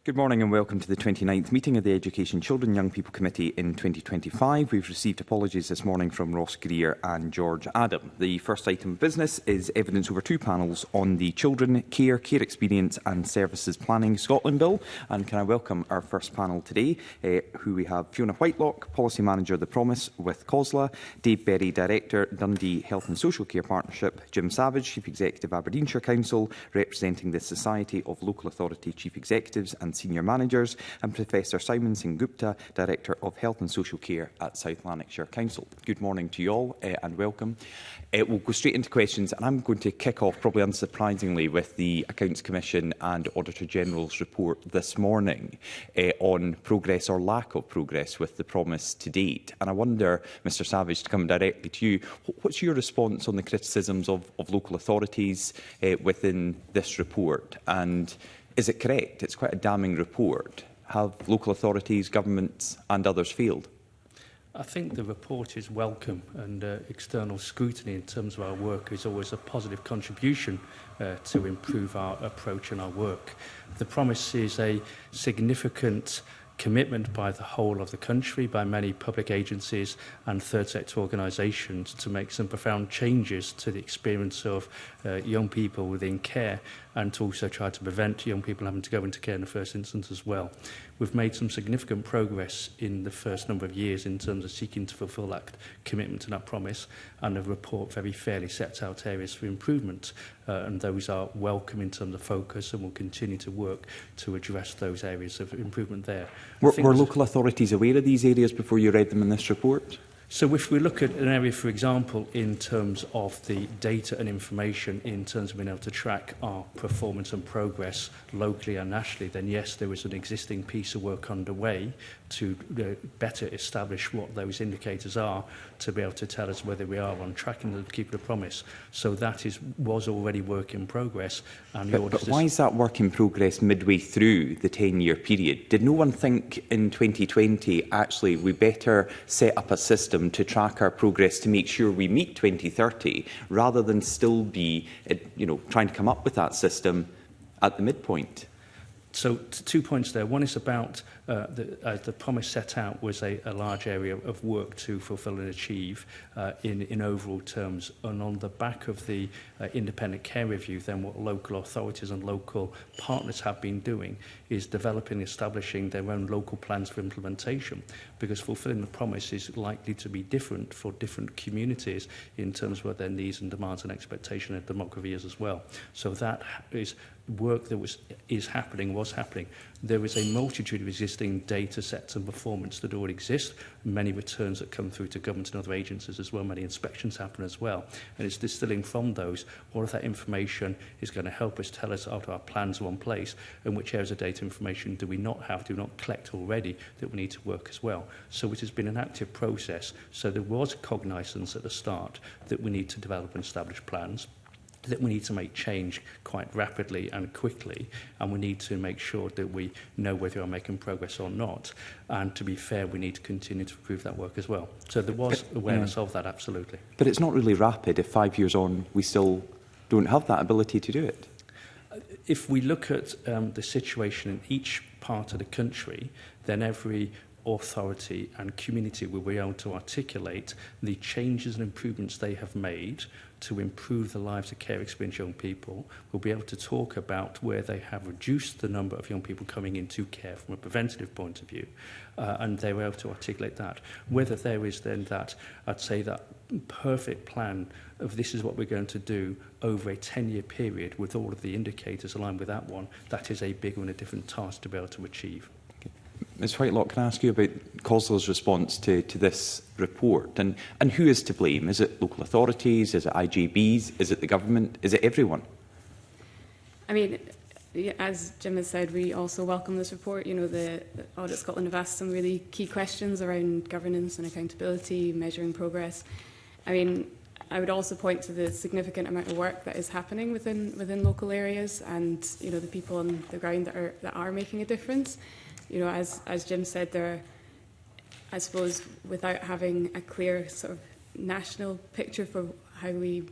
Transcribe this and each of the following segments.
Good morning and welcome to the 29th meeting of the Education, Children and Young People Committee in 2025. We've received apologies this morning from Ross Greer and George Adam. The first item of business is evidence over two panels on the Children, Care Experience and Services Planning Scotland Bill. And can I welcome our first panel today, who we have Fiona Whitelock, Policy Manager The Promise with COSLA, Dave Berry, Director, Dundee Health and Social Care Partnership, Jim Savage, Chief Executive, Aberdeenshire Council, representing the Society of Local Authority Chief Executives and Senior Managers, and Professor Simon Singh Gupta, Director of Health and Social Care at South Lanarkshire Council. Good morning to you all and welcome. We'll go straight into questions, and I'm going to kick off, probably unsurprisingly, with the Accounts Commission and Auditor General's report this morning on progress or lack of progress with the promise to date. And I wonder, Mr Savage, to come directly to you, what's your response on the criticisms of local authorities within this report? And is it correct? It's quite a damning report. Have local authorities, governments and others failed? I think the report is welcome, and external scrutiny in terms of our work is always a positive contribution to improve our approach and our work. The promise is a significant commitment by the whole of the country, by many public agencies and third sector organisations to make some profound changes to the experience of young people within care, and to also try to prevent young people having to go into care in the first instance as well. We've made some significant progress in the first number of years in terms of seeking to fulfil that commitment to that promise, and the report very fairly sets out areas for improvement, and those are welcome in terms of focus, and we'll continue to work to address those areas of improvement there. Were local authorities aware of these areas before you read them in this report? So if we look at an area, for example, in terms of the data and information, in terms of being able to track our performance and progress locally and nationally, then yes, there is an existing piece of work underway to better establish what those indicators are, to be able to tell us whether we are on track and keep the promise. So that was already work in progress. And but why is that work in progress midway through the 10-year period? Did no one think in 2020, actually, we better set up a system to track our progress to make sure we meet 2030, rather than still be, trying to come up with that system at the midpoint? So 2 points there. One is about the promise set out was a large area of work to fulfil and achieve in overall terms. And on the back of the independent care review, then what local authorities and local partners have been doing is developing and establishing their own local plans for implementation, because fulfilling the promise is likely to be different for different communities in terms of what their needs and demands and expectation and demography is as well. So that is work that was happening. There is a multitude of existing data sets and performance that already exist, many returns that come through to government and other agencies as well, many inspections happen as well, and it's distilling from those what of that information is going to help us tell us after our plans are in place, and which areas of data information do we not collect already that we need to work as well. So it has been an active process. So there was cognizance at the start that we need to develop and establish plans, that we need to make change quite rapidly and quickly, and we need to make sure that we know whether we are making progress or not. And to be fair, we need to continue to improve that work as well. So there was awareness of that, absolutely. But it's not really rapid if 5 years on we still don't have that ability to do it. If we look at the situation in each part of the country, then every authority and community will be able to articulate the changes and improvements they have made to improve the lives of care experience young people. We'll be able to talk about where they have reduced the number of young people coming into care from a preventative point of view, and they were able to articulate that. Whether there is then that, I'd say, that perfect plan of this is what we're going to do over a 10-year period with all of the indicators aligned with that one, that is a bigger and a different task to be able to achieve. Ms Whitelock, can I ask you about COSLA's response to this report? And who is to blame? Is it local authorities? Is it IJBs? Is it the government? Is it everyone? I mean, as Jim has said, we also welcome this report. The Audit Scotland have asked some really key questions around governance and accountability, measuring progress. I mean, I would also point to the significant amount of work that is happening within local areas, and the people on the ground that are making a difference. As Jim said, I suppose, without having a clear sort of national picture for how we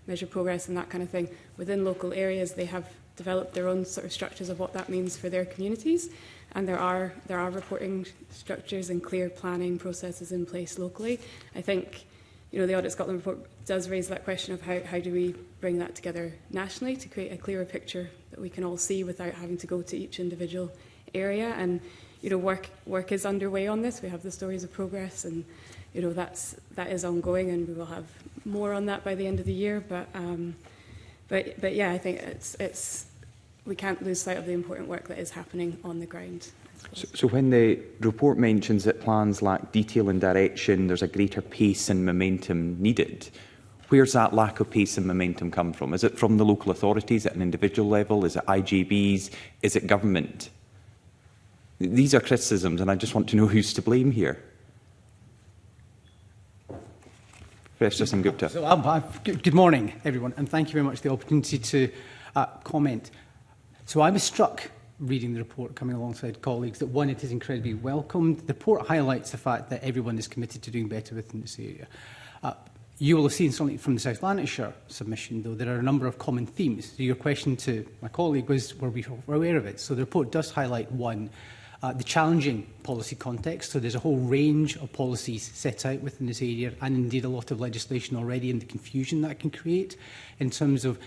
measure progress and that kind of thing, within local areas they have developed their own sort of structures of what that means for their communities. And there are reporting structures and clear planning processes in place locally. I think, you know, the Audit Scotland report does raise that question of how do we bring that together nationally to create a clearer picture that we can all see without having to go to each individual area. And, you know, work is underway on this. We have the stories of progress, and, you know, that is ongoing, and we will have more on that by the end of the year. But yeah, I think we can't lose sight of the important work that is happening on the ground. So when the report mentions that plans lack detail and direction, there's a greater pace and momentum needed, where's that lack of pace and momentum come from? Is it from the local authorities at an individual level? Is it IJBs? Is it government? These are criticisms, and I just want to know who's to blame here. Professor Sengupta. So, good morning, everyone, and thank you very much for the opportunity to comment. So I was struck reading the report coming alongside colleagues that, one, it is incredibly welcomed. The report highlights the fact that everyone is committed to doing better within this area. You will have seen something from the South Lanarkshire submission, though, there are a number of common themes. So your question to my colleague was, were we aware of it? So the report does highlight, one, the challenging policy context. So there's a whole range of policies set out within this area, and indeed a lot of legislation already, and the confusion that can create in terms of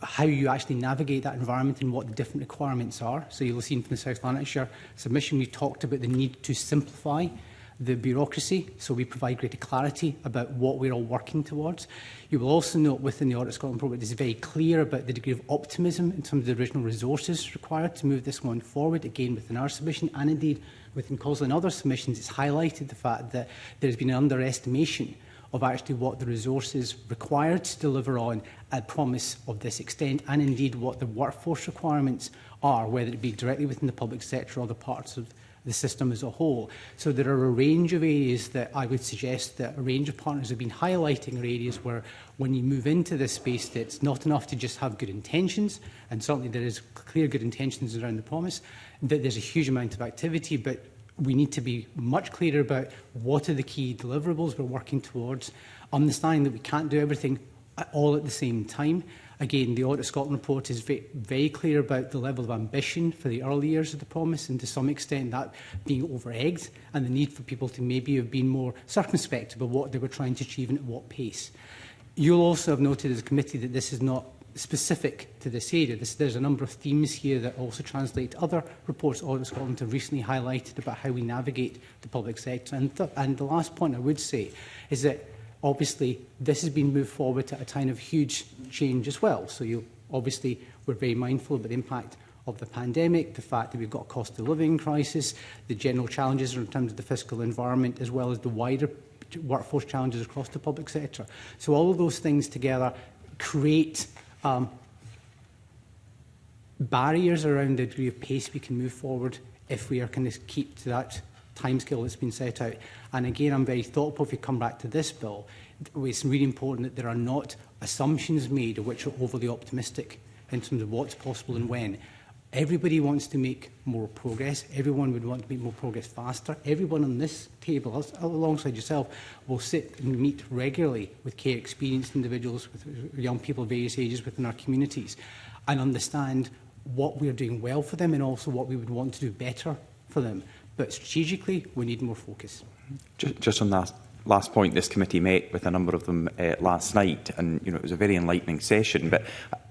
how you actually navigate that environment and what the different requirements are. So you'll have seen from the South Lanarkshire submission, we talked about the need to simplify the bureaucracy, so we provide greater clarity about what we're all working towards. You will also note within the Audit Scotland programme, it is very clear about the degree of optimism in terms of the original resources required to move this one forward, again within our submission, and indeed within COSLA and other submissions. It's highlighted the fact that there's been an underestimation of actually what the resources required to deliver on a promise of this extent, and indeed what the workforce requirements are, whether it be directly within the public sector or other parts of the system as a whole. So there are a range of areas that I would suggest that a range of partners have been highlighting are areas where, when you move into this space, that it's not enough to just have good intentions, and certainly there is clear good intentions around the promise, that there's a huge amount of activity, but we need to be much clearer about what are the key deliverables we're working towards, understanding that we can't do everything all at the same time. Again, the Audit Scotland report is very clear about the level of ambition for the early years of the promise, and to some extent that being over-egged, and the need for people to maybe have been more circumspect about what they were trying to achieve and at what pace. You'll also have noted as a committee that this is not specific to this area. There's a number of themes here that also translate to other reports Audit Scotland have recently highlighted about how we navigate the public sector. And the last point I would say is that obviously this has been moved forward at a time of huge change as well. So obviously we're very mindful of the impact of the pandemic, the fact that we've got a cost of living crisis, the general challenges in terms of the fiscal environment, as well as the wider workforce challenges across the public sector. So all of those things together create barriers around the degree of pace we can move forward if we are going to keep to that timescale that's been set out. And again, I'm very thoughtful if we come back to this bill. It's really important that there are not assumptions made which are overly optimistic in terms of what's possible and when. Everybody wants to make more progress. Everyone would want to make more progress faster. Everyone on this table, alongside yourself, will sit and meet regularly with care experienced individuals, with young people of various ages within our communities, and understand what we are doing well for them and also what we would want to do better for them. But strategically, we need more focus. Just on that last point, this committee met with a number of them last night, and it was a very enlightening session. But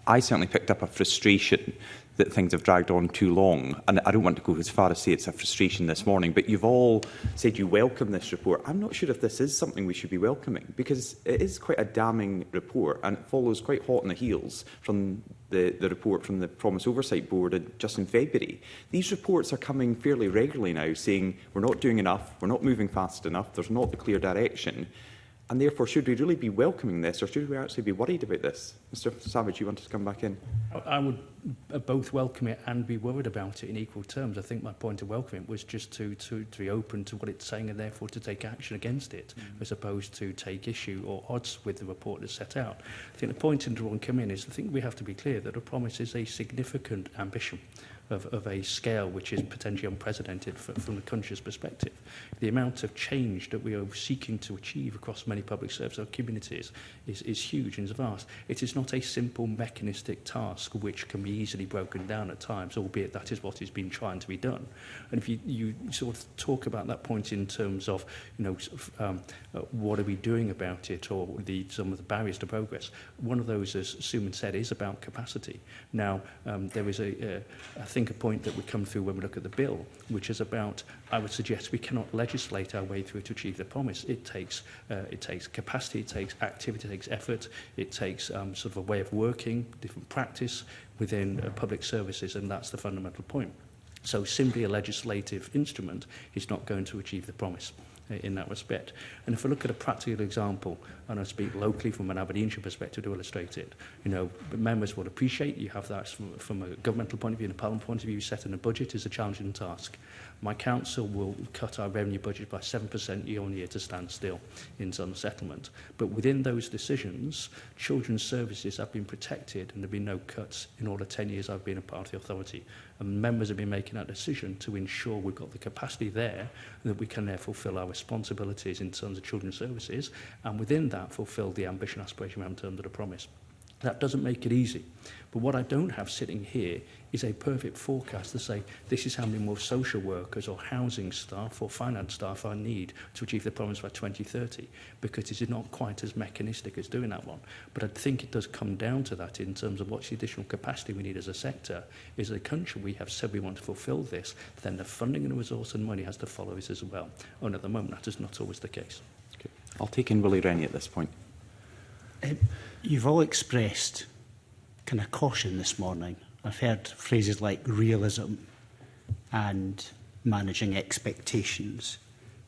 I certainly picked up a frustration that things have dragged on too long. And I don't want to go as far as say it's a frustration this morning, but you've all said you welcome this report. I'm not sure if this is something we should be welcoming, because it is quite a damning report, and it follows quite hot on the heels from the report from the Promise Oversight Board just in February. These reports are coming fairly regularly now, saying we're not doing enough, we're not moving fast enough, there's not the clear direction. And therefore, should we really be welcoming this, or should we actually be worried about this? Mr Savage, you wanted to come back in? I would both welcome it and be worried about it in equal terms. I think my point of welcoming it was just to be open to what it's saying, and therefore to take action against it, as opposed to take issue or odds with the report that's set out. I think the point in drawing come in is I think we have to be clear that a promise is a significant ambition. of a scale which is potentially unprecedented from the country's perspective. The amount of change that we are seeking to achieve across many public service communities is huge and is vast. It is not a simple mechanistic task which can be easily broken down at times, albeit that is what is being trying to be done. And if you sort of talk about that point in terms of, what are we doing about it, or some of the barriers to progress, one of those, as Suman said, is about capacity. Now, there is I think, a point that would come through when we look at the bill, which is about, I would suggest we cannot legislate our way through to achieve the promise. It takes capacity, it takes activity, it takes effort, it takes sort of a way of working, different practice within public services, and that's the fundamental point. So simply a legislative instrument is not going to achieve the promise in that respect. And if I look at a practical example, and I speak locally from an Aberdeenshire perspective to illustrate it, members will appreciate you have that from a governmental point of view and a parliament point of view. Setting a budget is a challenging task. My council will cut our revenue budget by 7% year on year to stand still in some settlement. But within those decisions, children's services have been protected and there have been no cuts in all the 10 years I've been a part of the authority. And members have been making that decision to ensure we've got the capacity there and that we can therefore fulfil our responsibilities in terms of children's services, and within that fulfil the ambition aspiration we have in terms of the promise. That doesn't make it easy. But what I don't have sitting here is a perfect forecast to say this is how many more social workers or housing staff or finance staff I need to achieve the promise by 2030, because it is not quite as mechanistic as doing that one. But I think it does come down to that in terms of what's the additional capacity we need as a sector. As a country, we have said we want to fulfil this, then the funding and the resource and money has to follow this as well. And at the moment, that is not always the case. Okay. I'll take in Willie Rennie at this point. You've all expressed kind of caution this morning. I've heard phrases like realism and managing expectations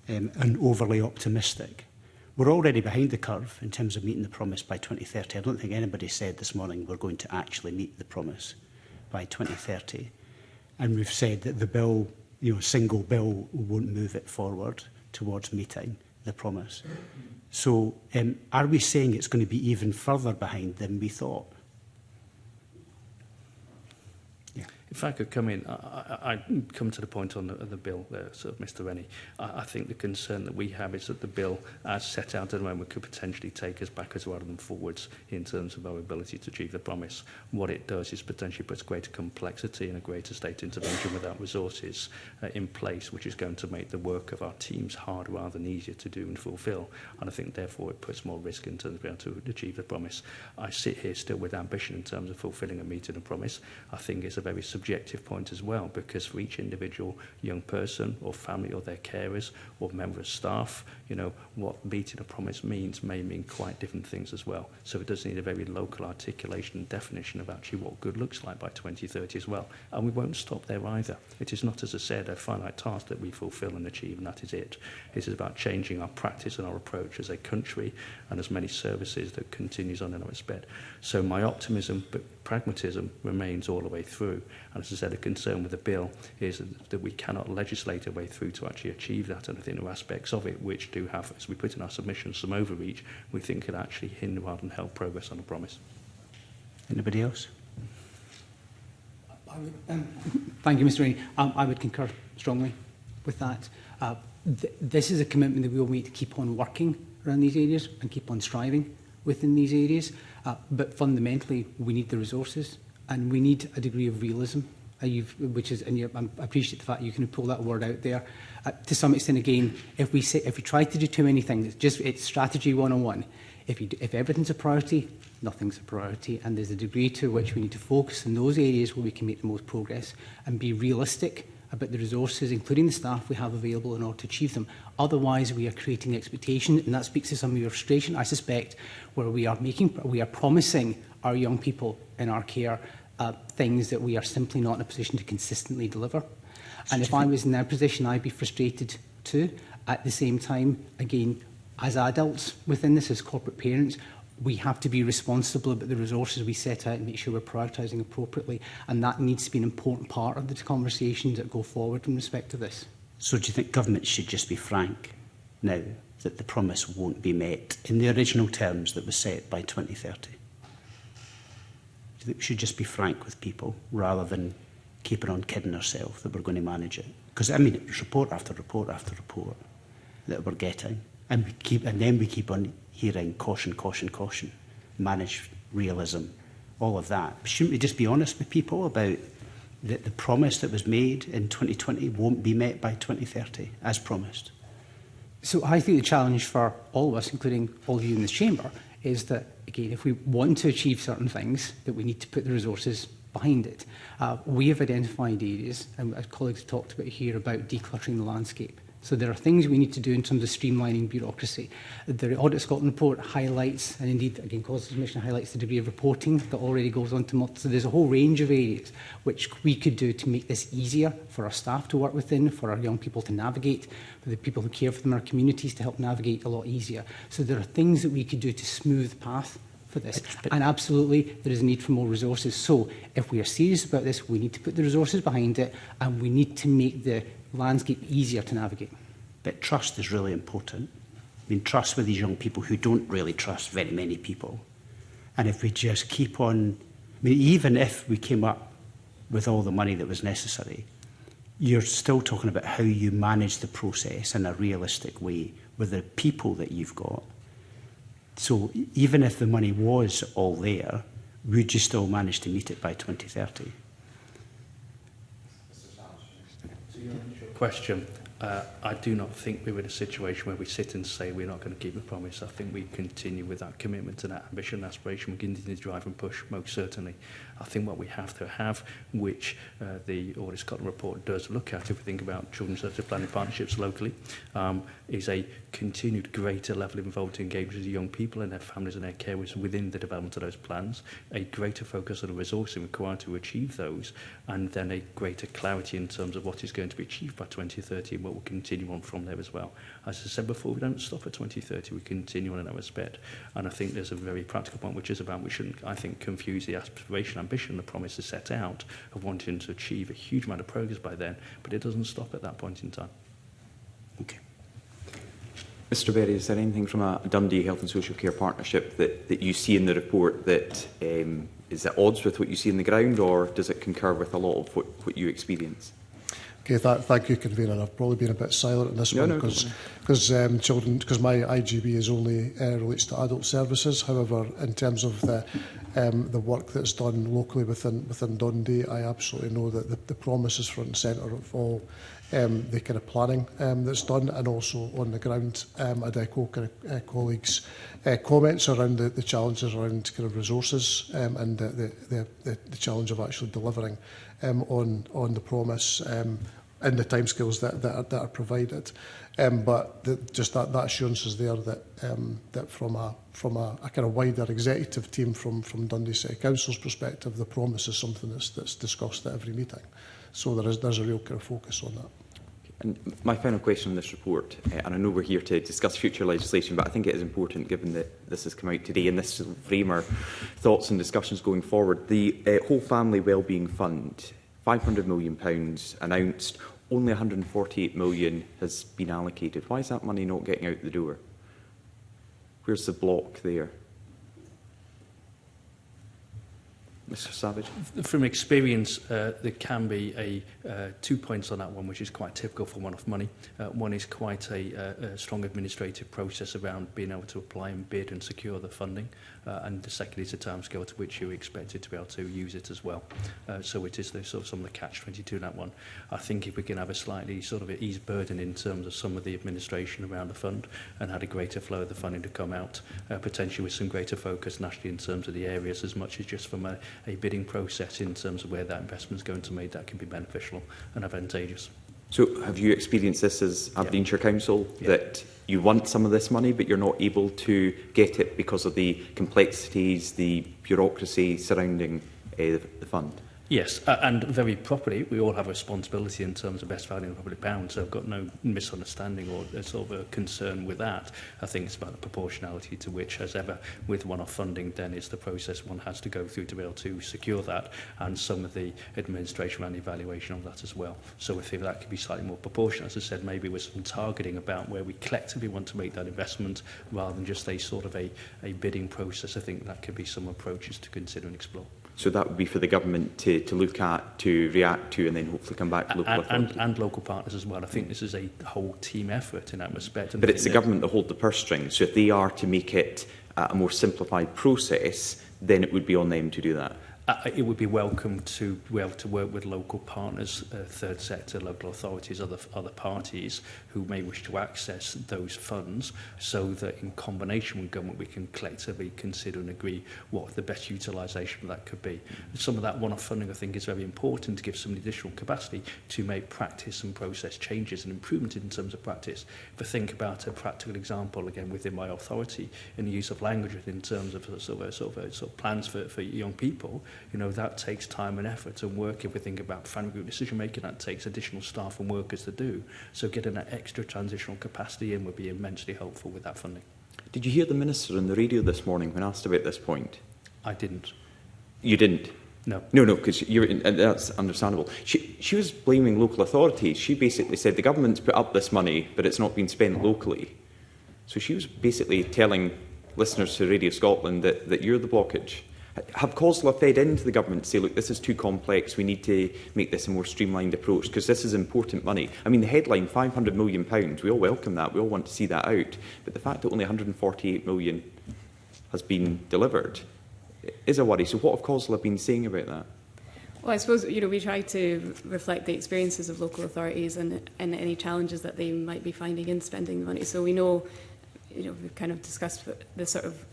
and overly optimistic. We're already behind the curve in terms of meeting the promise by 2030. I don't think anybody said this morning we're going to actually meet the promise by 2030. And we've said that the bill, single bill, won't move it forward towards meeting the promise. So are we saying it's going to be even further behind than we thought? Yeah. If I could come in, I come to the point on the bill there, sort of Mr. Rennie. I think the concern that we have is that the bill, as set out at the moment, could potentially take us backwards rather than forwards in terms of our ability to achieve the promise. What it does is potentially puts greater complexity and a greater state intervention without resources in place, which is going to make the work of our teams harder rather than easier to do and fulfil. And I think, therefore, it puts more risk in terms of being able to achieve the promise. I sit here still with ambition in terms of fulfilling and meeting a promise. I think it's a very subjective point as well, because for each individual young person or family or their carers or member of staff, what meeting a promise means may mean quite different things as well. So it does need a very local articulation and definition of actually what good looks like by 2030 as well. And we won't stop there either. It is not, as I said, a finite task that we fulfil and achieve, and that is it. It is about changing our practice and our approach as a country and as many services that continues on in our respect. So my optimism but pragmatism remains all the way through. And as I said, a concern with the bill is that we cannot legislate a way through to actually achieve that. And I think there are aspects of it which do have, as we put in our submission, some overreach, we think could actually hinder rather than help progress on the promise. Anybody else? Thank you, Mr. Rennie. I would concur strongly with that. This is a commitment that we will make to keep on working around these areas and keep on striving within these areas. But fundamentally, we need the resources and we need a degree of realism, I appreciate the fact you can pull that word out there. To some extent, again, if we try to do too many things, it's strategy 101. If everything's a priority, nothing's a priority, and there's a degree to which we need to focus in those areas where we can make the most progress and be realistic about the resources, including the staff we have available in order to achieve them. Otherwise, we are creating expectation, and that speaks to some of your frustration, I suspect, where we are promising our young people in our care things that we are simply not in a position to consistently deliver. And if I was in their position, I'd be frustrated too. At the same time, again, as adults within this, as corporate parents, we have to be responsible about the resources we set out and make sure we're prioritising appropriately. And that needs to be an important part of the conversations that go forward in respect to this. So do you think government should just be frank now that the promise won't be met in the original terms that was set by 2030? Do you think we should just be frank with people rather than keeping on kidding ourselves that we're going to manage it. Because, I mean, it's report after report after report that we're getting. And then we keep on hearing caution, caution, caution, manage realism, all of that. Shouldn't we just be honest with people about that the promise that was made in 2020 won't be met by 2030, as promised? So I think the challenge for all of us, including all of you in this chamber, is that, again, if we want to achieve certain things, that we need to put the resources behind it. We have identified areas, and as colleagues have talked about here, about decluttering the landscape. So there are things we need to do in terms of streamlining bureaucracy. The Audit Scotland report highlights, and indeed, again, Colleagues Commission highlights the degree of reporting that already goes on to multi. So there's a whole range of areas which we could do to make this easier for our staff to work within, for our young people to navigate, for the people who care for them, our communities to help navigate a lot easier. So there are things that we could do to smooth the path for this. And absolutely, there is a need for more resources. So if we are serious about this, we need to put the resources behind it, and we need to make the landscape easier to navigate. But trust is really important. I mean, trust with these young people who don't really trust very many people. And if we just keep on, I mean, even if we came up with all the money that was necessary, you're still talking about how you manage the process in a realistic way with the people that you've got. So even if the money was all there, would you still manage to meet it by 2030? Question. I do not think we're in a situation where we sit and say we're not going to keep the promise. I think we continue with that commitment and that ambition and aspiration. We continue to drive and push, most certainly. I think what we have to have, which the Audit Scotland report does look at, if we think about children's services planning partnerships locally, is a continued greater level of involved engagement with young people and their families and their carers within the development of those plans, a greater focus on the resourcing required to achieve those, and then a greater clarity in terms of what is going to be achieved by 2030 and what will continue on from there as well. As I said before, we don't stop at 2030, we continue on in that respect. And I think there's a very practical point, which is about we shouldn't, I think, confuse the aspiration, ambition, the promise is set out of wanting to achieve a huge amount of progress by then, but it doesn't stop at that point in time. Okay. Mr Berry, is there anything from a Dundee Health and Social Care Partnership that you see in the report that is at odds with what you see on the ground, or does it concur with a lot of what you experience? Okay, thank you, Convener. I've probably been a bit silent on this one because my IGB is only relates to adult services. However, in terms of the work that's done locally within Dundee, I absolutely know that the promise is front and centre of all the kind of planning that's done, and also on the ground. I'd echo colleagues' comments around the challenges around kind of resources and the challenge of actually delivering on the promise in the timescales that are provided. But just that assurance is there that from a kind of wider executive team from Dundee City Council's perspective, the promise is something that's discussed at every meeting. So there's a real kind of focus on that. And my final question on this report, and I know we're here to discuss future legislation, but I think it is important, given that this has come out today, and this will frame our thoughts and discussions going forward. The Whole Family Wellbeing Fund, £500 million announced, only £148 million has been allocated. Why is that money not getting out the door? Where's the block there? Mr Savage? From experience, there can be 2 points on that one, which is quite typical for one-off money. One is quite a strong administrative process around being able to apply and bid and secure the funding. And the second is the timescale to which you're expected to be able to use it as well. So it is the, sort of some of the catch-22 in that one. I think if we can have a slightly sort of ease burden in terms of some of the administration around the fund and had a greater flow of the funding to come out, potentially with some greater focus nationally in terms of the areas, as much as just from a bidding process in terms of where that investment is going to be made, that can be beneficial and advantageous. So have you experienced this as Aberdeenshire Council, that you want some of this money but you're not able to get it because of the complexities, the bureaucracy surrounding the fund? Yes, and very properly, we all have a responsibility in terms of best value in the public pound, so I've got no misunderstanding or sort of a concern with that. I think it's about the proportionality to which, as ever, with one-off funding, then it's the process one has to go through to be able to secure that, and some of the administration and evaluation of that as well. So we think that could be slightly more proportionate, as I said, maybe with some targeting about where we collectively want to make that investment, rather than just a sort of a bidding process. I think that could be some approaches to consider and explore. So that would be for the government to look at, to react to, and then hopefully come back to local authorities. And local partners as well. I think this is a whole team effort in that respect. But it's the government that hold the purse strings. So if they are to make it a more simplified process, then it would be on them to do that. It would be welcome to be able to work with local partners, third sector, local authorities, other parties who may wish to access those funds, so that in combination with government we can collectively consider and agree what the best utilisation of that could be. Some of that one-off funding I think is very important to give some additional capacity to make practice and process changes and improvement in terms of practice. If I think about a practical example again within my authority in the use of language in terms of sort of plans for young people, you know, that takes time and effort and work. If we think about family group decision making, that takes additional staff and workers to do. So getting that extra transitional capacity in would be immensely helpful with that funding. Did you hear the Minister on the radio this morning when asked about this point? I didn't. You didn't? No. No, because that's understandable. She was blaming local authorities. She basically said the government's put up this money, but it's not been spent locally. So she was basically telling listeners to Radio Scotland that you're the blockage. Have COSLA fed into the government to say, look, this is too complex, we need to make this a more streamlined approach, because this is important money? I mean, the headline, £500 million, we all welcome that, we all want to see that out, but the fact that only £148 million has been delivered is a worry. So what have COSLA been saying about that? Well, I suppose, you know, we try to reflect the experiences of local authorities and any challenges that they might be finding in spending the money. So we know, you know, we've kind of discussed the sort of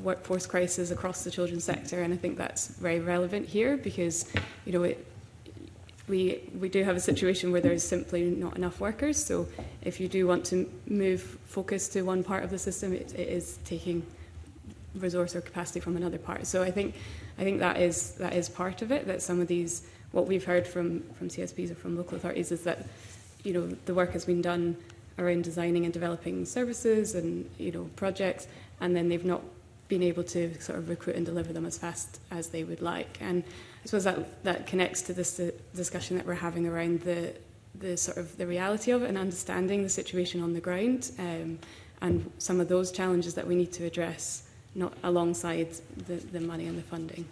workforce crisis across the children's sector, and I think that's very relevant here because, you know, we do have a situation where there's simply not enough workers. So if you do want to move focus to one part of the system, it is taking resource or capacity from another part. So I think that is part of it. That some of these, what we've heard from CSPs or from local authorities, is that, you know, the work has been done around designing and developing services and, you know, projects, and then they've not been able to sort of recruit and deliver them as fast as they would like. And I suppose that connects to this discussion that we're having around the sort of the reality of it and understanding the situation on the ground, and some of those challenges that we need to address, not alongside the money and the funding.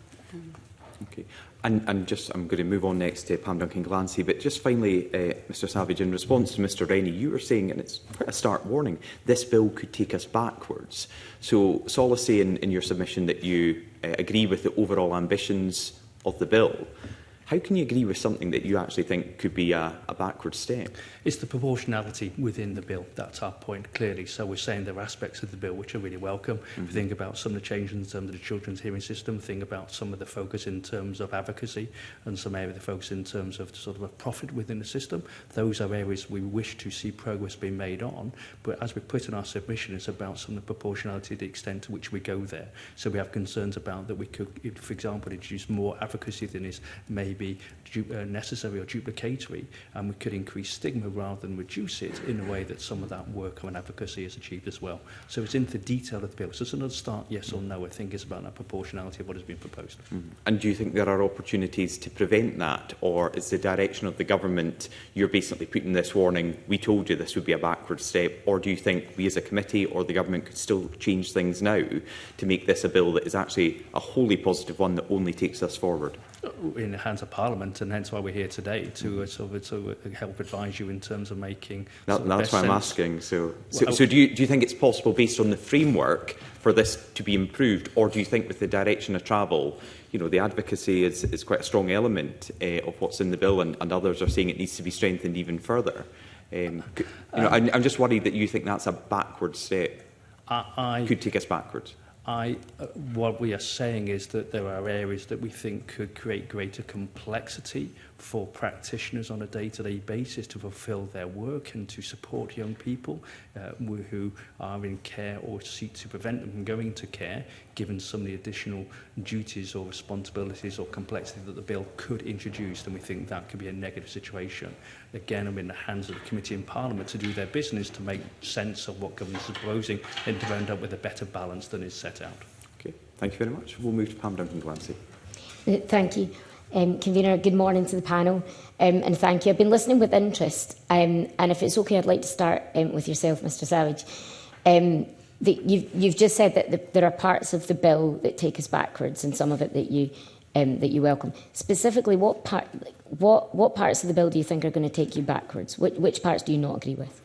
Okay. And just, I'm going to move on next to Pam Duncan-Glancy, but just finally, Mr Savage, in response to Mr Rennie, you were saying, and it's quite a stark warning, this bill could take us backwards. So Solace say in your submission that you agree with the overall ambitions of the bill. How can you agree with something that you actually think could be a backward step? It's the proportionality within the bill. That's our point, clearly. So we're saying there are aspects of the bill which are really welcome. We think about some of the changes in terms of the children's hearing system, think about some of the focus in terms of advocacy, and some area of the focus in terms of sort of a profit within the system. Those are areas we wish to see progress being made on. But as we put in our submission, it's about some of the proportionality, the extent to which we go there. So we have concerns about that we could, for example, introduce more advocacy than is maybe necessary or duplicatory, and we could increase stigma rather than reduce it in a way that some of that work on advocacy is achieved as well. So it's into the detail of the bill. So it's another start, yes or no. I think it's about that proportionality of what has been proposed. And do you think there are opportunities to prevent that, or is the direction of the government, you're basically putting this warning, we told you this would be a backward step, or do you think we as a committee or the government could still change things now to make this a bill that is actually a wholly positive one that only takes us forward? In the hands of Parliament, and hence why we're here today to help advise you in terms of making. That's why I'm asking. So do you think it's possible, based on the framework, for this to be improved, or do you think with the direction of travel, you know, the advocacy is quite a strong element of what's in the bill, and others are saying it needs to be strengthened even further? I'm just worried that you think that's a backward step. Could take us backwards. What we are saying is that there are areas that we think could create greater complexity for practitioners on a day-to-day basis to fulfil their work and to support young people who are in care or seek to prevent them from going to care, given some of the additional duties or responsibilities or complexity that the bill could introduce, then we think that could be a negative situation. Again, I'm in the hands of the committee in Parliament to do their business, to make sense of what government is proposing and to end up with a better balance than is set out. Okay, thank you very much. We'll move to Pam Duncan-Glancy. Thank you. Convener, good morning to the panel, and thank you. I've been listening with interest, and if it's okay, I'd like to start with yourself, Mr Savage. You've just said that there are parts of the bill that take us backwards, and some of it that you that you welcome. Specifically, what parts of the bill do you think are going to take you backwards? Which parts do you not agree with?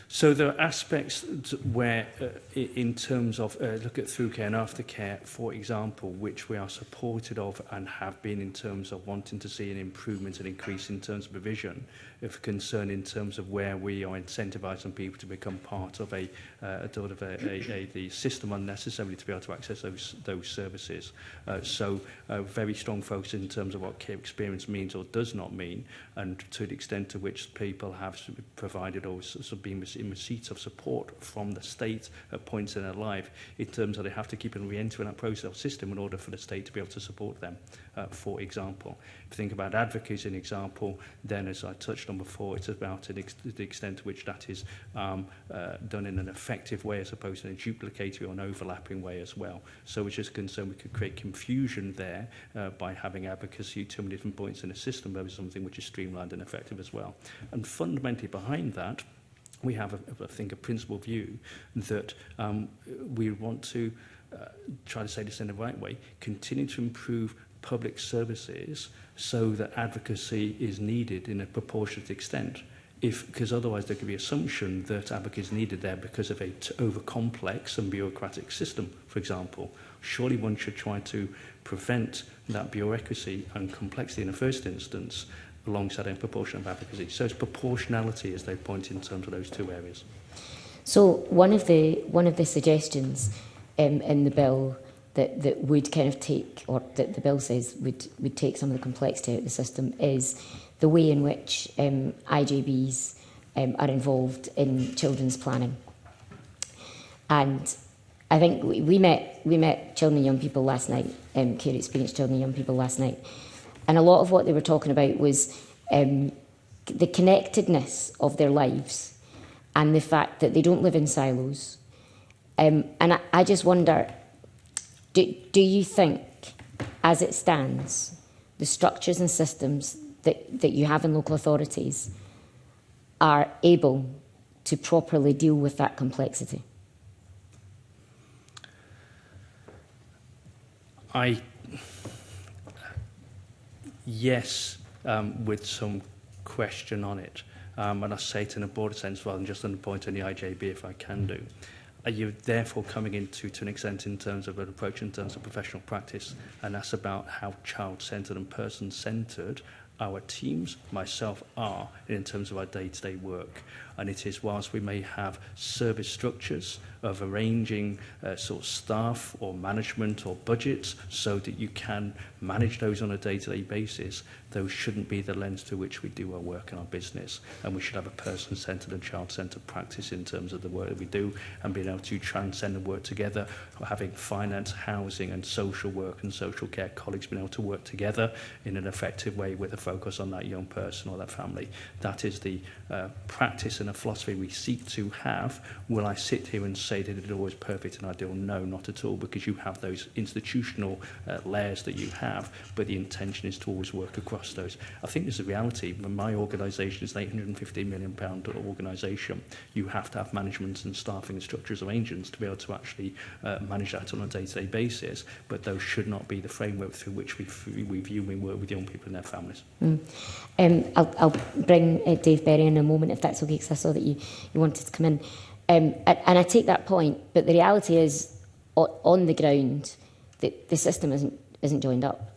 So there are aspects where, in terms of look at through care and aftercare, for example, which we are supported of and have been in terms of wanting to see an improvement and increase in terms of provision, of concern in terms of where we are incentivising people to become part of the system unnecessarily to be able to access those services. So very strong focus in terms of what care experience means or does not mean, and to the extent to which people have provided or sort of been in receipt of support from the state at points in their life, in terms of they have to keep and re-entering that process or system in order for the state to be able to support them, for example. If you think about advocacy as an example, then as I touched on before, it's about the extent to which that is done in an effective way as opposed to in a duplicatory or an overlapping way as well. So which is concerned we could create confusion there by having advocacy at too many different points in a system over something which is streamlined and effective as well. And fundamentally behind that, we have, I think, a principal view that we want to try to say this in the right way, continue to improve public services so that advocacy is needed in a proportionate extent. Because otherwise there could be assumption that advocacy is needed there because of a over-complex and bureaucratic system, for example. Surely one should try to prevent that bureaucracy and complexity in the first instance alongside a proportion of advocacy. So it's proportionality, as they point in terms of those two areas. So one of the suggestions in the bill that would kind of take, or that the bill says would take some of the complexity out of the system, is the way in which IJBs are involved in children's planning. And I think we met children and young people last night, care experience children and young people last night. And a lot of what they were talking about was the connectedness of their lives and the fact that they don't live in silos. And I just wonder, do you think, as it stands, the structures and systems that you have in local authorities are able to properly deal with that complexity? Yes, with some question on it. And I say it in a broader sense rather than just on the point on the IJB, if I can do. You're therefore coming into, to an extent, in terms of an approach in terms of professional practice, and that's about how child-centred and person-centred our teams, myself, are in terms of our day-to-day work. And it is, whilst we may have service structures of arranging sort of staff or management or budgets so that you can manage those on a day-to-day basis, those shouldn't be the lens through which we do our work in our business. And we should have a person-centred and child-centred practice in terms of the work that we do, and being able to transcend and work together, or having finance, housing and social work and social care colleagues being able to work together in an effective way with a focus on that young person or that family. That is the practice and a philosophy we seek to have. Will I sit here and say that it's always perfect and ideal? No, not at all, because you have those institutional layers that you have, but the intention is to always work across those. I think there's a reality. When my organisation is an £850 million organisation, you have to have management and staffing and structures arrangements to be able to actually manage that on a day-to-day basis, but those should not be the framework through which we view and work with young people and their families. I'll bring Dave Berry in a moment, if that's okay, because I saw that you wanted to come in. And I take that point, but the reality is, on the ground, the system isn't joined up.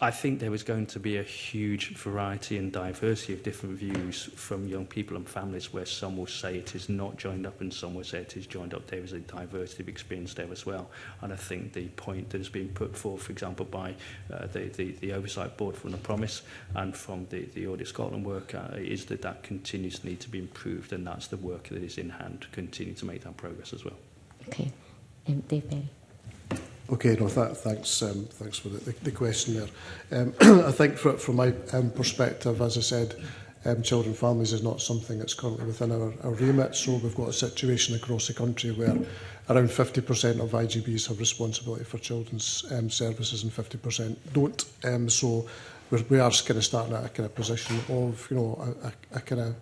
I think there is going to be a huge variety and diversity of different views from young people and families, where some will say it is not joined up and some will say it is joined up. There is a diversity of experience there as well. And I think the point that has been put forward, for example, by the Oversight Board from the Promise and from the Audit Scotland work is that continues to need to be improved, and that's the work that is in hand to continue to make that progress as well. Okay. Dave Berry. Okay, no, thanks for the question there. I think from my perspective, as I said, children and families is not something that's currently within our remit. So we've got a situation across the country where around 50% of IGBs have responsibility for children's services and 50% don't. So we are kind of starting at a kind of position of, you know, a kind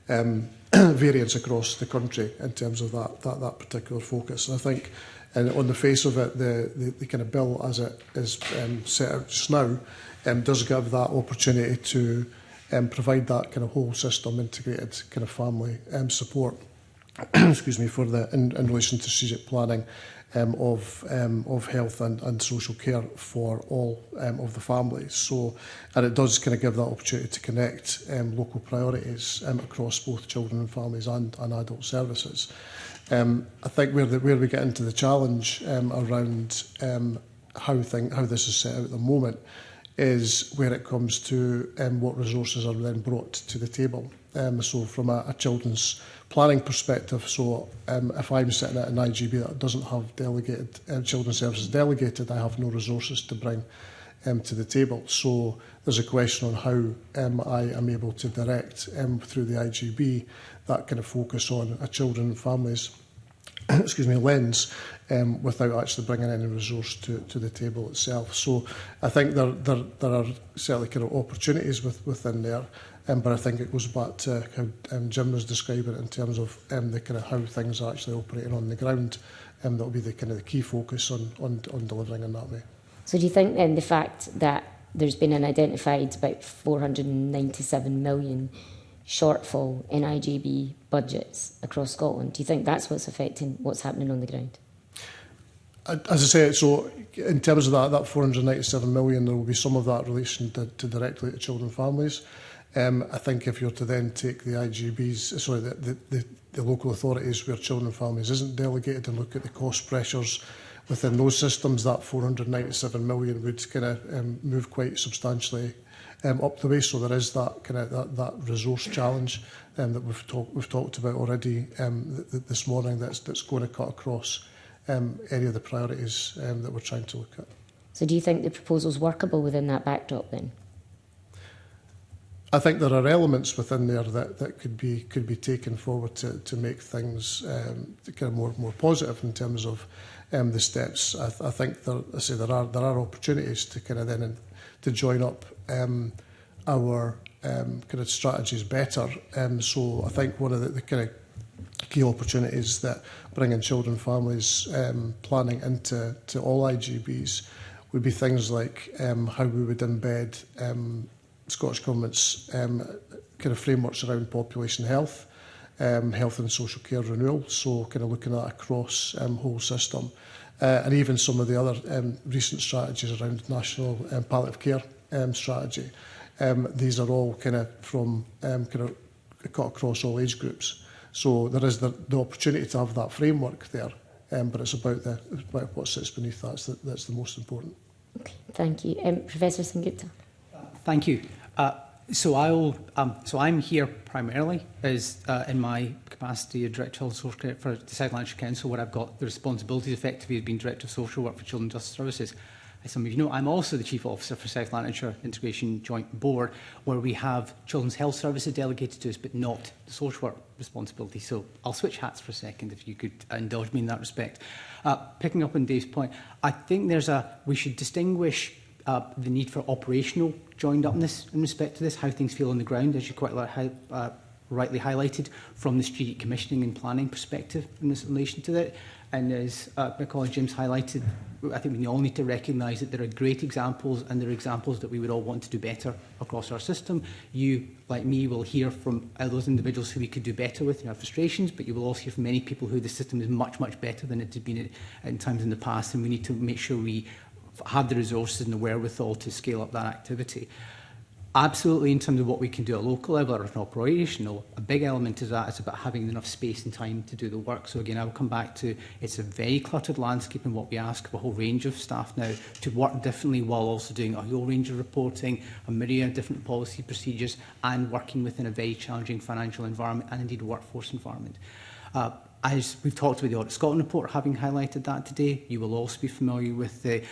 of variance across the country in terms of that particular focus. And I think And on the face of it, the kind of bill as it is set out just now does give that opportunity to provide that kind of whole system integrated kind of family support excuse me, for in relation to strategic planning of health and social care for all of the families. So, and it does kind of give that opportunity to connect local priorities across both children and families and adult services. I think where we get into the challenge around how this is set out at the moment is where it comes to what resources are then brought to the table. So from a children's planning perspective, so if I'm sitting at an IGB that doesn't have delegated children's services delegated, I have no resources to bring to the table. So there's a question on how I am able to direct through the IGB that kind of focus on a children and families excuse me, lens without actually bringing any resource to the table itself. So I think there are certainly kind of opportunities within there, but I think it goes back to how Jim was describing it in terms of the kind of how things are actually operating on the ground. That will be the kind of the key focus on delivering in that way. So do you think then the fact that there's been an identified about 497 million shortfall in IGB budgets across Scotland, do you think that's what's affecting what's happening on the ground? As I say, so in terms of that 497 million, there will be some of that relation to directly to children and families. I think if you're to then take the IGBs, sorry, the local authorities where children and families isn't delegated and look at the cost pressures within those systems, that 497 million would kind of move quite substantially up the way. So there is that kind of that resource challenge that we've talked about already this morning. That's going to cut across any of the priorities that we're trying to look at. So do you think the proposal's workable within that backdrop then? I think there are elements within there that could be taken forward to make things kind of more positive in terms of the steps. I think there are opportunities to kind of then to join up our kind of strategies better. So I think one of the kind of key opportunities that bringing children and families planning into all IGBs would be things like how we would embed Scottish Government's kind of frameworks around population health, health and social care renewal, so kind of looking at across whole system, and even some of the other recent strategies around national palliative care strategy. These are all kind of from kind of cut across all age groups. So there is the opportunity to have that framework there, but it's about what sits beneath that that's the most important. Okay, thank you. Professor Sengupta. Thank you. So I'm here primarily as in my capacity as Director of Social Care for the South Lanarkshire Council, where I've got the responsibilities effectively of being Director of Social Work for Children and Justice Services. As some of you know, I'm also the Chief Officer for South Lanarkshire Integration Joint Board, where we have Children's Health Services delegated to us, but not the social work responsibility. So I'll switch hats for a second, if you could indulge me in that respect. Picking up on Dave's point, I think we should distinguish the need for operational joined upness in respect to this, how things feel on the ground, as you quite rightly highlighted, from the strategic commissioning and planning perspective in this relation to that. And as my colleague Jim's highlighted, I think we all need to recognise that there are great examples, and there are examples that we would all want to do better across our system. You, like me, will hear from those individuals who we could do better with in our frustrations, but you will also hear from many people who the system is much, much better than it has been in times in the past, and we need to make sure we have the resources and the wherewithal to scale up that activity. Absolutely, in terms of what we can do at a local level or at an operational, a big element of that is about having enough space and time to do the work. So again, I will come back to, it's a very cluttered landscape, and what we ask of a whole range of staff now to work differently while also doing a whole range of reporting, a myriad of different policy procedures, and working within a very challenging financial environment and indeed workforce environment. As we've talked about the Audit Scotland report, having highlighted that today, you will also be familiar with the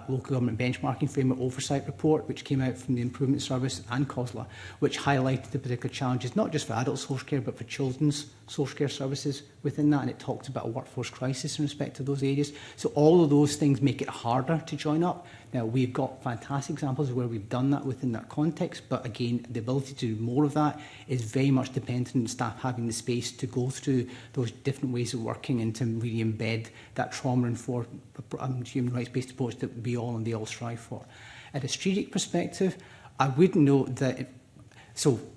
Local Government Benchmarking Framework Oversight Report, which came out from the Improvement Service and COSLA, which highlighted the particular challenges, not just for adult social care, but for children's social care services within that, and it talked about a workforce crisis in respect to those areas. So all of those things make it harder to join up. Now, we've got fantastic examples where we've done that within that context, but again, the ability to do more of that is very much dependent on staff having the space to go through those different ways of working and to really embed that trauma-informed human rights-based approach that we all and they all strive for. At a strategic perspective, I would note that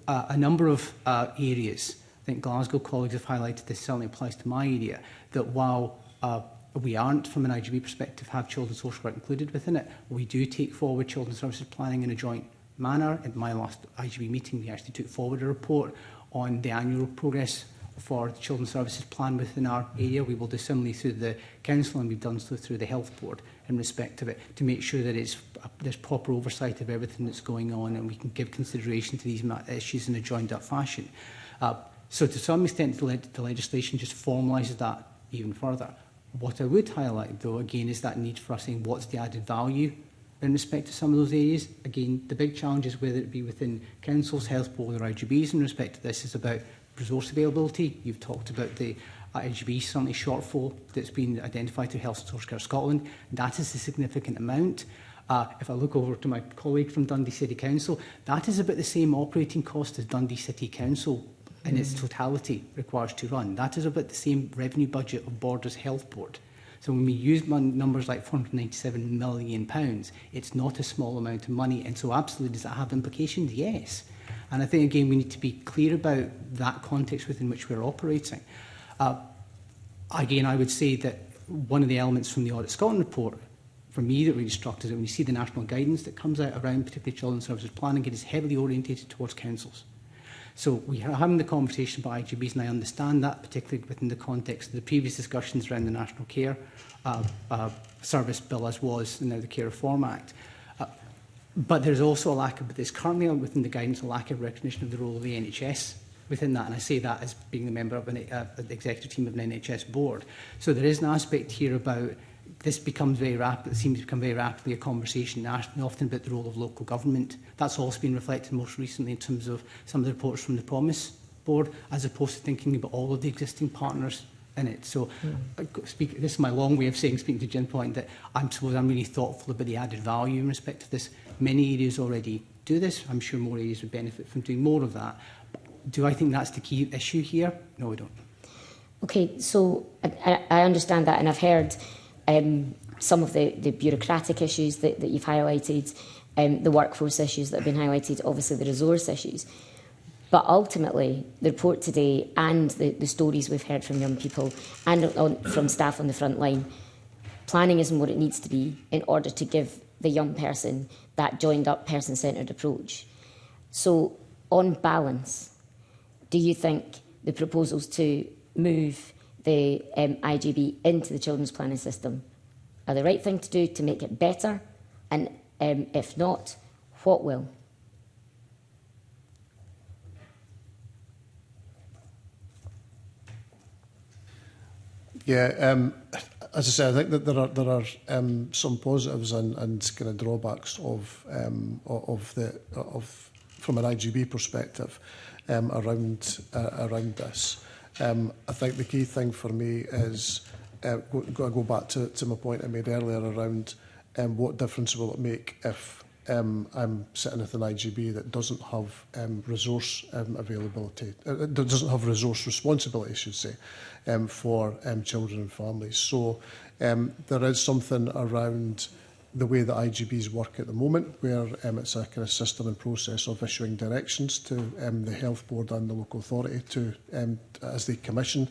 a number of areas, I think Glasgow colleagues have highlighted this, certainly applies to my area, that while we aren't, from an IGB perspective, have children's social work included within it, we do take forward children's services planning in a joint manner. At my last IGB meeting, we actually took forward a report on the annual progress for the children's services plan within our area. We will do similarly through the council, and we've done so through the health board in respect of it, to make sure that there's proper oversight of everything that's going on, and we can give consideration to these issues in a joined up fashion. So to some extent, the legislation just formalises that even further. What I would highlight, though, again, is that need for us saying what's the added value in respect to some of those areas. Again, the big challenges, whether it be within councils, health board or IGBs in respect to this, is about resource availability. You've talked about the IGB certainly shortfall that's been identified through Health and Social Care Scotland. That is a significant amount. If I look over to my colleague from Dundee City Council, that is about the same operating cost as Dundee City Council in its totality requires to run. That is about the same revenue budget of Borders Health Board. So when we use numbers like £497 million, it's not a small amount of money. And so absolutely, does that have implications? Yes. And I think, again, we need to be clear about that context within which we're operating. Again, I would say that one of the elements from the Audit Scotland report, for me, that really struck is that when you see the national guidance that comes out around particularly children's services planning, it is heavily orientated towards councils. So we are having the conversation about IGBs, and I understand that, particularly within the context of the previous discussions around the National Care Service Bill, as was, and now the Care Reform Act. But there's also a lack of, there's currently within the guidance a lack of recognition of the role of the NHS within that, and I say that as being a member of the executive team of an NHS board. So there is an aspect here about this becomes very rapid. It seems to become very rapidly a conversation nationally, often about the role of local government. That's also been reflected most recently in terms of some of the reports from the Promise Board, as opposed to thinking about all of the existing partners in it. So this is my long way of saying, speaking to Jim's point, that I'm really thoughtful about the added value in respect to this. Many areas already do this. I'm sure more areas would benefit from doing more of that. Do I think that's the key issue here? No, I don't. Okay, so I understand that, and I've heard some of the bureaucratic issues that you've highlighted, the workforce issues that have been highlighted, obviously the resource issues. But ultimately, the report today and the stories we've heard from young people and from staff on the front line, planning isn't what it needs to be in order to give the young person that joined-up, person-centred approach. So, on balance, do you think the proposals to move the IGB into the children's planning system are the right thing to do to make it better? And if not, what will? Yeah, as I say, I think that there are some positives and kind of drawbacks of from an IGB perspective around this. I think the key thing for me is go back to my point I made earlier around what difference will it make if I'm sitting with an IGB that doesn't have resource availability, doesn't have resource responsibility, I should say, for children and families. So there is something around the way that IGBs work at the moment, where it's a kind of system and process of issuing directions to the health board and the local authority to as they commission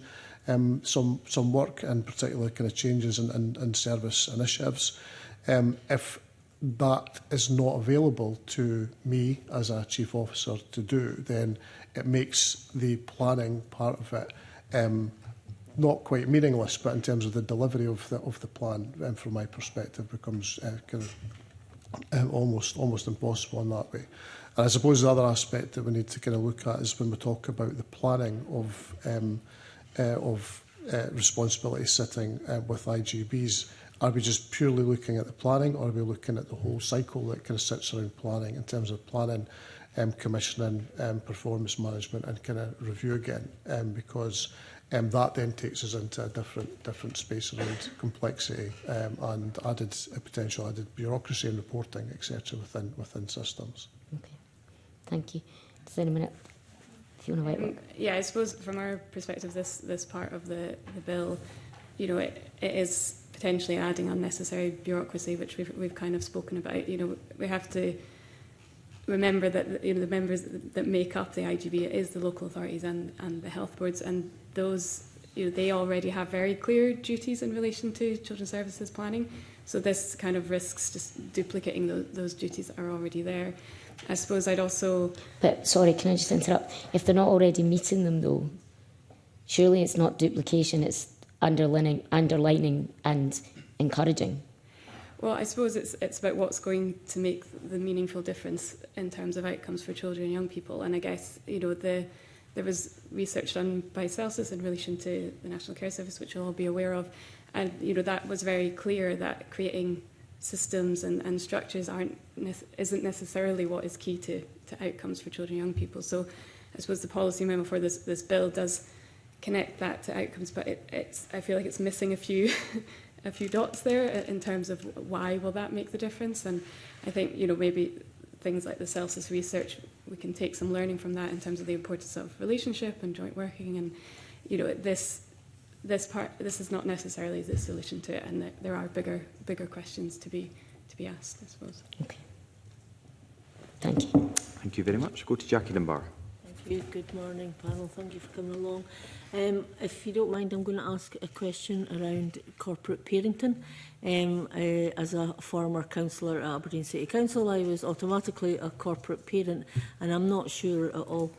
some work, and particularly kind of changes in service initiatives. If that is not available to me as a chief officer to do, then it makes the planning part of it not quite meaningless, but in terms of the delivery of the plan, from my perspective, becomes kind of almost impossible in that way. And I suppose the other aspect that we need to kind of look at is when we talk about the planning of responsibility sitting with IGBs. Are we just purely looking at the planning, or are we looking at the whole cycle that kind of sits around planning in terms of planning, commissioning, performance management, and kind of review again? Because that then takes us into a different space around complexity and potential added bureaucracy and reporting, etc. within systems. Okay, thank you. Does anyone Fiona Whitelock. Yeah, I suppose from our perspective, this part of the bill, you know, it is potentially adding unnecessary bureaucracy, which we've kind of spoken about. You know, we have to remember that, you know, the members that make up the IGB is the local authorities and the health boards, and those, you know, they already have very clear duties in relation to children's services planning. So this kind of risks just duplicating those duties that are already there. I suppose I'd also... But, sorry, can I just interrupt? If they're not already meeting them, though, surely it's not duplication, it's underlining and encouraging. Well, I suppose it's about what's going to make the meaningful difference in terms of outcomes for children and young people. And I guess, you know, there was research done by Celsus in relation to the National Care Service, which you'll all be aware of. And, you know, that was very clear that creating systems and structures isn't necessarily what is key to outcomes for children and young people. So I suppose the policy memo for this bill does connect that to outcomes, but I feel like it's missing a few a few dots there in terms of why will that make the difference. And I think, you know, maybe things like the Celsus research, we can take some learning from that in terms of the importance of relationship and joint working. And, you know, this is not necessarily the solution to it, and there are bigger questions to be asked, I suppose. Okay. Thank you. Thank you very much. Go to Jackie Dunbar. Thank you. Good morning, panel. Thank you for coming along. If you don't mind, I'm going to ask a question around corporate parenting. As a former councillor at Aberdeen City Council, I was automatically a corporate parent, and I'm not sure at all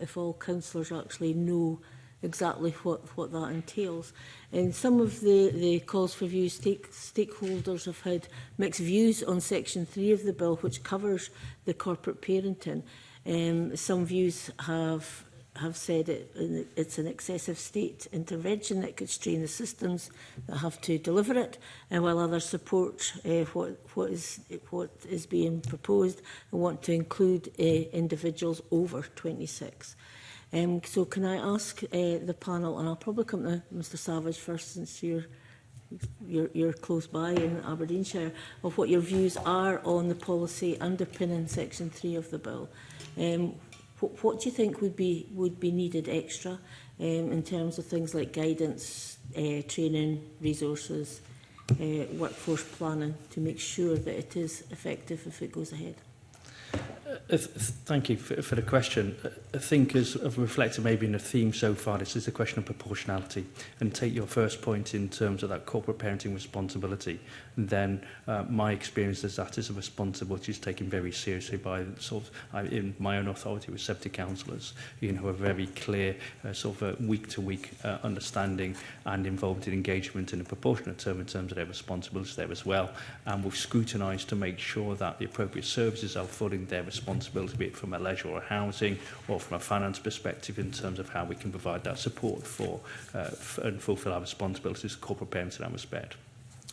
if all councillors actually know exactly what that entails. And some of the calls for views, stakeholders have had mixed views on Section 3 of the bill, which covers the corporate parenting. Some views have said it's an excessive state intervention that could strain the systems that have to deliver it, and while others support what is being proposed and want to include individuals over 26. So can I ask the panel, and I'll probably come to Mr Savage first, since you're close by in Aberdeenshire, of what your views are on the policy underpinning Section 3 of the bill. What do you think would be needed extra in terms of things like guidance, training, resources, workforce planning, to make sure that it is effective if it goes ahead? Thank you for the question. I think, as I've reflected maybe in the theme so far, this is a question of proportionality. And take your first point in terms of that corporate parenting responsibility, then my experience is that is a responsibility is taken very seriously by in my own authority with 70 councillors, you know, a very clear week-to-week understanding and involved in engagement in a proportionate term in terms of their responsibilities there as well. And we've scrutinised to make sure that the appropriate services are fulfilling their responsibility, be it from a leisure or housing or from a finance perspective, in terms of how we can provide that support for and fulfil our responsibilities as corporate parents in that respect.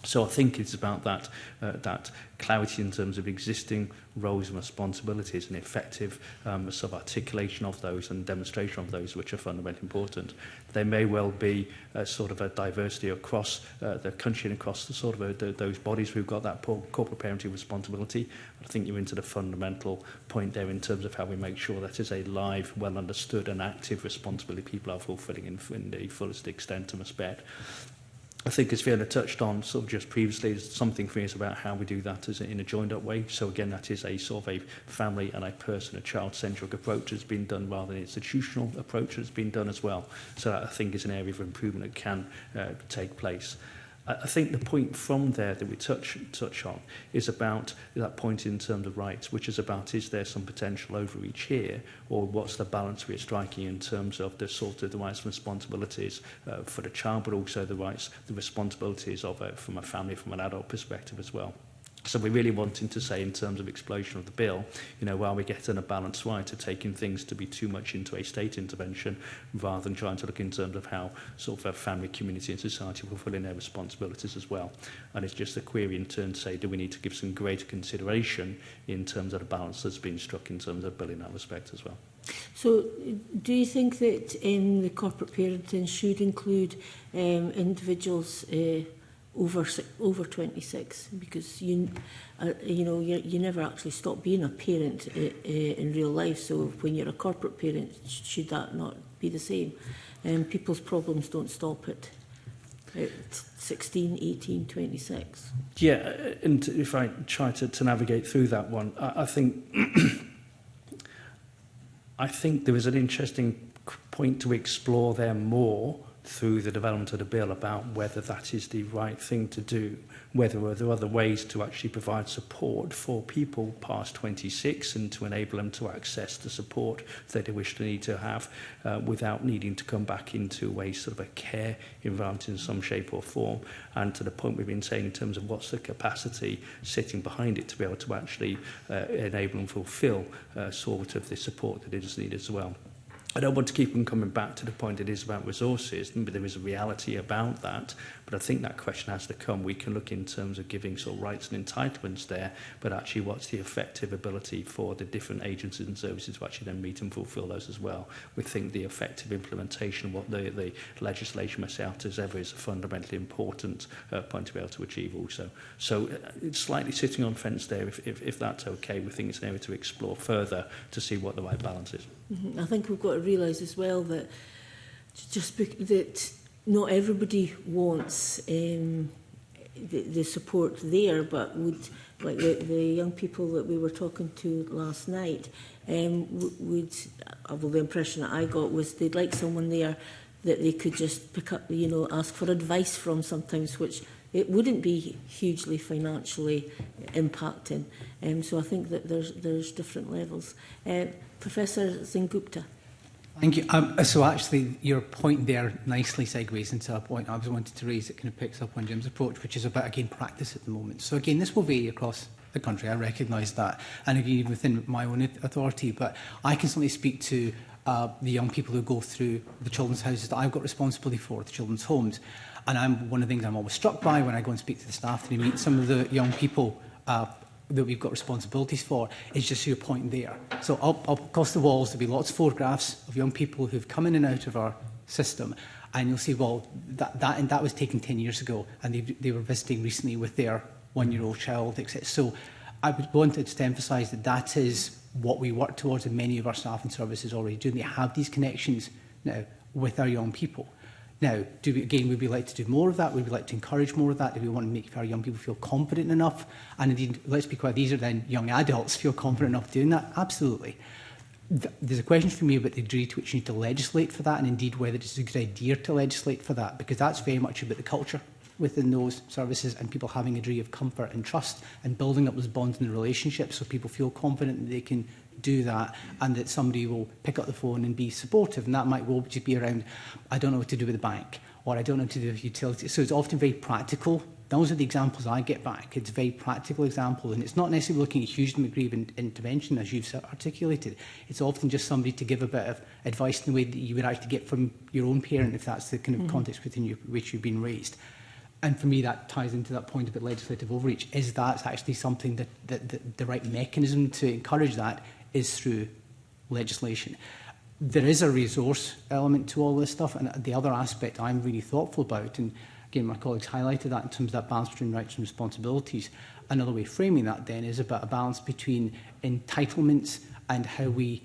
So I think it's about that clarity in terms of existing roles and responsibilities, and effective sort of articulation of those and demonstration of those, which are fundamentally important. There may well be sort of a diversity across the country and across the sort of those bodies who've got that corporate parenting responsibility. I think you're into the fundamental point there in terms of how we make sure that is a live, well understood and active responsibility people are fulfilling in the fullest extent and respect. I think, as Fiona touched on sort of just previously, something for me is about how we do that in a joined-up way. So again, that is a sort of a family and a person, a child-centric approach that's been done rather than an institutional approach that's been done as well. So that, I think, is an area of improvement that can take place. I think the point from there that we touch on is about that point in terms of rights, which is about, is there some potential overreach here, or what's the balance we're striking in terms of the sort of the rights and responsibilities for the child, but also the rights, the responsibilities of from a family, from an adult perspective as well. So we're really wanting to say, in terms of explosion of the bill, you know, while we're getting a balance right to taking things to be too much into a state intervention, rather than trying to look in terms of how sort of a family, community and society will fulfill their responsibilities as well. And it's just a query in turn to say, do we need to give some greater consideration in terms of the balance that's been struck in terms of the bill in that respect as well. So do you think that the corporate parenting should include individuals over 26, because you know you never actually stop being a parent in real life. So when you're a corporate parent, should that not be the same? People's problems don't stop at 16, 18, 26. Yeah, and if I try to navigate through that one, I think I think there is an interesting point to explore there more through the development of the bill about whether that is the right thing to do, whether there are other ways to actually provide support for people past 26 and to enable them to access the support that they wish to need to have without needing to come back into a sort of a care environment in some shape or form. And to the point we've been saying in terms of what's the capacity sitting behind it to be able to actually enable and fulfil sort of the support that is needed as well. I don't want to keep on coming back to the point it is about resources, but there is a reality about that. But I think that question has to come. We can look in terms of giving sort of rights and entitlements there, but actually what's the effective ability for the different agencies and services to actually then meet and fulfil those as well. We think the effective implementation of what the legislation must out as ever is a fundamentally important point to be able to achieve also. So it's slightly sitting on fence there. If that's okay, we think it's an area to explore further to see what the right balance is. I think we've got to realise as well that that not everybody wants the support there, but would, like the young people that we were talking to last night, would, well, the impression that I got was they'd like someone there that they could just pick up, you know, ask for advice from sometimes, which it wouldn't be hugely financially impacting. So I think that there's different levels. Professor Zingupta. Thank you. So actually, your point there nicely segues into a point I was wanting to raise that kind of picks up on Jim's approach, which is about, again, practice at the moment. So again, this will vary across the country. I recognise that, and again, within my own authority. But I can certainly speak to the young people who go through the children's houses that I've got responsibility for, the children's homes. And one of the things I'm always struck by when I go and speak to the staff and meet some of the young people that we've got responsibilities for is just your point there. So up across the walls there'll be lots of photographs of young people who've come in and out of our system, and you'll see, well, that was taken 10 years ago, and they were visiting recently with their one-year-old child, etc. So I would wanted to emphasise that that is what we work towards, and many of our staff and services already do. They have these connections now with our young people. Now, would we like to do more of that? Would we like to encourage more of that? Do we want to make our young people feel confident enough? And indeed, let's be clear, these are then young adults feel confident enough doing that? Absolutely. There's a question for me about the degree to which you need to legislate for that, and indeed whether it's a good idea to legislate for that, because that's very much about the culture within those services and people having a degree of comfort and trust and building up those bonds in the relationships so people feel confident that they can do that, and that somebody will pick up the phone and be supportive. And that might well just be around, I don't know what to do with the bank, or I don't know what to do with utilities. So it's often very practical. Those are the examples I get back. It's a very practical example, and it's not necessarily looking at huge degree of intervention, as you've articulated. It's often just somebody to give a bit of advice in the way that you would actually get from your own parent, if that's the kind of context within which you've been raised. And for me, that ties into that point about legislative overreach. Is that actually something that the right mechanism to encourage that is through legislation? There is a resource element to all this stuff, and the other aspect I'm really thoughtful about, and again, my colleagues highlighted that in terms of that balance between rights and responsibilities. Another way of framing that then is about a balance between entitlements and how we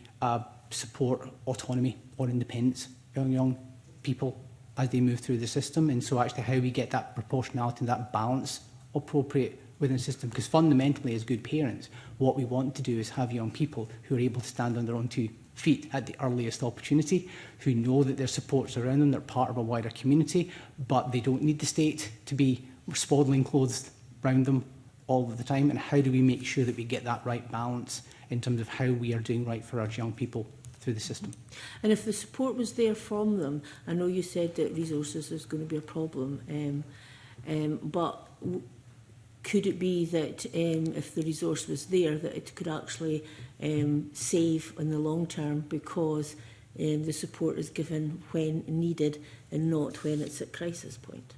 support autonomy or independence young people as they move through the system, and so actually how we get that proportionality and that balance appropriate within the system. Because fundamentally, as good parents, what we want to do is have young people who are able to stand on their own 2 feet at the earliest opportunity, who know that their support's around them, they're part of a wider community, but they don't need the state to be swaddling clothes around them all of the time. And how do we make sure that we get that right balance in terms of how we are doing right for our young people through the system? And if the support was there from them, I know you said that resources is going to be a problem, but could it be that if the resource was there, that it could actually save in the long term, because the support is given when needed and not when it's at crisis point?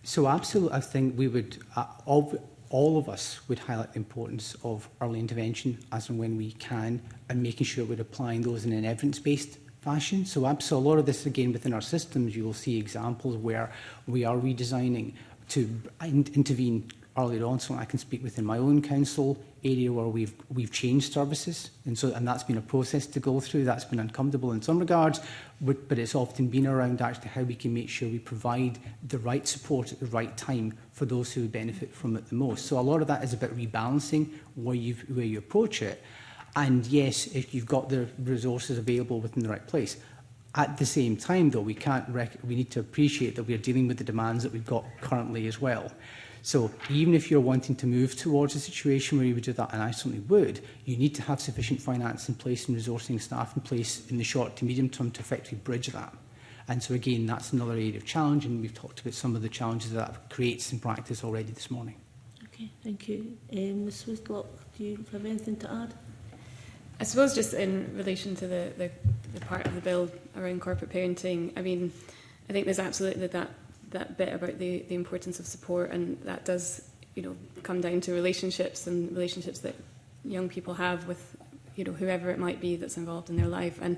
So absolutely, I think we would, all of us would highlight the importance of early intervention as and when we can, and making sure we're applying those in an evidence-based fashion. So a lot of this, again, within our systems, you will see examples where we are redesigning to intervene earlier on, so I can speak within my own council area where we've changed services, and that's been a process to go through. That's been uncomfortable in some regards, but it's often been around actually how we can make sure we provide the right support at the right time for those who benefit from it the most. So a lot of that is about rebalancing where you approach it, and yes, if you've got the resources available within the right place. At the same time, though, we need to appreciate that we are dealing with the demands that we've got currently as well. So even if you're wanting to move towards a situation where you would do that, and I certainly would, you need to have sufficient finance in place and resourcing staff in place in the short to medium term to effectively bridge that. And so again, that's another area of challenge, and we've talked about some of the challenges that creates in practice already this morning. Okay, thank you. Ms Whitlock, do you have anything to add? I suppose just in relation to the part of the bill around corporate parenting, I mean, I think there's absolutely that bit about the importance of support, and that does, come down to relationships that young people have with, whoever it might be that's involved in their life, and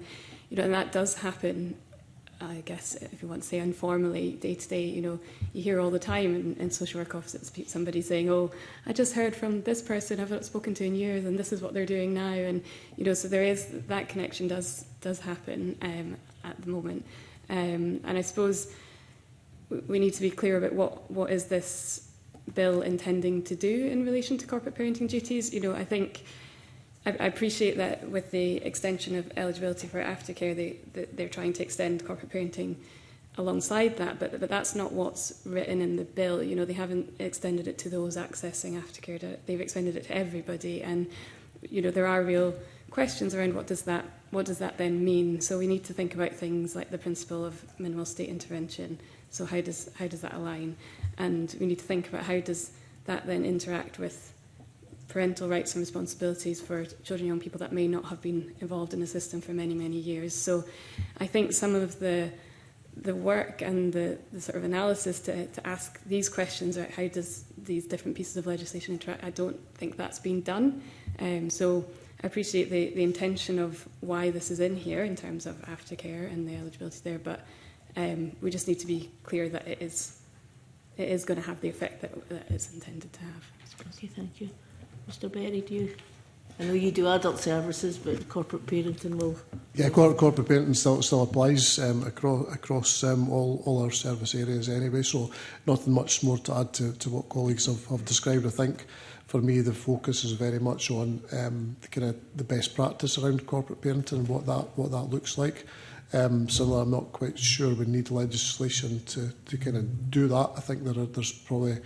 and that does happen. I guess if you want to say informally, day to day, you hear all the time in social work offices somebody saying, "Oh, I just heard from this person I've not spoken to in years, and this is what they're doing now," and so there is that connection does happen at the moment, and I suppose we need to be clear about what is this bill intending to do in relation to corporate parenting duties. I think I appreciate that with the extension of eligibility for aftercare, they're trying to extend corporate parenting alongside that, but that's not what's written in the bill. They haven't extended it to those accessing aftercare. They've extended it to everybody, and there are real questions around what does that then mean. So we need to think about things like the principle of minimal state intervention. So how does that align? And we need to think about how does that then interact with parental rights and responsibilities for children and young people that may not have been involved in the system for many, many years. So I think some of the work and the sort of analysis to ask these questions about how does these different pieces of legislation interact, I don't think that's been done. So I appreciate the intention of why this is in here in terms of aftercare and the eligibility there, but we just need to be clear that it is going to have the effect that it's intended to have. Okay, thank you. Mr Berry, I know you do adult services, but corporate parenting will... Yeah, corporate parenting still applies across all our service areas anyway, so nothing much more to add to what colleagues have described. I think for me the focus is very much on the best practice around corporate parenting and what that looks like. Similarly, I'm not quite sure we need legislation to kind of do that. I think there's probably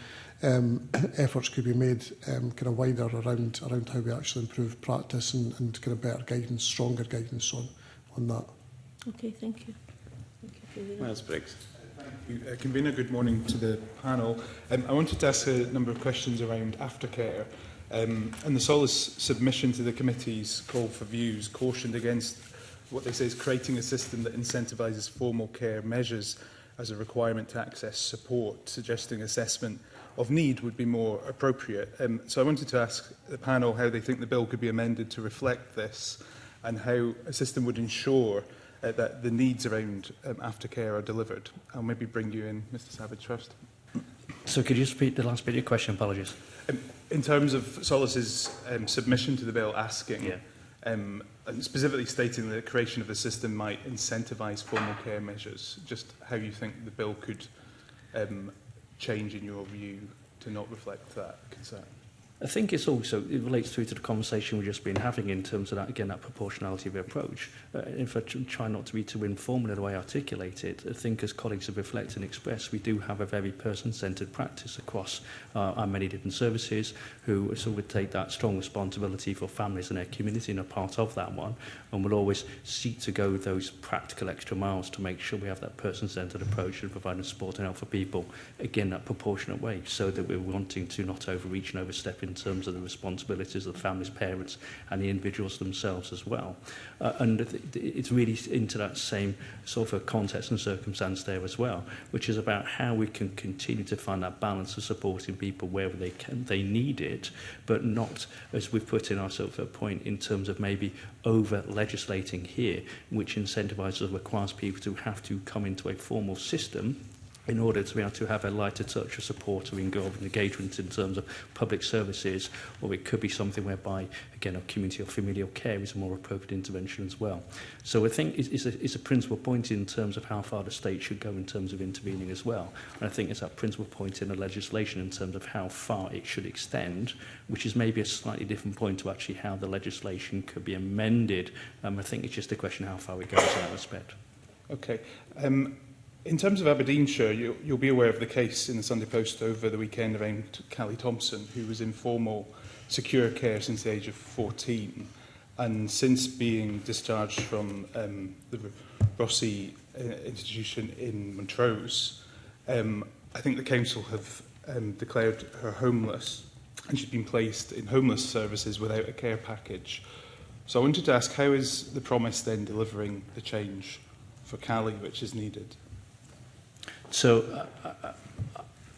efforts could be made kind of wider around how we actually improve practice and kind of better guidance, stronger guidance on that. Okay, thank you. Miles Briggs. Thank you. Convener, good morning to the panel. I wanted to ask a number of questions around aftercare. And the Solace submission to the committee's call for views cautioned against what they say is creating a system that incentivises formal care measures as a requirement to access support, suggesting assessment of need would be more appropriate. So I wanted to ask the panel how they think the bill could be amended to reflect this and how a system would ensure that the needs around aftercare are delivered. I'll maybe bring you in, Mr Savage, first. So could you repeat the last bit of your question? Apologies. In terms of Solace's submission to the bill asking, and specifically stating that the creation of the system might incentivise formal care measures, just how you think the bill could change in your view to not reflect that concern? I think it relates through to the conversation we've just been having in terms of that, again, that proportionality of approach. If I try not to be too informal in the way I articulate it, I think as colleagues have reflected and expressed, we do have a very person-centred practice across our many different services who sort of take that strong responsibility for families and their community and are part of that one, and will always seek to go those practical extra miles to make sure we have that person-centred approach and providing support and help for people, again, that proportionate way, so that we're wanting to not overreach and overstep in terms of the responsibilities of the families, parents and the individuals themselves as well. And it's really into that same sort of context and circumstance there as well, which is about how we can continue to find that balance of supporting people wherever they need it, but not, as we've put in our sort of a point, in terms of maybe over-legislating here, which incentivises or requires people to have to come into a formal system in order to be able to have a lighter touch of support or engagement in terms of public services, or it could be something whereby, again, a community or familial care is a more appropriate intervention as well. So I think it's a principal point in terms of how far the state should go in terms of intervening as well. And I think it's that principal point in the legislation in terms of how far it should extend, which is maybe a slightly different point to actually how the legislation could be amended. I think it's just a question of how far it goes in that respect. Okay. In terms of Aberdeenshire, you'll be aware of the case in the Sunday Post over the weekend around Callie Thompson, who was in formal secure care since the age of 14. And since being discharged from the Rossi institution in Montrose, I think the council have declared her homeless, and she's been placed in homeless services without a care package. So I wanted to ask, how is the promise then delivering the change for Callie which is needed? So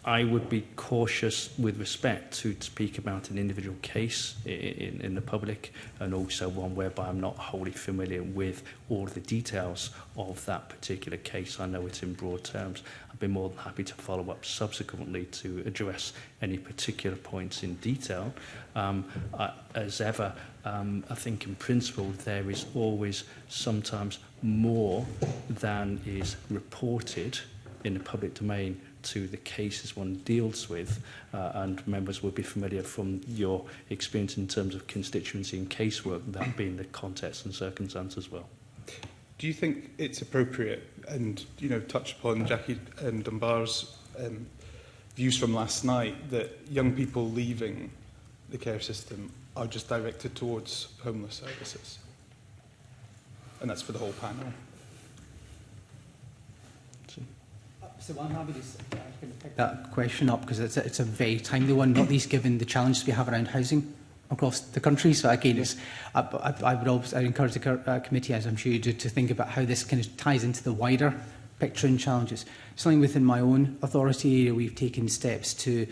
I would be cautious with respect to speak about an individual case in the public, and also one whereby I'm not wholly familiar with all the details of that particular case. I know it in broad terms. I'd be more than happy to follow up subsequently to address any particular points in detail. As ever, I think in principle there is always sometimes more than is reported in the public domain to the cases one deals with, and members will be familiar from your experience in terms of constituency and casework, that being the context and circumstance as well. Do you think it's appropriate, and touch upon Jackie Dunbar's views from last night, that young people leaving the care system are just directed towards homeless services? And that's for the whole panel. So I'm happy to pick that question up because it's a very timely one, not least given the challenges we have around housing across the country. So again, I would encourage the committee, as I'm sure you do, to think about how this kind of ties into the wider picture and challenges. Something within my own authority area, we've taken steps to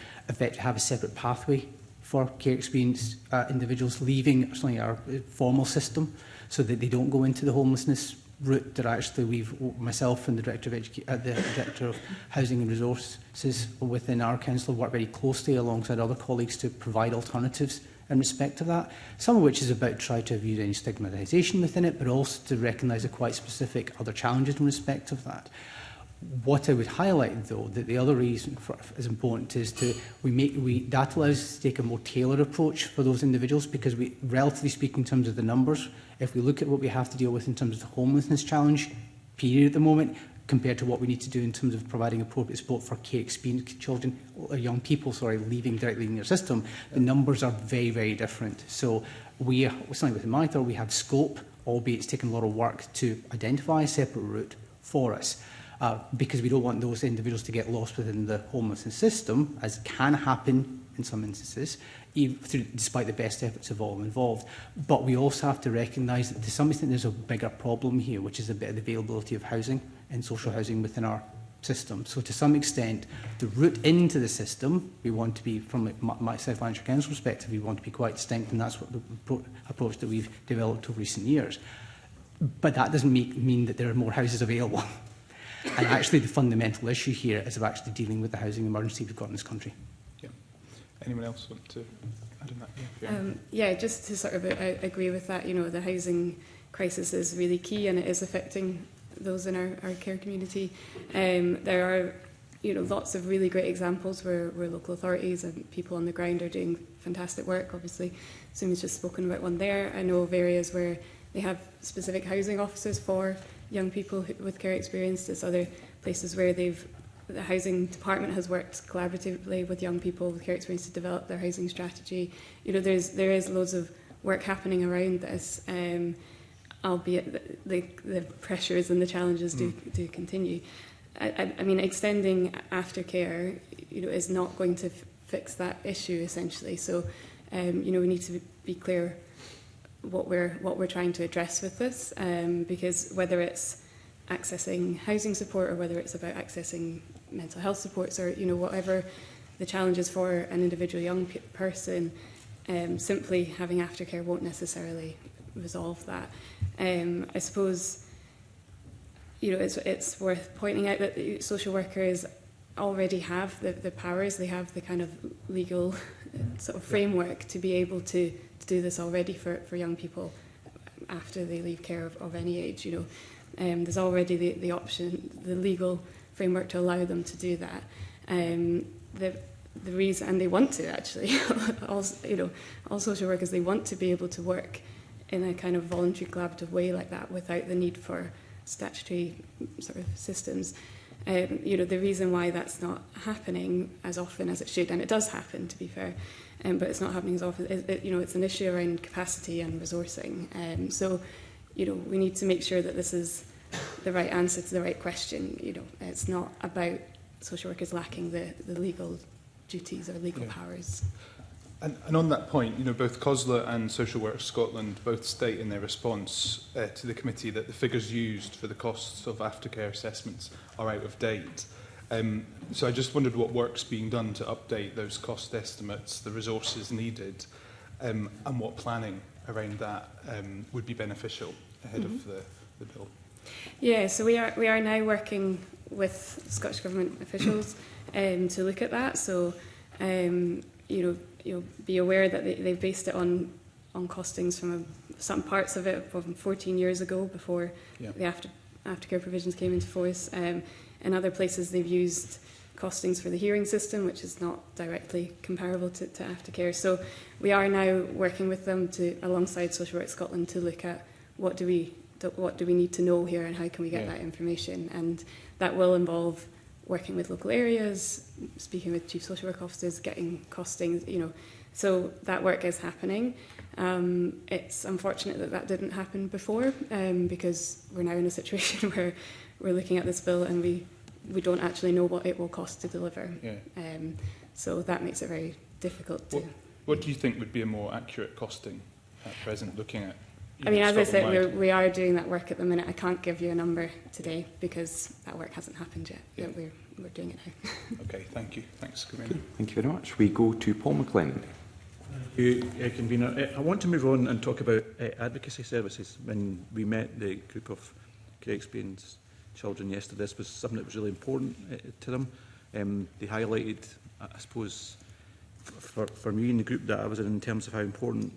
have a separate pathway for care experienced individuals leaving certainly our formal system, so that they don't go into the homelessness route. That actually myself and the Director of Housing and Resources within our council work very closely alongside other colleagues to provide alternatives in respect of that, some of which is about trying to avoid any stigmatisation within it, but also to recognise the quite specific other challenges in respect of that. What I would highlight, though, that the other reason is important is that allows us to take a more tailored approach for those individuals, because relatively speaking, in terms of the numbers, if we look at what we have to deal with in terms of the homelessness challenge period at the moment, compared to what we need to do in terms of providing appropriate support for care experienced children or young people, directly leaving their system, the numbers are very, very different. So something within my thought, we have scope, albeit it's taken a lot of work to identify a separate route for us. Because we don't want those individuals to get lost within the homelessness system, as can happen in some instances, despite the best efforts of all involved. But we also have to recognise that to some extent there's a bigger problem here, which is a bit of the availability of housing and social housing within our system. So to some extent, the route into the system, we want to be, from my South Lanarkshire Council perspective, we want to be quite distinct, and that's what the approach that we've developed over recent years. But that doesn't mean that there are more houses available. And actually the fundamental issue here is of actually dealing with the housing emergency we've got in this country. Yeah. Anyone else want to add on that? Yeah, just to sort of agree with that, the housing crisis is really key, and it is affecting those in our care community. There are lots of really great examples where local authorities and people on the ground are doing fantastic work. Obviously, Sumi's just spoken about one there. I know of areas where they have specific housing officers for young people with care experience. There's other places where the housing department has worked collaboratively with young people with care experience to develop their housing strategy. There is loads of work happening around this, albeit the pressures and the challenges do continue. I mean, extending aftercare, is not going to fix that issue essentially. So, we need to be clear what we're trying to address with this, because whether it's accessing housing support or whether it's about accessing mental health supports or whatever the challenges for an individual young person, simply having aftercare won't necessarily resolve that. I suppose it's worth pointing out that social workers already have the powers, they have the kind of legal sort of framework to be able to do this already for young people after they leave care of any age. You know, there's already the option, the legal framework to allow them to do that. The reason, and they want to actually, all social workers, they want to be able to work in a kind of voluntary collaborative way like that without the need for statutory sort of systems. The reason why that's not happening as often as it should, and it does happen to be fair, but it's not happening as often, it's an issue around capacity and resourcing. So we need to make sure that this is the right answer to the right question. It's not about social workers lacking the legal duties or legal powers. And on that point, both COSLA and Social Work Scotland both state in their response to the committee that the figures used for the costs of aftercare assessments are out of date. So I just wondered what work's being done to update those cost estimates, the resources needed, and what planning around that would be beneficial ahead of the bill. Yeah, so we are now working with Scottish Government officials to look at that. So, you'll be aware that they've based it on costings from some parts of it from 14 years ago before the aftercare provisions came into force. In other places, they've used costings for the hearing system, which is not directly comparable to aftercare. So we are now working with them alongside Social Work Scotland to look at what do we need to know here and how can we get that information. And that will involve working with local areas, speaking with chief social work officers, getting costings, so that work is happening. It's unfortunate that didn't happen before, because we're now in a situation where we're looking at this bill and we don't actually know what it will cost to deliver. So that makes it very difficult to... What do you think would be a more accurate costing at present, looking at... as I said, we are doing that work at the minute. I can't give you a number today because that work hasn't happened yet. We're doing it now. Okay, thank you. Thanks, Convener. Thank you very much. We go to Paul McLennan. Thank you, Convener. I want to move on and talk about advocacy services. When we met the group of care experienced children yesterday, this was something that was really important to them. They highlighted, I suppose, for me and the group that I was in terms of how important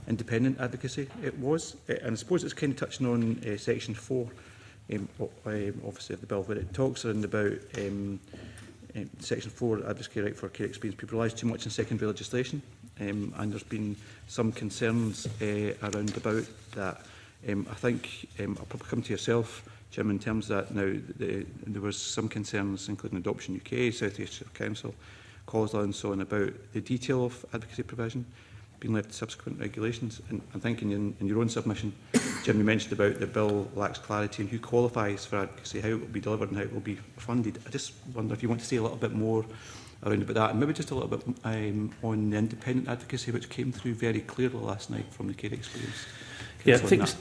independent advocacy it was, and I suppose it's kind of touching on section 4 obviously of the bill, where it talks around about section 4, advocacy right for care experienced people relies too much on secondary legislation, and there's been some concerns around about that. I think I'll probably come to yourself, Jim, in terms of that now. There was some concerns, including Adoption UK, South East Council, COSLA and so on, about the detail of advocacy provision being left to subsequent regulations. And I think in your own submission, Jim, you mentioned about the bill lacks clarity on who qualifies for advocacy, how it will be delivered and how it will be funded. I just wonder if you want to say a little bit more around about that, and maybe just a little bit on the independent advocacy, which came through very clearly last night from the care experience.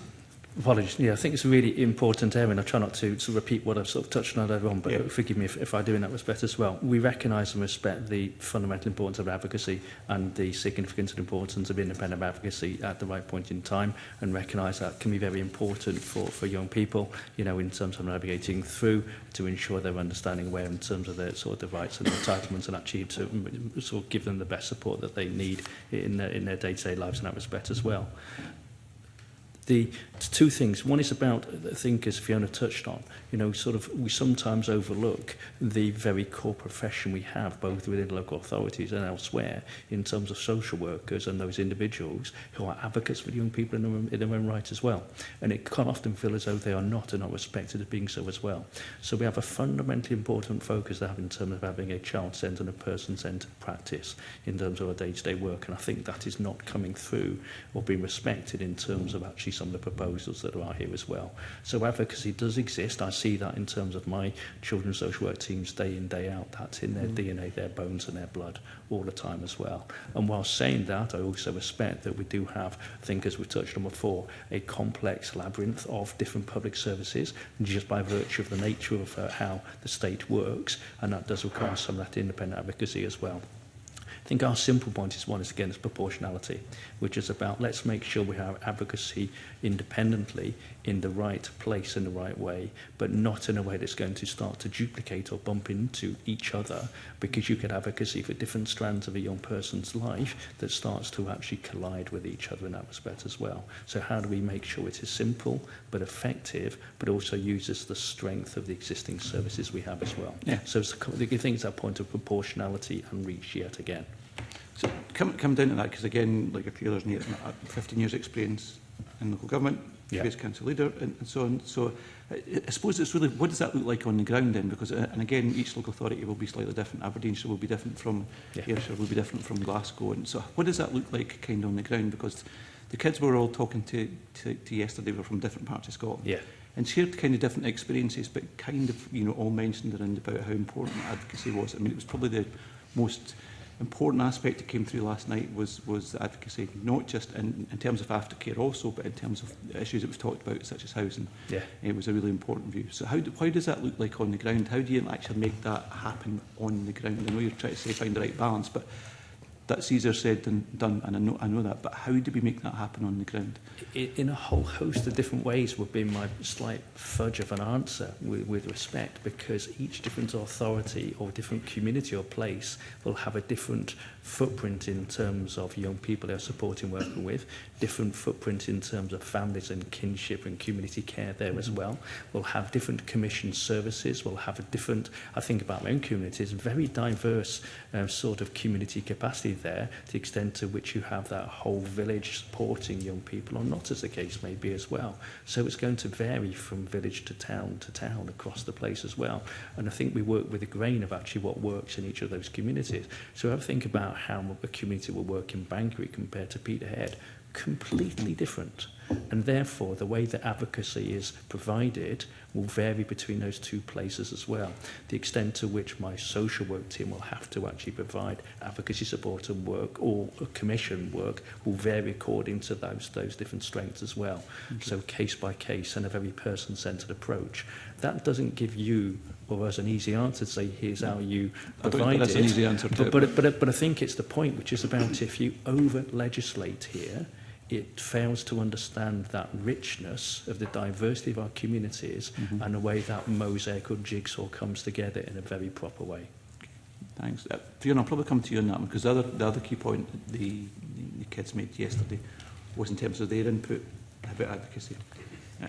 Apologies. I think it's a really important area, and I try not to repeat what I've sort of touched on earlier on, but forgive me if I do in that respect as well. We recognise and respect the fundamental importance of advocacy and the significance and importance of independent advocacy at the right point in time, and recognise that can be very important for young people, in terms of navigating through to ensure they're understanding where in terms of their sort of the rights and entitlements, and actually to sort of give them the best support that they need in their day-to-day lives in that respect as well. The two things. One is about, I think, as Fiona touched on, we sometimes overlook the very core profession we have, both within local authorities and elsewhere, in terms of social workers and those individuals who are advocates for young people in their own right as well. And it can often feel as though they are not and not respected as being so as well. So we have a fundamentally important focus to have in terms of having a child-centred and person-centred practice in terms of our day-to-day work. And I think that is not coming through or being respected in terms of actually some of the proposals that are here as well. So advocacy does exist. I see that in terms of my children's social work teams day in, day out. That's in their DNA, their bones and their blood all the time as well. And while saying that, I also respect that we do have, I think as we touched on before, a complex labyrinth of different public services, just by virtue of the nature of how the state works, and that does require some of that independent advocacy as well. I think our simple point is again, is proportionality, which is about let's make sure we have advocacy independently in the right place in the right way, but not in a way that's going to start to duplicate or bump into each other, because you could have advocacy for different strands of a young person's life that starts to actually collide with each other in that respect as well. So how do we make sure it is simple but effective, but also uses the strength of the existing services we have as well? Yeah. So I think it's that point of proportionality and reach yet again. So come down to that, because again, like a few others, 15 years experience in local government, previous council leader, and so on. So I suppose it's really, what does that look like on the ground then? Because, and again, each local authority will be slightly different. Aberdeenshire will be different from Ayrshire, will be different from Glasgow. And so what does that look like kind of on the ground? Because the kids we're all talking to yesterday were from different parts of Scotland. Yeah. And shared kind of different experiences, but kind of, all mentioned around about how important advocacy was. I mean, it was probably the most important aspect that came through last night was advocacy, not just in terms of aftercare also, but in terms of issues that we've talked about, such as housing. Yeah. It was a really important view. So how does that look like on the ground? How do you actually make that happen on the ground? I know you're trying to say find the right balance, but that's easier said than done, and I know that. But how do we make that happen on the ground? In a whole host of different ways would be my slight fudge of an answer with respect, because each different authority or different community or place will have a different footprint in terms of young people they're supporting, working with, different footprint in terms of families and kinship and community care there as well. We'll have different commission services, we'll have a different, I think about my own communities, very diverse sort of community capacity there, to the extent to which you have that whole village supporting young people, or not, as the case may be as well. So it's going to vary from village to town across the place as well. And I think we work with a grain of actually what works in each of those communities. So I think about how a community will work in Banbury compared to Peterhead, completely different. And therefore, the way that advocacy is provided will vary between those two places as well. The extent to which my social work team will have to actually provide advocacy support and work, or commission work, will vary according to those different strengths as well. Okay. So case by case, and a very person-centred approach. That doesn't give you or us an easy answer to say, here's how you provide it. That's an easy answer to but I think it's the point, which is about if you over-legislate here, it fails to understand that richness of the diversity of our communities and the way that mosaic or jigsaw comes together in a very proper way. Thanks. Fiona, I'll probably come to you on that one, because the other key point that the kids made yesterday was in terms of their input about advocacy.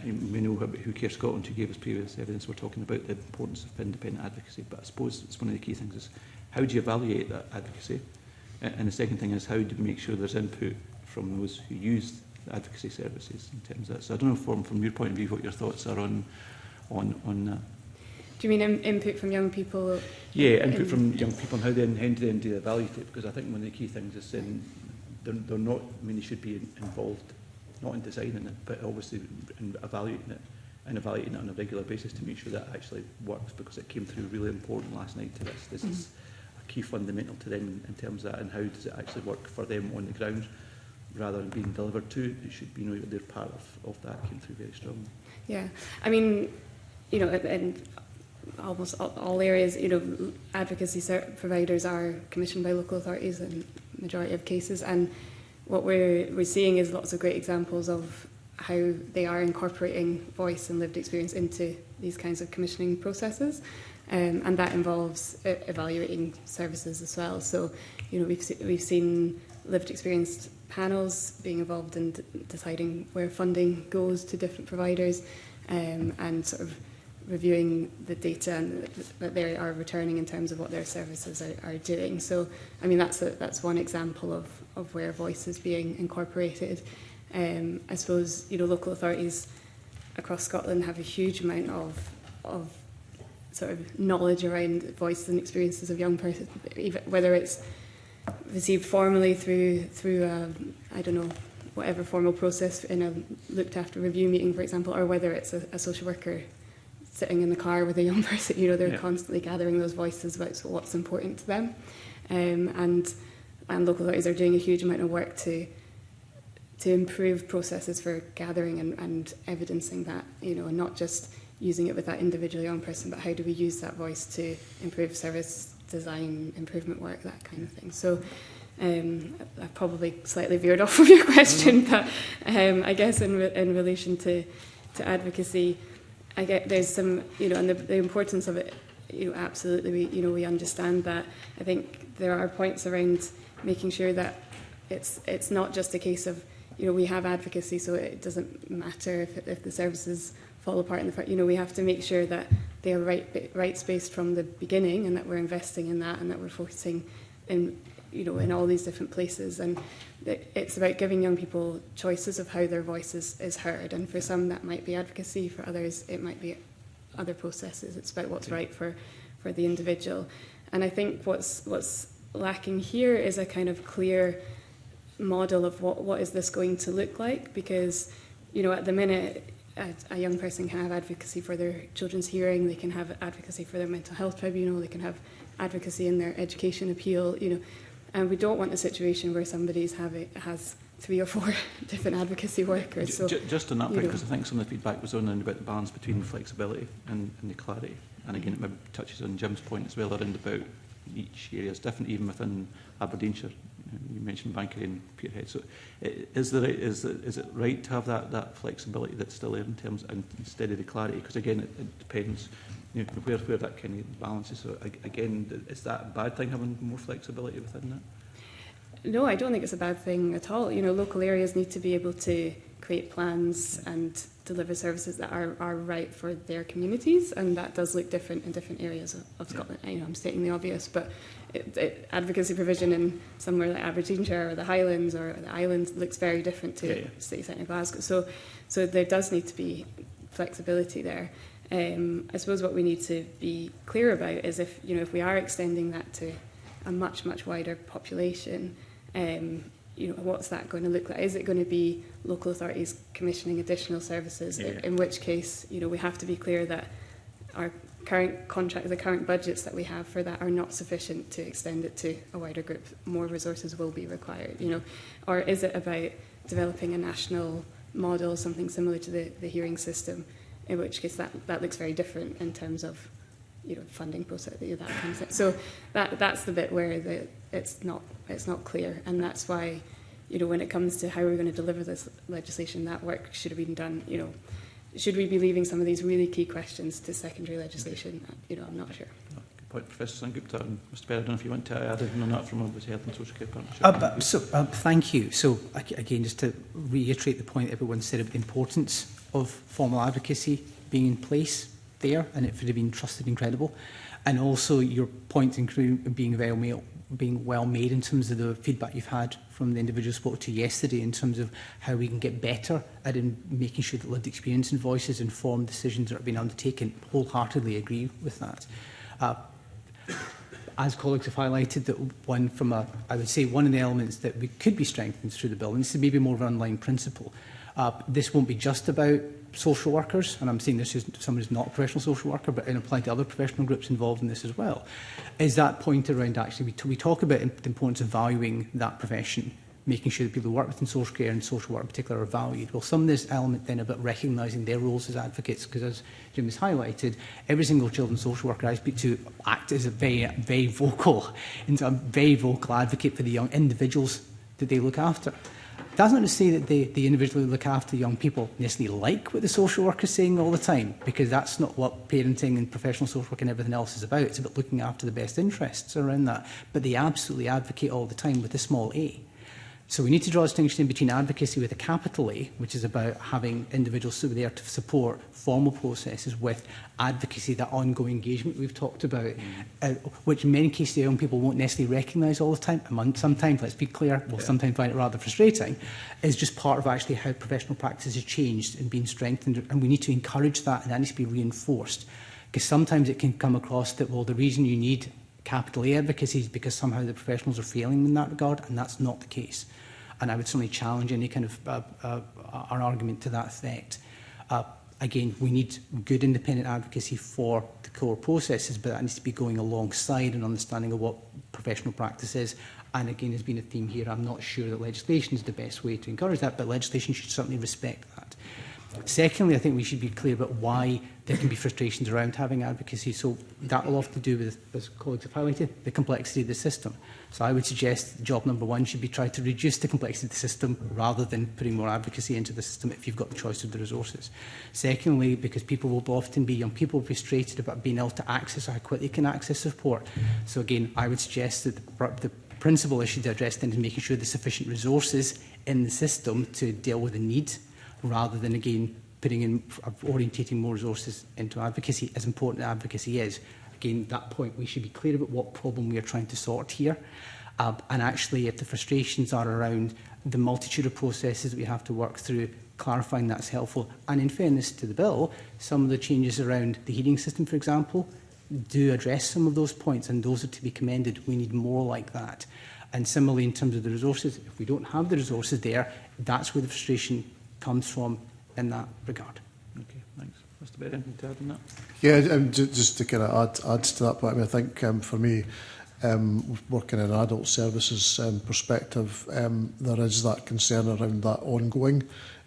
We know about Who Cares Scotland, who gave us previous evidence. We're talking about the importance of independent advocacy, but I suppose it's one of the key things is how do you evaluate that advocacy? And the second thing is how do we make sure there's input from those who use the advocacy services in terms of that? So I don't know from your point of view what your thoughts are on that. Do you mean input from young people? Yeah, input from young people and how do they evaluate it? Because I think one of the key things is saying they're not, I mean, they should be involved, not in designing it, but obviously in evaluating it on a regular basis to make sure that actually works, because it came through really important last night to this. This is a key fundamental to them in terms of that, and how does it actually work for them on the ground rather than being delivered to. It should be, they're part of that, came through very strongly. Yeah, I mean, in almost all areas, advocacy providers are commissioned by local authorities in the majority of cases, and what we're seeing is lots of great examples of how they are incorporating voice and lived experience into these kinds of commissioning processes, and that involves evaluating services as well. So, we've seen lived experience panels being involved in deciding where funding goes to different providers, and sort of reviewing the data that they are returning in terms of what their services are doing. So, I mean, that's one example of where voice is being incorporated. I suppose, local authorities across Scotland have a huge amount of sort of knowledge around voices and experiences of young persons, whether it's received formally through I don't know, whatever formal process in a looked after review meeting, for example, or whether it's a social worker sitting in the car with a young person. They're constantly gathering those voices about what's important to them, and local authorities are doing a huge amount of work to improve processes for gathering and evidencing that, and not just using it with that individual young person, but how do we use that voice to improve service design, improvement work, that kind of thing. So I've probably slightly veered off from your question, but I guess in relation to advocacy, I get there's some, and the importance of it, absolutely, we understand that. I think there are points around making sure that it's not just a case of, we have advocacy, so it doesn't matter if the services fall apart in the front. We have to make sure that they are rights-based from the beginning, and that we're investing in that, and that we're focusing in, in all these different places. And it's about giving young people choices of how their voice is heard. And for some, that might be advocacy. For others, it might be other processes. It's about what's right for the individual. And I think what's lacking here is a kind of clear model of what is this going to look like, because at the minute a young person can have advocacy for their children's hearing, they can have advocacy for their mental health tribunal, they can have advocacy in their education appeal, and we don't want a situation where somebody's has 3 or 4 different advocacy workers. So, just on that point, because I think some of the feedback was on about the balance between flexibility and the clarity, and again it maybe touches on Jim's point as well around about each area is different, even within Aberdeenshire. You mentioned Bankery and Peterhead. So is it right to have that flexibility that's still there in terms instead of the clarity? Because again, it depends where that kind of balance is. So again, is that a bad thing, having more flexibility within that? No, I don't think it's a bad thing at all. Local areas need to be able to create plans and deliver services that are right for their communities, and that does look different in different areas of Scotland. I'm stating the obvious, but advocacy provision in somewhere like Aberdeenshire or the Highlands or the Islands looks very different to City Centre Glasgow. So there does need to be flexibility there. I suppose what we need to be clear about is if we are extending that to a much wider population, what's that going to look like? Is it going to be local authorities commissioning additional services? In which case, we have to be clear that our current contract, the current budgets that we have for that are not sufficient to extend it to a wider group. More resources will be required, Or is it about developing a national model, something similar to the hearing system, in which case that looks very different in terms of funding process, that kind of thing. So that's the bit where it's not clear, and that's why when it comes to how we're going to deliver this legislation, that work should have been done. Should we be leaving some of these really key questions to secondary legislation? I'm not sure. Good point, Professor Sangupta. And Mr. Baird, I don't know if you want to add anything on that from the Health and Social Care Partnership. Thank you. So again, just to reiterate the point everyone said about the importance of formal advocacy being in place there, and it would have been trusted and credible, and also your point in being well made in terms of the feedback you've had from the individual spoke to yesterday in terms of how we can get better at making sure that lived experience and voices inform decisions that are being undertaken. Wholeheartedly agree with that. As colleagues have highlighted, that one of the elements that we could be strengthened through the bill, and this is maybe more of an underlying principle. This won't be just about social workers, and I'm saying this is someone who's not a professional social worker, but it applies to other professional groups involved in this as well, is that point around actually we talk about the importance of valuing that profession, making sure that people who work within social care and social work in particular are valued. Well, some of this element then about recognising their roles as advocates, because as Jim has highlighted, every single children's social worker I speak to act as a very vocal advocate for the young individuals that they look after. That's not to say that the individual who look after young people necessarily like what the social worker is saying all the time, because that's not what parenting and professional social work and everything else is about. It's about looking after the best interests around that. But they absolutely advocate all the time with a small a. So we need to draw a distinction between advocacy with a capital A, which is about having individuals who are there to support formal processes, with advocacy, that ongoing engagement we've talked about, which in many cases the young people won't necessarily recognise all the time. And sometimes, let's be clear, we'll sometimes find it rather frustrating, is just part of actually how professional practice has changed and been strengthened. And we need to encourage that, and that needs to be reinforced. Because sometimes it can come across that, well, the reason you need capital A advocacy is because somehow the professionals are failing in that regard, and that's not the case. And I would certainly challenge any kind of an argument to that effect. Again, we need good independent advocacy for the core processes, but that needs to be going alongside an understanding of what professional practice is. And again, there's been a theme here. I'm not sure that legislation is the best way to encourage that, but legislation should certainly respect that. Secondly, I think we should be clear about why there can be frustrations around having advocacy. So that will have to do with, as colleagues have highlighted, the complexity of the system. So I would suggest job number one should be try to reduce the complexity of the system rather than putting more advocacy into the system if you've got the choice of the resources. Secondly, because people will often be, young people, frustrated about being able to access or how quickly they can access support. So again, I would suggest that the principal issue to address then is making sure there's sufficient resources in the system to deal with the need, rather than, again, putting in, orientating more resources into advocacy, as important as advocacy is. Again, that point, we should be clear about what problem we are trying to sort here. And actually, if the frustrations are around the multitude of processes that we have to work through, clarifying that's helpful. And in fairness to the bill, some of the changes around the heating system, for example, do address some of those points, and those are to be commended. We need more like that. And similarly, in terms of the resources, if we don't have the resources there, that's where the frustration comes from in that regard. Okay, thanks. Mr. Berry, anything to add on that? Yeah, just to kind of add to that point, I mean, I think for me, working in an adult services perspective, there is that concern around that ongoing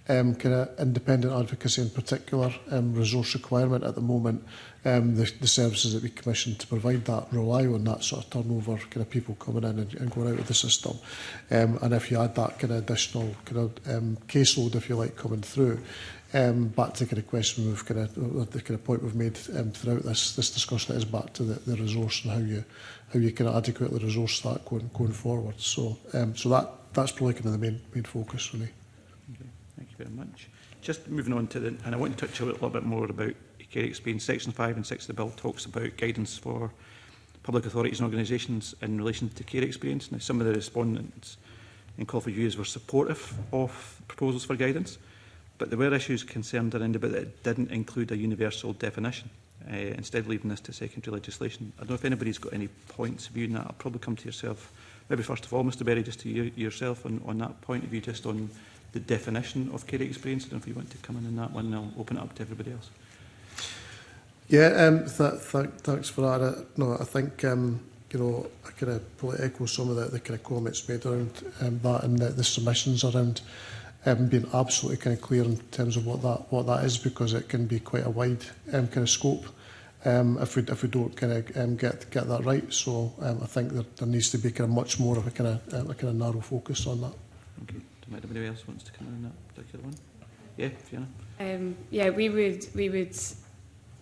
kind of independent advocacy, in particular resource requirement at the moment. The services that we commission to provide that rely on that sort of turnover, kind of people coming in and going out of the system. And if you add that kind of additional kind of caseload, if you like, coming through, back to the kind of question we've kind of, the kind of point we've made throughout this discussion, is back to the resource and how you can adequately resource that going forward. So that's probably kind of the main focus for me. Okay, thank you very much. Just moving on to and I want to touch a little bit more about care experience. Section 5 and 6 of the bill talks about guidance for public authorities and organisations in relation to care experience. Now, some of the respondents in call for views were supportive of proposals for guidance, but there were issues concerned around about that it didn't include a universal definition, instead leaving this to secondary legislation. I don't know if anybody's got any points of view on that. I'll probably come to yourself. Maybe first of all, Mr Berry, just to yourself on that point of view, just on the definition of care experience. I don't know if you want to come in on that one, and I'll open it up to everybody else. Yeah, thanks for that. No, I think you know, I kind of probably echo some of the kind of comments made around that, and the submissions around being absolutely kind of clear in terms of what that is, because it can be quite a wide kind of scope if we don't kind of get that right. So I think there needs to be kind of much more of a kind of narrow focus on that. Okay. Do anybody else wants to come in on that particular one? Yeah, Fiona. Yeah, we would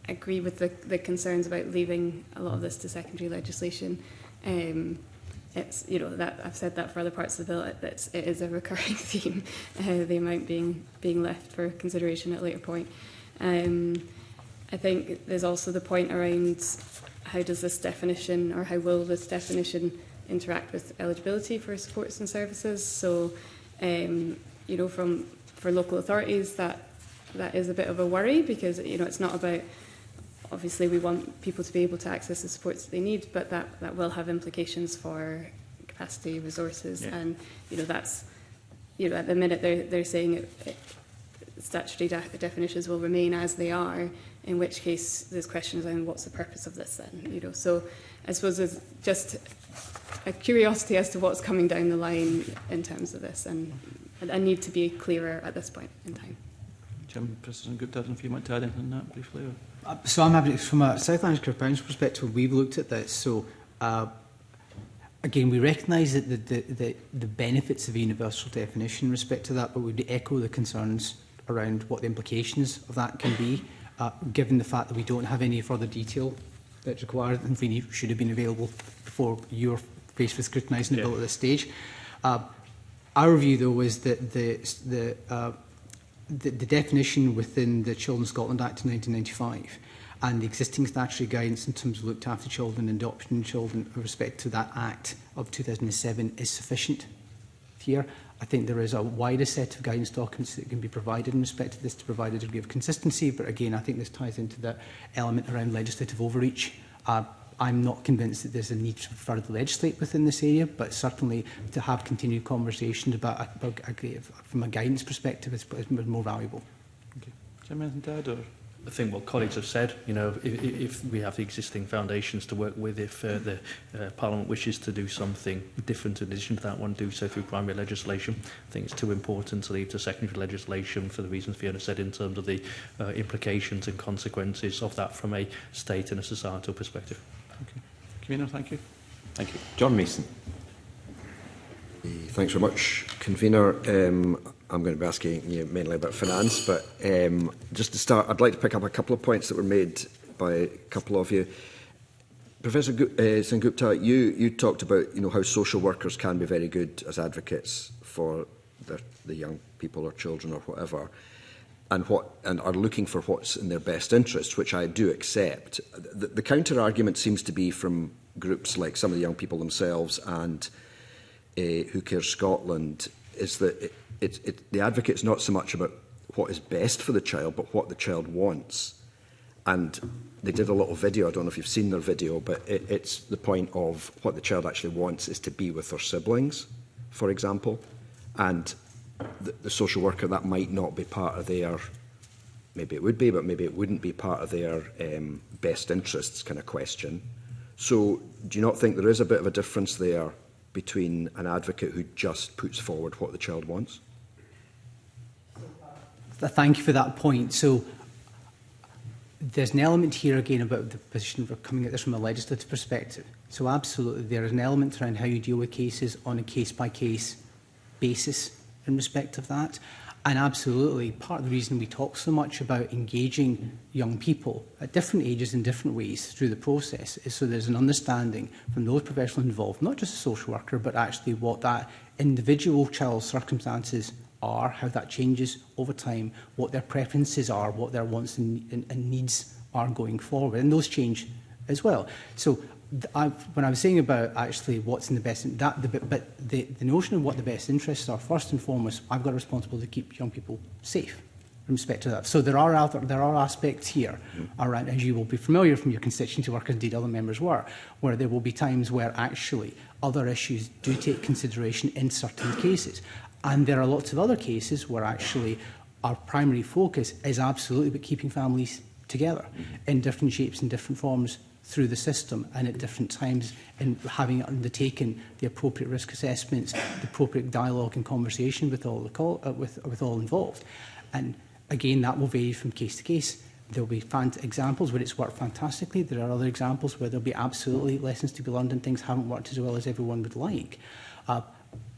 agree with the concerns about leaving a lot of this to secondary legislation. It's, you know, that I've said that for other parts of the bill. It is a recurring theme. The amount being left for consideration at a later point. I think there's also the point around how does this definition, or how will this definition interact with eligibility for supports and services. So, you know, for local authorities, that is a bit of a worry, because, you know, it's not about, obviously we want people to be able to access the supports that they need, but that will have implications for capacity, resources, yeah. And, you know, that's, you know, at the minute they're saying statutory definitions will remain as they are, in which case there's questions on what's the purpose of this then, you know. So I suppose there's just a curiosity as to what's coming down the line in terms of this, and I need to be clearer at this point in time. Jim, President Gupta, I don't know if you want to add anything on that briefly? Or? So I'm happy, from a South Lanarkshire Council perspective, we've looked at this. So again, we recognise that the benefits of a universal definition in respect to that, but we'd echo the concerns around what the implications of that can be, given the fact that we don't have any further detail that's required and really should have been available before you're faced with scrutinising the bill at this stage. Our view, though, is that the definition within the Children Scotland Act of 1995 and the existing statutory guidance in terms of looked after children and adoption children with respect to that Act of 2007 is sufficient here. I think there is a wider set of guidance documents that can be provided in respect to this to provide a degree of consistency, but again, I think this ties into the element around legislative overreach. I'm not convinced that there's a need to further legislate within this area, but certainly to have continued conversations from a guidance perspective is more valuable. Okay. Jim, anything to add? Or? think what colleagues have said, you know, if we have the existing foundations to work with, if the Parliament wishes to do something different in addition to that one, do so through primary legislation. I think it's too important to leave to secondary legislation for the reasons Fiona said in terms of the implications and consequences of that from a state and a societal perspective. Okay. Convener, thank you. Thank you. John Mason. Thanks very much, Convener. I'm going to be asking you mainly about finance, but just to start, I'd like to pick up a couple of points that were made by a couple of you. Professor Sengupta, you talked about how social workers can be very good as advocates for the young people or children or whatever, and are looking for what's in their best interests, which I do accept. The counter argument seems to be from groups like some of the young people themselves and Who Cares Scotland, is that the advocate's not so much about what is best for the child, but what the child wants. And they did a little video, I don't know if you've seen their video, but it's the point of what the child actually wants is to be with their siblings, for example. And the social worker, that might not be part of their, maybe it would be, but maybe it wouldn't be part of their best interests kind of question. So do you not think there is a bit of a difference there between an advocate who just puts forward what the child wants? Thank you for that point. So there's an element here again about the position of coming at this from a legislative perspective. So absolutely there is an element around how you deal with cases on a case-by-case basis in respect of that. And absolutely, part of the reason we talk so much about engaging young people at different ages in different ways through the process is so there's an understanding from those professionals involved, not just a social worker, but actually what that individual child's circumstances are, how that changes over time, what their preferences are, what their wants and needs are going forward. And those change as well. So when I was saying about actually what's in the best, but the notion of what the best interests are, first and foremost, I've got a responsibility to keep young people safe in respect to that. So there are aspects here around, as you will be familiar from your constituency work, indeed other members were, where there will be times where actually other issues do take consideration in certain cases. And there are lots of other cases where actually our primary focus is absolutely about keeping families together in different shapes and different forms through the system and at different times, in having undertaken the appropriate risk assessments, the appropriate dialogue and conversation with all with all involved. And again, that will vary from case to case. There will be examples where it's worked fantastically. There are other examples where there will be absolutely lessons to be learned and things haven't worked as well as everyone would like.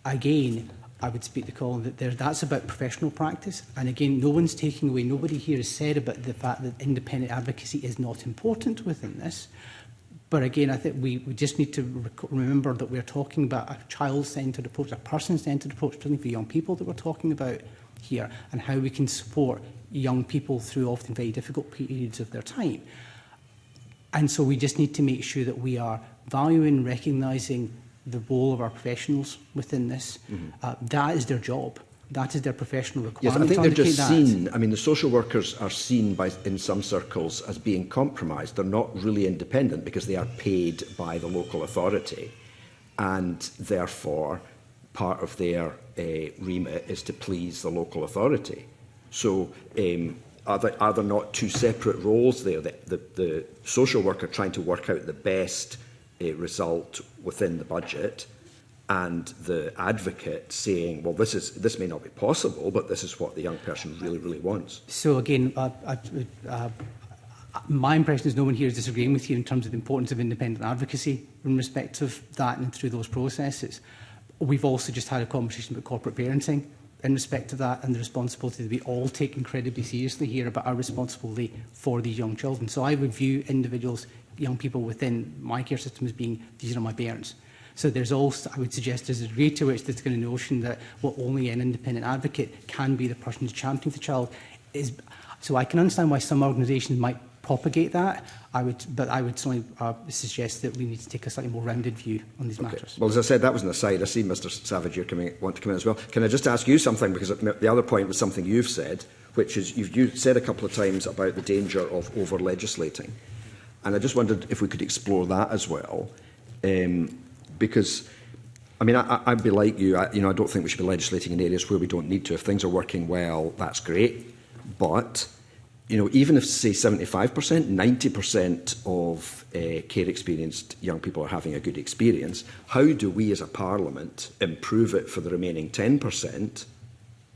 Again, I would speak to Colin that that's about professional practice. And again, no one's taking away, nobody here has said about the fact that independent advocacy is not important within this. But again, I think we just need to remember that we're talking about a child-centred approach, a person-centred approach, particularly for young people that we're talking about here, and how we can support young people through often very difficult periods of their time. And so we just need to make sure that we are valuing, recognising the role of our professionals within this. That is their job. That is their professional requirement. Yes, I think they're just seen. I mean, the social workers are seen in some circles as being compromised. They're not really independent because they are paid by the local authority, and therefore part of their remit is to please the local authority. So are there not two separate roles there? The social worker trying to work out the best result within the budget, and the advocate saying, well, this may not be possible, but this is what the young person really, really wants. So again, my impression is no one here is disagreeing with you in terms of the importance of independent advocacy in respect of that and through those processes. We've also just had a conversation about corporate parenting in respect of that and the responsibility that we all take incredibly seriously here about our responsibility for these young children. So I would view individuals, young people within my care system as being, these are my parents. So there's also, I would suggest, there's a degree to which there's kind of notion that only an independent advocate can be the person who's championing the child. So I can understand why some organisations might propagate that. But I would certainly suggest that we need to take a slightly more rounded view on these matters. Well, as I said, that was an aside. I see Mr Savage here want to come in as well. Can I just ask you something? Because the other point was something you've said, which is you've said a couple of times about the danger of over-legislating. And I just wondered if we could explore that as well. Because, I mean, I'd be like you. I don't think we should be legislating in areas where we don't need to. If things are working well, that's great. But you know, even if, say, 75%, 90% of care-experienced young people are having a good experience, how do we as a parliament improve it for the remaining 10%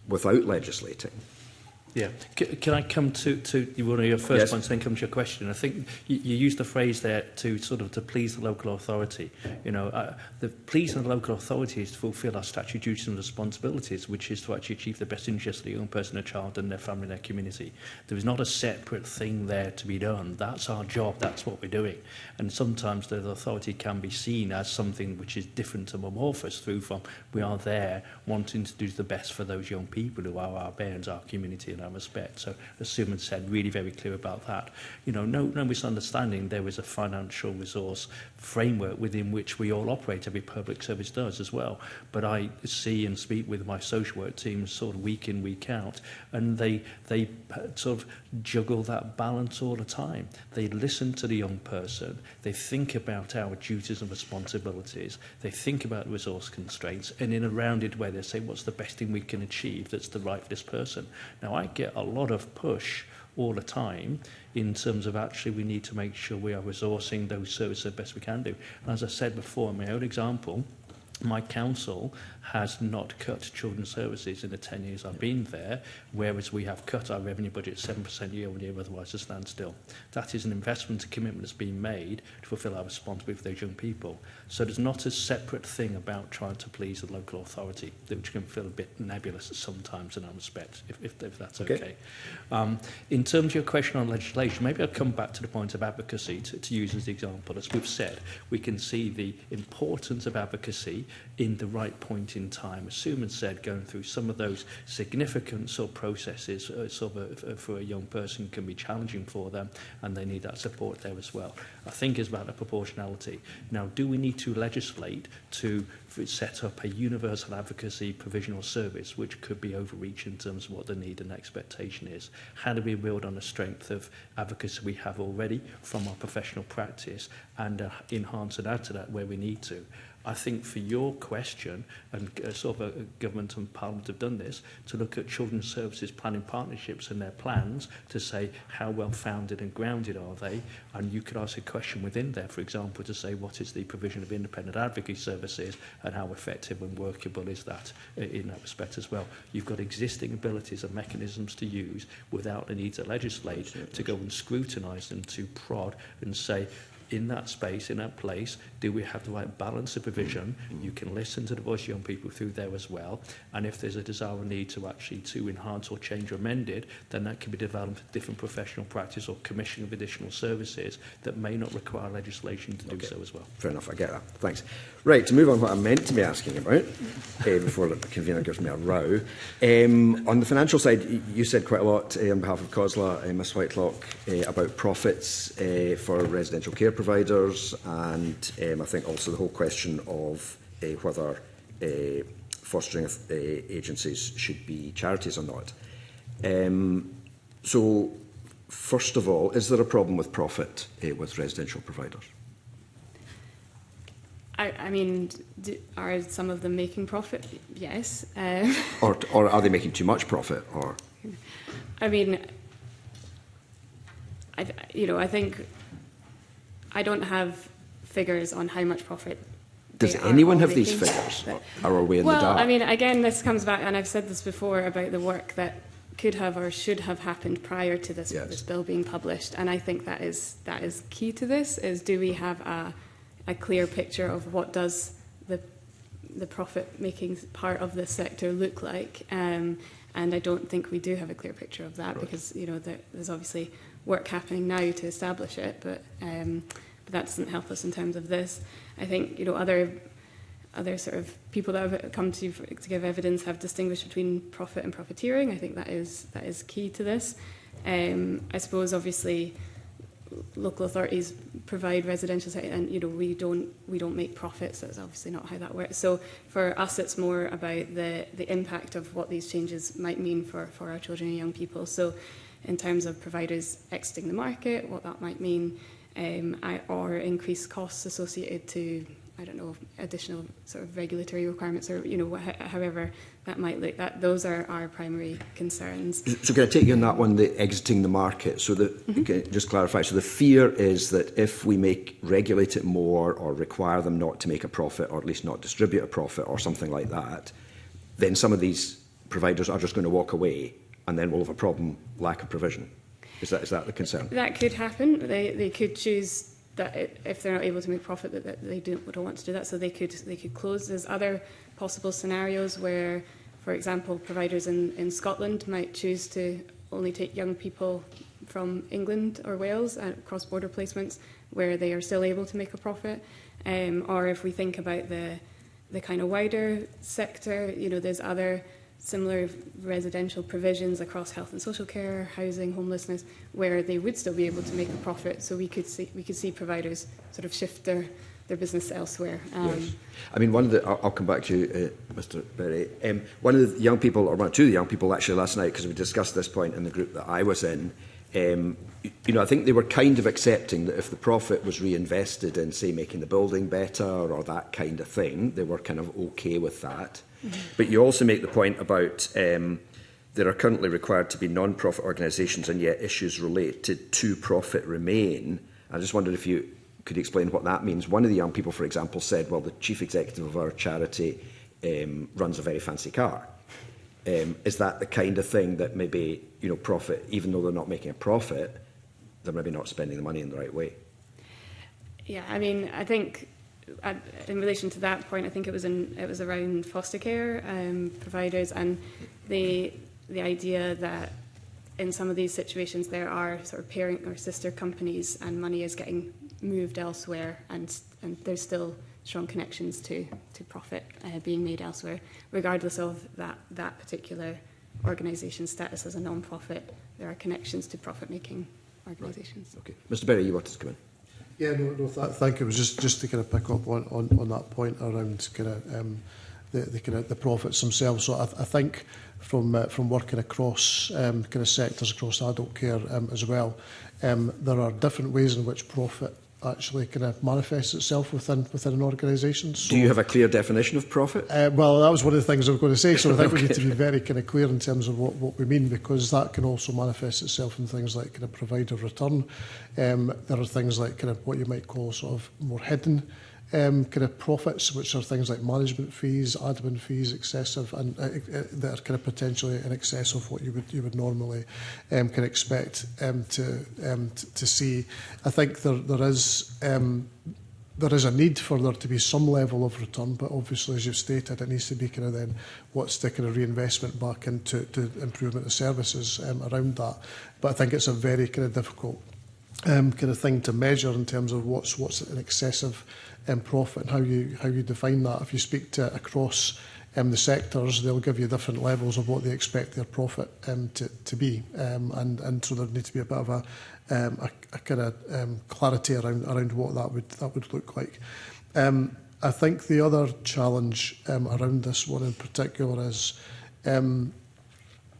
without legislating? Yeah. Can I come to one of your first Yes. points, then come to your question? I think you used the phrase there to sort of to please the local authority. You know, the pleasing the local authority is to fulfil our statutory duties and responsibilities, which is to actually achieve the best interest of the young person, a child, and their family and their community. There is not a separate thing there to be done. That's our job. That's what we're doing. And sometimes the authority can be seen as something which is different and amorphous through from we are there wanting to do the best for those young people who are our parents, our community, and our respect. So, as Suman said, really very clear about that. You know, no misunderstanding. There is a financial resource framework within which we all operate. Every public service does as well. But I see and speak with my social work teams sort of week in, week out, and they sort of juggle that balance all the time. They listen to the young person. They think about our duties and responsibilities. They think about resource constraints, and in a rounded way, they say, what's the best thing we can achieve that's the right for this person? Now, I get a lot of push all the time in terms of actually we need to make sure we are resourcing those services the best we can do. And as I said before, in my own example, my council has not cut children's services in the 10 years I've been there, whereas we have cut our revenue budget 7% year on year, otherwise a standstill. That is an investment, a commitment that's been made to fulfil our responsibility for those young people. So there's not a separate thing about trying to please the local authority, which can feel a bit nebulous sometimes in that respect, if that's okay. In terms of your question on legislation, maybe I'll come back to the point of advocacy to use as the example. As we've said, we can see the importance of advocacy in the right point in time. As Suman said, going through some of those significant sort of processes for a young person can be challenging for them, and they need that support there as well. I think it's about the proportionality. Now, do we need to legislate to set up a universal advocacy provisional service, which could be overreach in terms of what the need and expectation is? How do we build on the strength of advocacy we have already from our professional practice and enhance and add to that where we need to? I think for your question, and sort of a government and parliament have done this, to look at children's services planning partnerships and their plans to say how well founded and grounded are they, and you could ask a question within there, for example, to say what is the provision of independent advocacy services and how effective and workable is that in that respect as well. You've got existing abilities and mechanisms to use without the need to legislate to go and scrutinise them, to prod and say, in that space, in that place, do we have the right balance of provision? You can listen to the voice of young people through there as well. And if there's a desire or need to actually to enhance or change or amend it, then that can be developed with different professional practice or commission of additional services that may not require legislation to do so as well. Fair enough, I get that. Thanks. Right, to move on what I'm meant to be asking about, before the convener gives me a row. On the financial side, you said quite a lot on behalf of COSLA, Ms Whitelock, about profits for residential care providers, and I think also the whole question of whether fostering agencies should be charities or not. So, first of all, is there a problem with profit with residential providers? I mean, are some of them making profit? Yes. Or are they making too much profit? Or I mean, I think I don't have figures on how much profit. Does anyone have these figures? Or are we in the dark? Well, I mean, again, this comes back, and I've said this before about the work that could have or should have happened prior to this, this bill being published, and I think that is key to this. Is do we have a clear picture of what does the profit-making part of this sector look like? And I don't think we do have a clear picture of that, because there's obviously work happening now to establish it, but that doesn't help us in terms of this. I think other sort of people that have come to give evidence have distinguished between profit and profiteering. I think that is key to this. I suppose obviously local authorities provide residential and we don't make profits. That's obviously not how that works. So for us, it's more about the impact of what these changes might mean for our children and young people. So in terms of providers exiting the market, what that might mean, or increased costs associated to I don't know, additional sort of regulatory requirements, or you know, however that might look. That those are our primary concerns. So can I take you on that one, the exiting the market? So okay, just clarify. So the fear is that if we regulate it more, or require them not to make a profit, or at least not distribute a profit, or something like that, then some of these providers are just going to walk away, and then we'll have a problem, lack of provision. Is that the concern? That could happen. They could choose that if they're not able to make profit, that they don't want to do that, so they could close. There's other possible scenarios where, for example, providers in Scotland might choose to only take young people from England or Wales at cross-border placements where they are still able to make a profit. Or if we think about the kind of wider sector, you know, there's other similar residential provisions across health and social care, housing, homelessness, where they would still be able to make a profit. So we could see providers sort of shift their business elsewhere. Yes. I mean, I'll come back to you, Mr. Berry. One of the young people, or two of the young people actually last night, because we discussed this point in the group that I was in, you know, I think they were kind of accepting that if the profit was reinvested in, say, making the building better or that kind of thing, they were kind of okay with that. Mm-hmm. But you also make the point about there are currently required to be non-profit organisations, and yet issues related to profit remain. I just wondered if you could explain what that means. One of the young people, for example, said, well, the chief executive of our charity runs a very fancy car. Is that the kind of thing that maybe, you know, profit, even though they're not making a profit, they're maybe not spending the money in the right way? Yeah, I mean, I think in relation to that point, I think it was around foster care providers, and the idea that in some of these situations there are sort of parent or sister companies, and money is getting moved elsewhere, and there's still strong connections to profit being made elsewhere, regardless of that particular organisation's status as a non-profit. There are connections to profit-making organisations. Right. Okay, Mr. Berry, you wanted to come in. Yeah, thank you. It was just to kind of pick up on that point around kind of the profits themselves. So I think from working across kind of sectors across adult care as well, there are different ways in which profit actually kind of manifests itself within an organisation. So, do you have a clear definition of profit? Well, that was one of the things I was going to say. So I think we need to be very kind of clear in terms of what we mean, because that can also manifest itself in things like kind of provider return. There are things like kind of what you might call sort of more hidden kind of profits, which are things like management fees, admin fees, excessive, and that are kind of potentially in excess of what you would normally can expect to see. I think there is a need for there to be some level of return, but obviously, as you've stated, it needs to be kind of then what's the kind of reinvestment back into improvement of services around that. But I think it's a very kind of difficult kind of thing to measure in terms of what's an excessive profit and how you define that. If you speak to across the sectors, they'll give you different levels of what they expect their profit to be, and so there needs to be a bit of a kind of clarity around what that would look like. I think the other challenge around this one in particular is,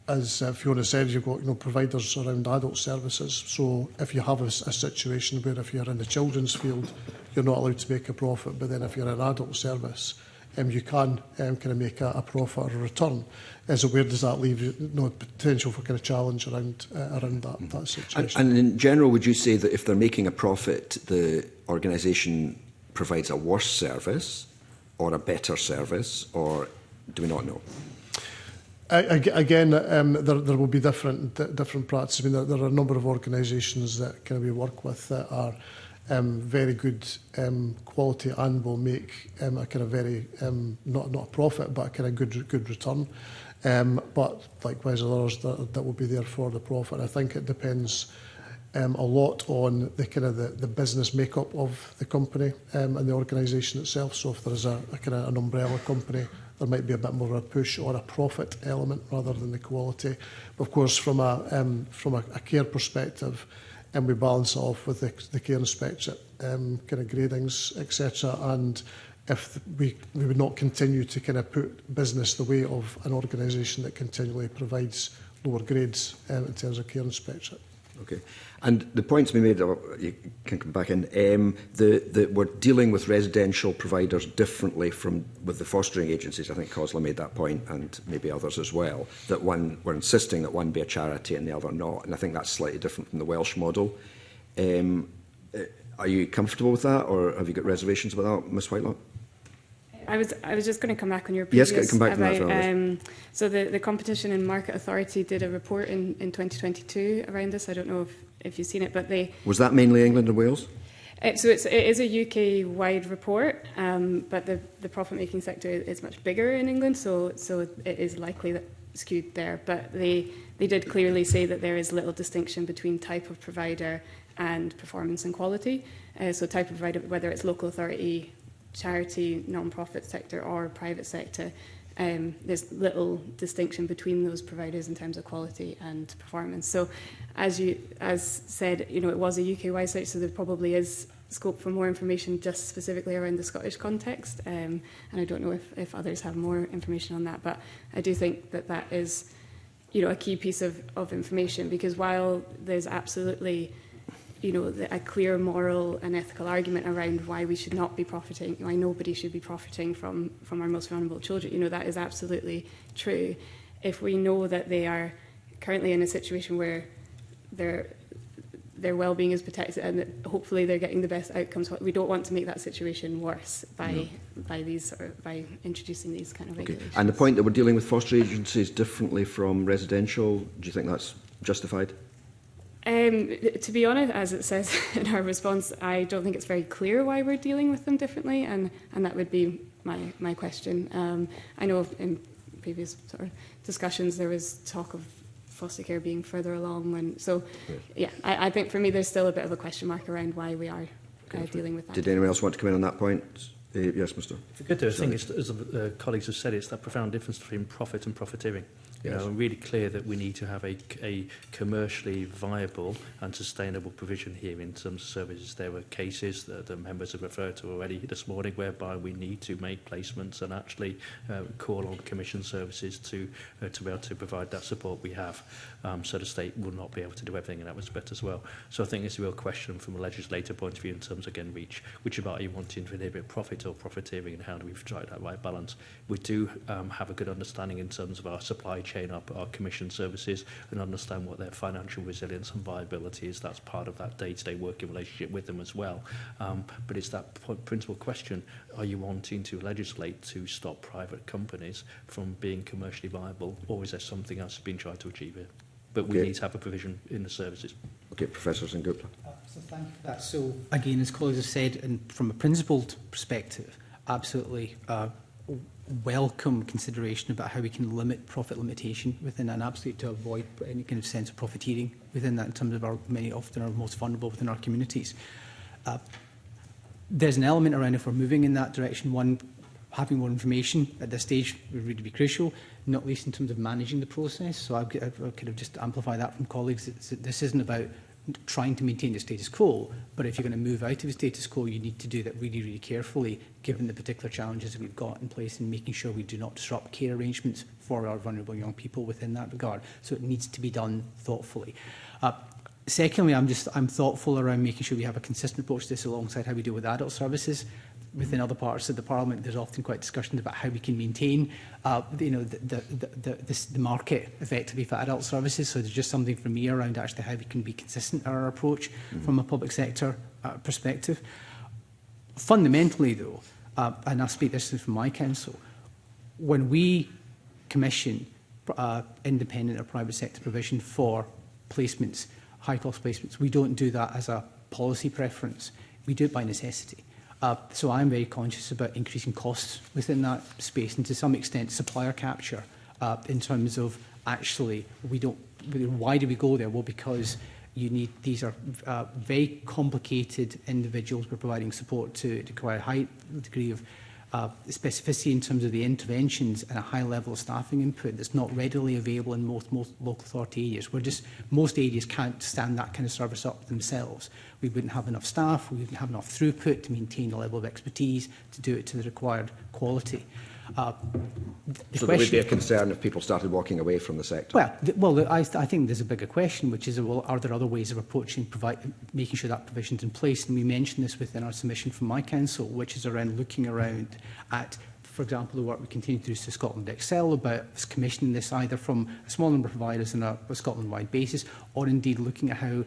as Fiona said, you've got providers around adult services. So if you have a situation where if you're in the children's field, you're not allowed to make a profit, but then if you're an adult service, you can kind of make a profit or a return. So where does that leave potential for kind of challenge around that situation? And in general, would you say that if they're making a profit, the organisation provides a worse service or a better service, or do we not know? Again, there will be different practices. I mean, there are a number of organisations that we work with that are very good quality and will make a kind of very not a profit, but a kind of good return. But likewise, others that will be there for the profit. I think it depends a lot on the kind of the business makeup of the company and the organisation itself. So if there is a kind of an umbrella company, there might be a bit more of a push or a profit element rather than the quality. But of course, from a care perspective, and we balance it off with the care inspectorate kind of gradings, etc. And if we would not continue to kind of put business the way of an organisation that continually provides lower grades in terms of care inspectorate. Okay. And the points we made, you can come back in, that we're dealing with residential providers differently from with the fostering agencies. I think Cosla made that point, and maybe others as well, that one, we're insisting that one be a charity and the other not. And I think that's slightly different from the Welsh model. Are you comfortable with that, or have you got reservations about that, Ms Whitelock? I was just going to come back on your previous... Yes, come back to that as well. So the Competition and Market Authority did a report in 2022 around this. I don't know if you've seen it, but they... Was that mainly England and Wales? So it is a UK-wide report, but the profit-making sector is much bigger in England, so it is likely that skewed there. But they did clearly say that there is little distinction between type of provider and performance and quality. So type of provider, whether it's local authority, charity, non-profit sector or private sector, there's little distinction between those providers in terms of quality and performance. So as said, you know, it was a UK-wide search, so there probably is scope for more information just specifically around the Scottish context, and I don't know if others have more information on that, but I do think that is, you know, a key piece of information, because while there's absolutely, you know, a clear moral and ethical argument around why we should not be profiting, why nobody should be profiting from our most vulnerable children. You know, that is absolutely true. If we know that they are currently in a situation where their well-being is protected and that hopefully they're getting the best outcomes, we don't want to make that situation worse by introducing these kind of regulations. And the point that we're dealing with foster agencies differently from residential, do you think that's justified? To be honest, as it says in our response, I don't think it's very clear why we're dealing with them differently, and that would be my question. I know in previous sort of discussions there was talk of foster care being further along, I think for me there's still a bit of a question mark around why we are dealing with that. Did anyone else want to come in on that point? Yes, Mr. If we could do, I think, as colleagues have said, it's that profound difference between profit and profiteering. You know, I'm really clear that we need to have a commercially viable and sustainable provision here in terms of services. There were cases that the members have referred to already this morning whereby we need to make placements and actually call on commission services to be able to provide that support we have. So the state will not be able to do everything in that respect as well. So I think it's a real question from a legislator point of view in terms, again, reach. Which about are you wanting to inhibit profit or profiteering, and how do we strike that right balance? We do have a good understanding in terms of our supply chain, our commission services, and understand what their financial resilience and viability is. That's part of that day-to-day working relationship with them as well. But it's that principal question, are you wanting to legislate to stop private companies from being commercially viable, or is there something else being tried to achieve here? But we need to have a provision in the services. Okay, Professor Sengupta. So thank you for that. So again, as colleagues have said, and from a principled perspective, absolutely welcome consideration about how we can limit profit limitation within that, and absolutely to avoid any kind of sense of profiteering within that in terms of often our most vulnerable within our communities. There's an element around, if we're moving in that direction, one, having more information at this stage would really be crucial, not least in terms of managing the process. So I could have just amplify that from colleagues. This isn't about trying to maintain the status quo, but if you're going to move out of the status quo, you need to do that really, really carefully, given the particular challenges that we've got in place in making sure we do not disrupt care arrangements for our vulnerable young people within that regard. So it needs to be done thoughtfully. Secondly, I'm thoughtful around making sure we have a consistent approach to this alongside how we deal with adult services. Within other parts of the Parliament, there's often quite discussions about how we can maintain the market effectively for adult services. So there's just something for me around actually how we can be consistent in our approach from a public sector perspective. Fundamentally, though, and I'll speak this from my council, when we commission independent or private sector provision for placements, high-cost placements, we don't do that as a policy preference. We do it by necessity. So I'm very conscious about increasing costs within that space, and to some extent supplier capture in terms of actually why do we go there? Well, because these are very complicated individuals we're providing support to require a high degree of specificity in terms of the interventions and a high level of staffing input that's not readily available in most local authority areas. Most areas can't stand that kind of service up themselves. We wouldn't have enough staff, we wouldn't have enough throughput to maintain the level of expertise to do it to the required quality. So there would be a concern if people started walking away from the sector? I think there's a bigger question, which is, well, are there other ways of approaching, making sure that provision's in place? And we mentioned this within our submission from my council, which is around looking around at, for example, the work we continue to do to Scotland Excel about commissioning this either from a small number of providers on a Scotland-wide basis, or indeed looking at how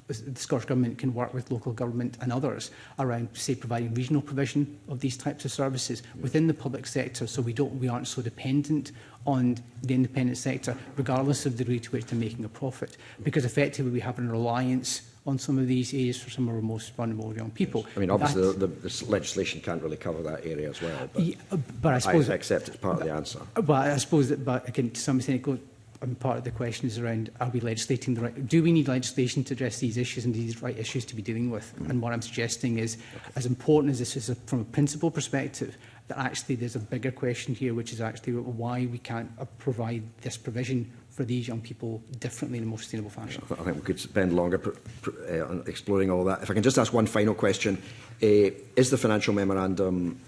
the Scottish Government can work with local government and others around, say, providing regional provision of these types of services within the public sector, so we aren't so dependent on the independent sector, regardless of the degree to which they're making a profit. Because effectively we have a reliance on some of these areas for some of our most vulnerable young people. I mean, obviously the legislation can't really cover that area as well, but, yeah, but I suppose I accept it's part of the answer. But I suppose that, but again, to some extent, it goes, part of the question is around, are we legislating the right, do we need legislation to address these issues and these right issues to be dealing with? And what I'm suggesting is, as important as this is from a principal perspective, that actually there's a bigger question here, which is actually why we can't provide this provision for these young people differently in a more sustainable fashion. I think we could spend longer on exploring all that. If I can just ask one final question. Is the financial memorandum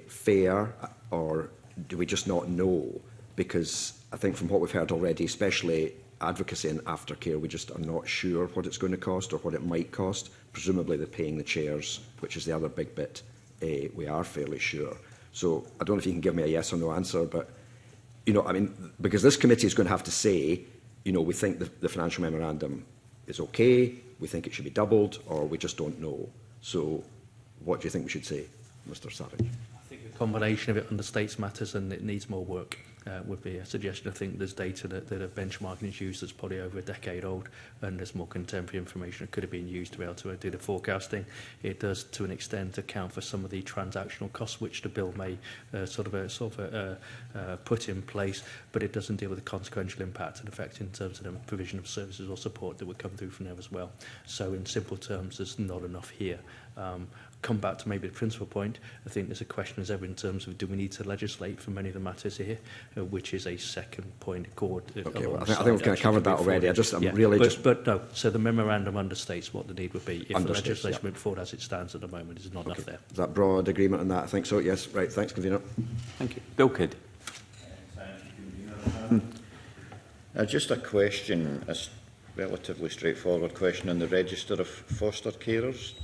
fair, or do we just not know? Because I think from what we've heard already, especially advocacy and aftercare, we just are not sure what it's going to cost or what it might cost. Presumably they're paying the chairs, which is the other big bit. We are fairly sure. So I don't know if you can give me a yes or no answer, but, you know, I mean, because this committee is going to have to say, you know, we think the financial memorandum is okay, we think it should be doubled, or we just don't know. So what do you think we should say, Mr. Savage? I think a combination of it understates matters and it needs more work. Would be a suggestion. I think there's data that a benchmarking is used that's probably over a decade old, and there's more contemporary information that could have been used to be able to do the forecasting. It does, to an extent, account for some of the transactional costs which the bill may put in place, but it doesn't deal with the consequential impact and effect in terms of the provision of services or support that would come through from there as well. So, in simple terms, there's not enough here. Come back to maybe the principal point. I think there's a question as ever in terms of do we need to legislate for many of the matters here, which is a second point. Okay, well, I think we've kind of covered that already. But no. So the memorandum understates what the need would be if the legislation moving forward as it stands at the moment is not enough there. Is that broad agreement on that? I think so. Yes. Right. Thanks, Convener. Thank you. Bill Kidd. Just a question, a relatively straightforward question on the register of foster carers.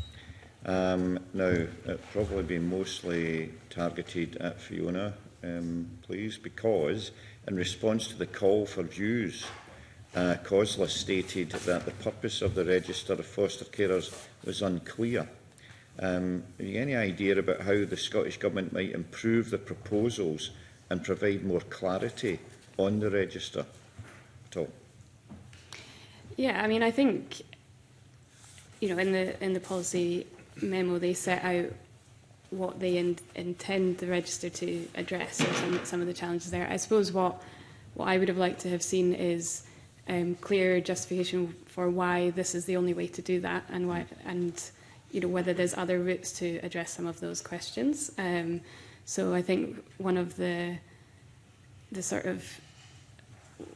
Now, it'll probably be mostly targeted at Fiona, please, because in response to the call for views, COSLA stated that the purpose of the register of foster carers was unclear. Have you any idea about how the Scottish Government might improve the proposals and provide more clarity on the register at all? Yeah, I mean, I think, you know, in the policy memo, they set out what they intend the register to address, or some of the challenges there. I suppose what I would have liked to have seen is clear justification for why this is the only way to do that, and why, and you know, whether there's other routes to address some of those questions. So I think one of the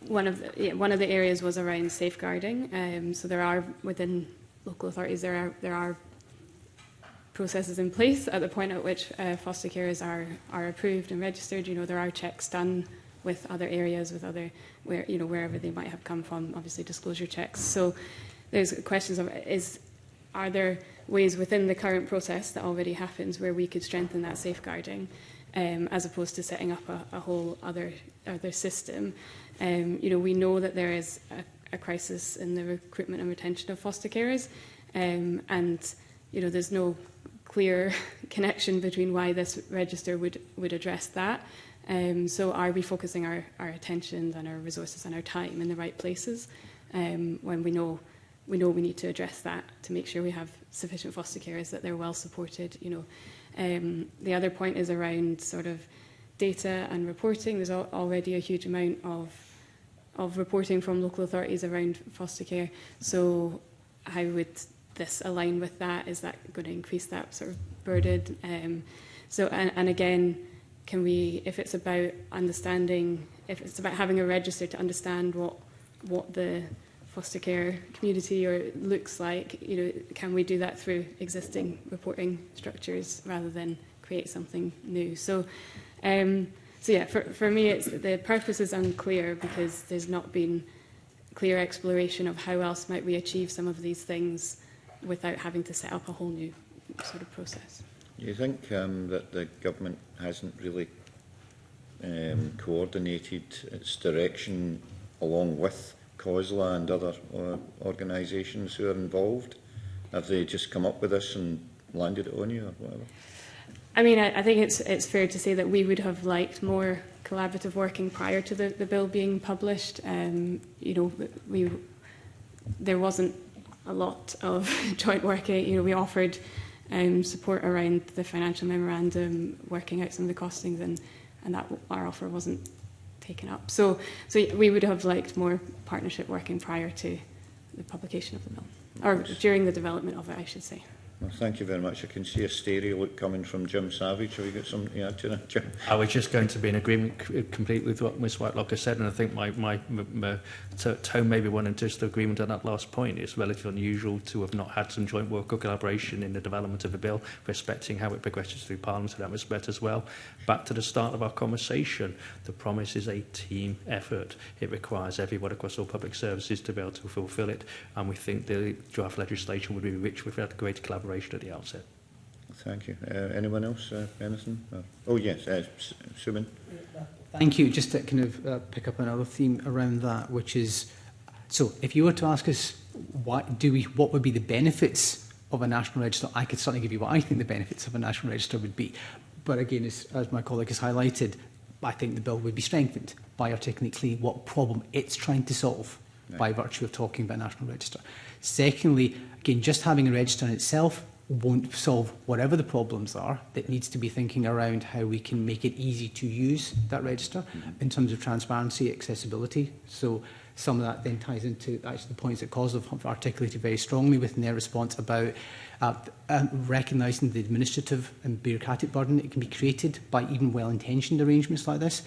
areas was around safeguarding. So there are, within local authorities, there are processes in place at the point at which foster carers are approved and registered. You know, there are checks done with other areas, with other, wherever they might have come from, obviously disclosure checks. So there's questions of, are there ways within the current process that already happens where we could strengthen that safeguarding, as opposed to setting up a whole other system. We know that there is a crisis in the recruitment and retention of foster carers, and there's no clear connection between why this register would address that. So are we focusing our attention and our resources and our time in the right places, when we know we need to address that to make sure we have sufficient foster carers, that they're well supported. The other point is around sort of data and reporting. There's already a huge amount of reporting from local authorities around foster care. So how would this align with that? Is that going to increase that sort of burden? And again, can we, if it's about understanding, if it's about having a register to understand what the foster care community looks like, can we do that through existing reporting structures rather than create something new? So So yeah, for me, the purpose is unclear because there's not been clear exploration of how else might we achieve some of these things without having to set up a whole new sort of process. Do you think that the government hasn't really coordinated its direction along with COSLA and other organisations who are involved? Have they just come up with this and landed it on you or whatever? I mean, I think it's fair to say that we would have liked more collaborative working prior to the bill being published. You know, there wasn't a lot of joint work. You know, we offered support around the financial memorandum, working out some of the costings, and that our offer wasn't taken up. So we would have liked more partnership working prior to the publication of the bill, or during the development of it, I should say. Well, thank you very much. I can see a stereo look coming from Jim Savage. Have you got something to add to that, Jim? I was just going to be in agreement completely with what Ms Whitelock has said, and I think my tone maybe went into just agreement on that last point. It's relatively unusual to have not had some joint work or collaboration in the development of a bill, respecting how it progresses through Parliament in that respect as well. Back to the start of our conversation, the promise is a team effort. It requires everyone across all public services to be able to fulfil it, and we think the draft legislation would be rich with that greater collaboration at the outset. Thank you. Anyone else? Anything? Oh, yes. Suman. Thank you. Just to kind of pick up another theme around that, which is, so if you were to ask us what would be the benefits of a national register, I could certainly give you what I think the benefits of a national register would be. But again, as my colleague has highlighted, I think the bill would be strengthened by articulating clearly what problem it's trying to solve by virtue of talking about a national register. Secondly, again, just having a register in itself won't solve whatever the problems are. That needs to be thinking around how we can make it easy to use that register in terms of transparency, accessibility. So some of that then ties into actually the points that COSLA have articulated very strongly within their response about recognising the administrative and bureaucratic burden that can be created by even well-intentioned arrangements like this.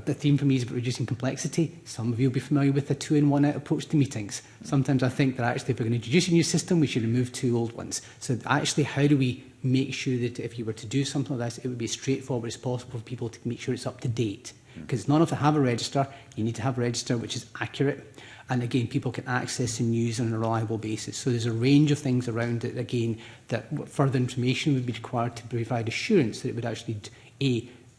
The theme for me is about reducing complexity. Some of you will be familiar with the 2-in-1-out approach to meetings. Sometimes I think that actually if we're going to introduce a new system, we should remove 2 old ones. So actually, how do we make sure that if you were to do something like this, it would be as straightforward as possible for people to make sure it's up to date? Because it's not enough to have a register, you need to have a register which is accurate. And again, people can access and use on a reliable basis. So there's a range of things around it, again, that further information would be required to provide assurance that it would actually,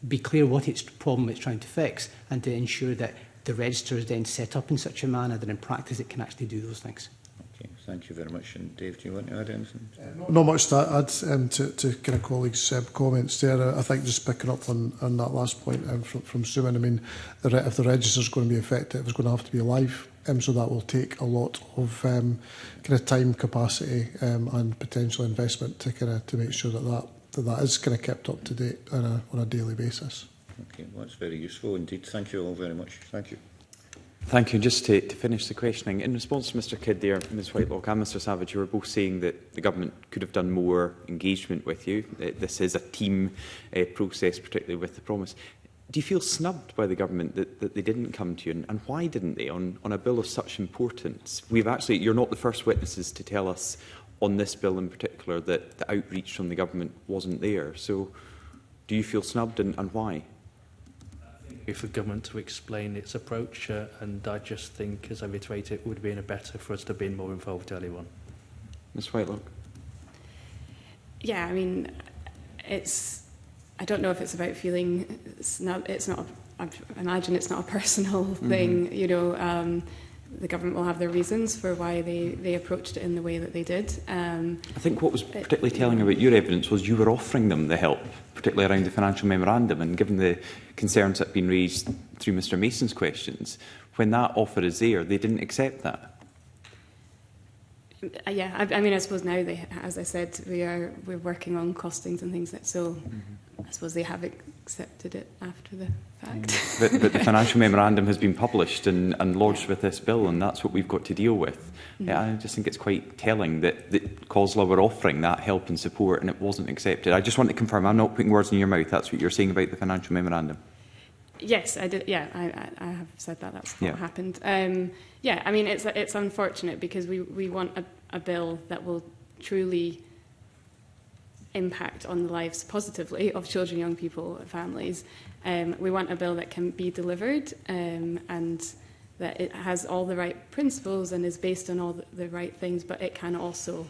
be clear what its problem it's trying to fix, and to ensure that the register is then set up in such a manner that in practice it can actually do those things. Okay, thank you very much. And Dave, do you want to add anything? Not much to add to kind of colleagues' comments there. I think just picking up on that last point from Suman, I mean, if the register is going to be effective, it's going to have to be live, so that will take a lot of kind of time, capacity, and potential investment to make sure that is kind of kept up to date on a daily basis. Okay, well, that's very useful indeed. Thank you all very much. Thank you. Thank you. Just to finish the questioning, in response to Mr Kidd there, Ms Whitelock and Mr Savage, you were both saying that the government could have done more engagement with you. This is a team process, particularly with the promise. Do you feel snubbed by the government that they didn't come to you, and why didn't they on a bill of such importance? You're not the first witnesses to tell us on this bill in particular that the outreach from the government wasn't there. So do you feel snubbed, and why? For government to explain its approach, and I just think, as I reiterate, it would have been better for us to have been more involved earlier on. Ms Whitelock? Yeah, I mean, I don't know if it's about feeling snubbed. It's not. I imagine it's not a personal thing. You know, the government will have their reasons for why they approached it in the way that they did. I think what was particularly telling about your evidence was you were offering them the help, particularly around the financial memorandum, and given the concerns that have been raised through Mr Mason's questions, when that offer is there, they didn't accept that. Yeah, I mean, I suppose now as I said, we're working on costings and things so I suppose they have accepted it after the fact. But the financial memorandum has been published and lodged with this bill, and that's what we've got to deal with. I just think it's quite telling that COSLA were offering that help and support and it wasn't accepted. I just want to confirm, I'm not putting words in your mouth, that's what you're saying about the financial memorandum? Yes, I did. Yeah, I have said that. That's what happened. Yeah, I mean, it's unfortunate because we want a bill that will truly impact on the lives positively of children, young people, and families. We want a bill that can be delivered and that it has all the right principles and is based on all the right things, but it can also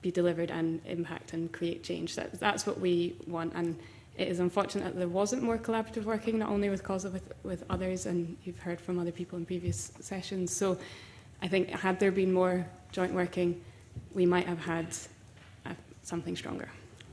be delivered and impact and create change. That's what we want. And it is unfortunate that there wasn't more collaborative working, not only with COSLA, with others, and you've heard from other people in previous sessions. So I think had there been more joint working, we might have had something stronger.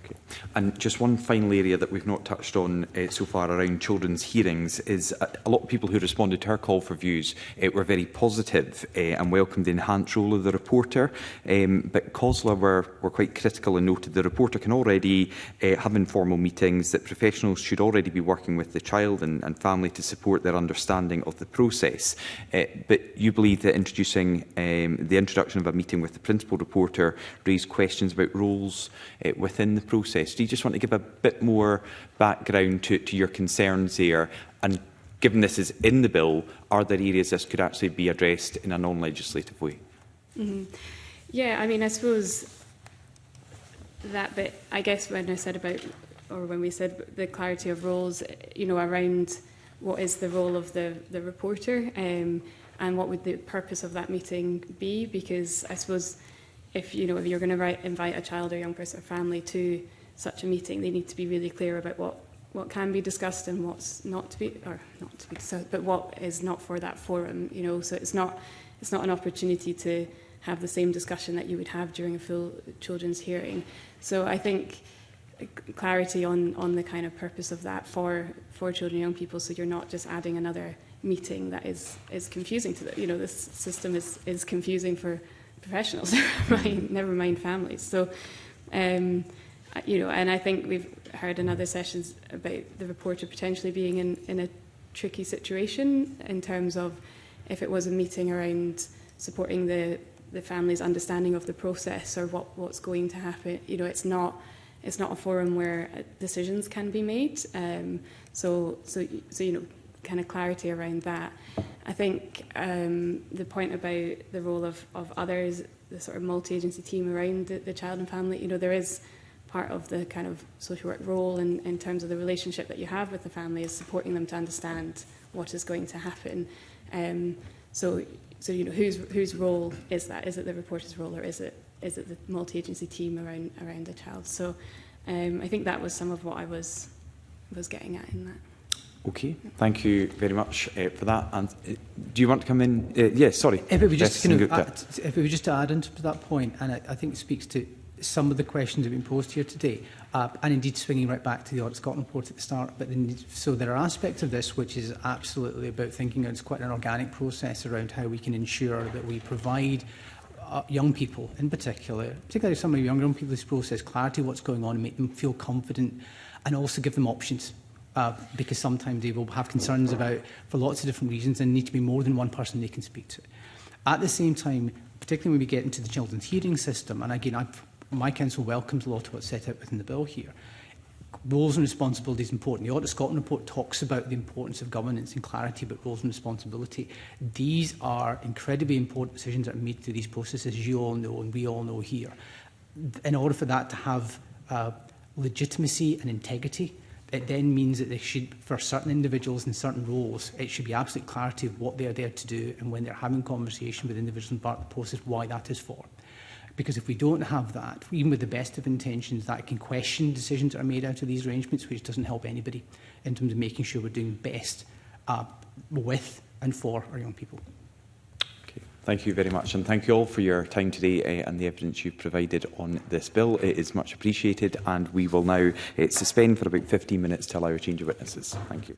Okay. And just one final area that we've not touched on so far around children's hearings is a lot of people who responded to our call for views were very positive and welcomed the enhanced role of the reporter. But COSLA were quite critical and noted the reporter can already have informal meetings, that professionals should already be working with the child and family to support their understanding of the process. But you believe that introducing the introduction of a meeting with the principal reporter raised questions about roles within the process. Do you just want to give a bit more background to your concerns there? And given this is in the bill, are there areas this could actually be addressed in a non-legislative way? Mm-hmm. Yeah, I mean, I suppose that bit, I guess when I said about, or when we said the clarity of roles, you know, around what is the role of the reporter and what would the purpose of that meeting be? Because I suppose if you're going to invite a child or young person or family to such a meeting, they need to be really clear about what can be discussed and what's not to be discussed, but what is not for that forum. You know, so it's not an opportunity to have the same discussion that you would have during a full children's hearing. So I think clarity on the kind of purpose of that for children and young people, so you're not just adding another meeting that is confusing to them. You know, this system is confusing for professionals, never mind families. So, you know, and I think we've heard in other sessions about the reporter potentially being in a tricky situation in terms of if it was a meeting around supporting the family's understanding of the process or what's going to happen. You know, it's not a forum where decisions can be made. So you know, kind of clarity around that. I think the point about the role of others, the sort of multi-agency team around the child and family, you know, there is part of the kind of social work role in terms of the relationship that you have with the family is supporting them to understand what is going to happen. So you know, whose role is that? Is it the reporter's role, or is it the multi-agency team around the child? So I think that was some of what I was getting at in that. Okay, thank you very much for that. And do you want to come in? Yes, sorry. If it was just to add into that point, and I think it speaks to some of the questions that have been posed here today, and indeed swinging right back to the Audit Scotland report at the start. But so there are aspects of this which is absolutely about thinking it's quite an organic process around how we can ensure that we provide young people in particularly some of the young people in this process, clarity what's going on and make them feel confident, and also give them options. Because sometimes they will have concerns about, for lots of different reasons, and need to be more than one person they can speak to. At the same time, particularly when we get into the children's hearing system, and again, my council welcomes a lot of what's set out within the bill here. Roles and responsibility is important. The Audit Scotland report talks about the importance of governance and clarity about roles and responsibility. These are incredibly important decisions that are made through these processes, as you all know and we all know here. In order for that to have legitimacy and integrity, it then means that they should, for certain individuals in certain roles, it should be absolute clarity of what they are there to do, and when they're having conversation with individuals in part of the process, why that is for. Because if we don't have that, even with the best of intentions, that can question decisions that are made out of these arrangements, which doesn't help anybody in terms of making sure we're doing best with and for our young people. Okay. Thank you very much, and thank you all for your time today and the evidence you've provided on this bill. It is much appreciated, and we will now suspend for about 15 minutes to allow a change of witnesses. Thank you.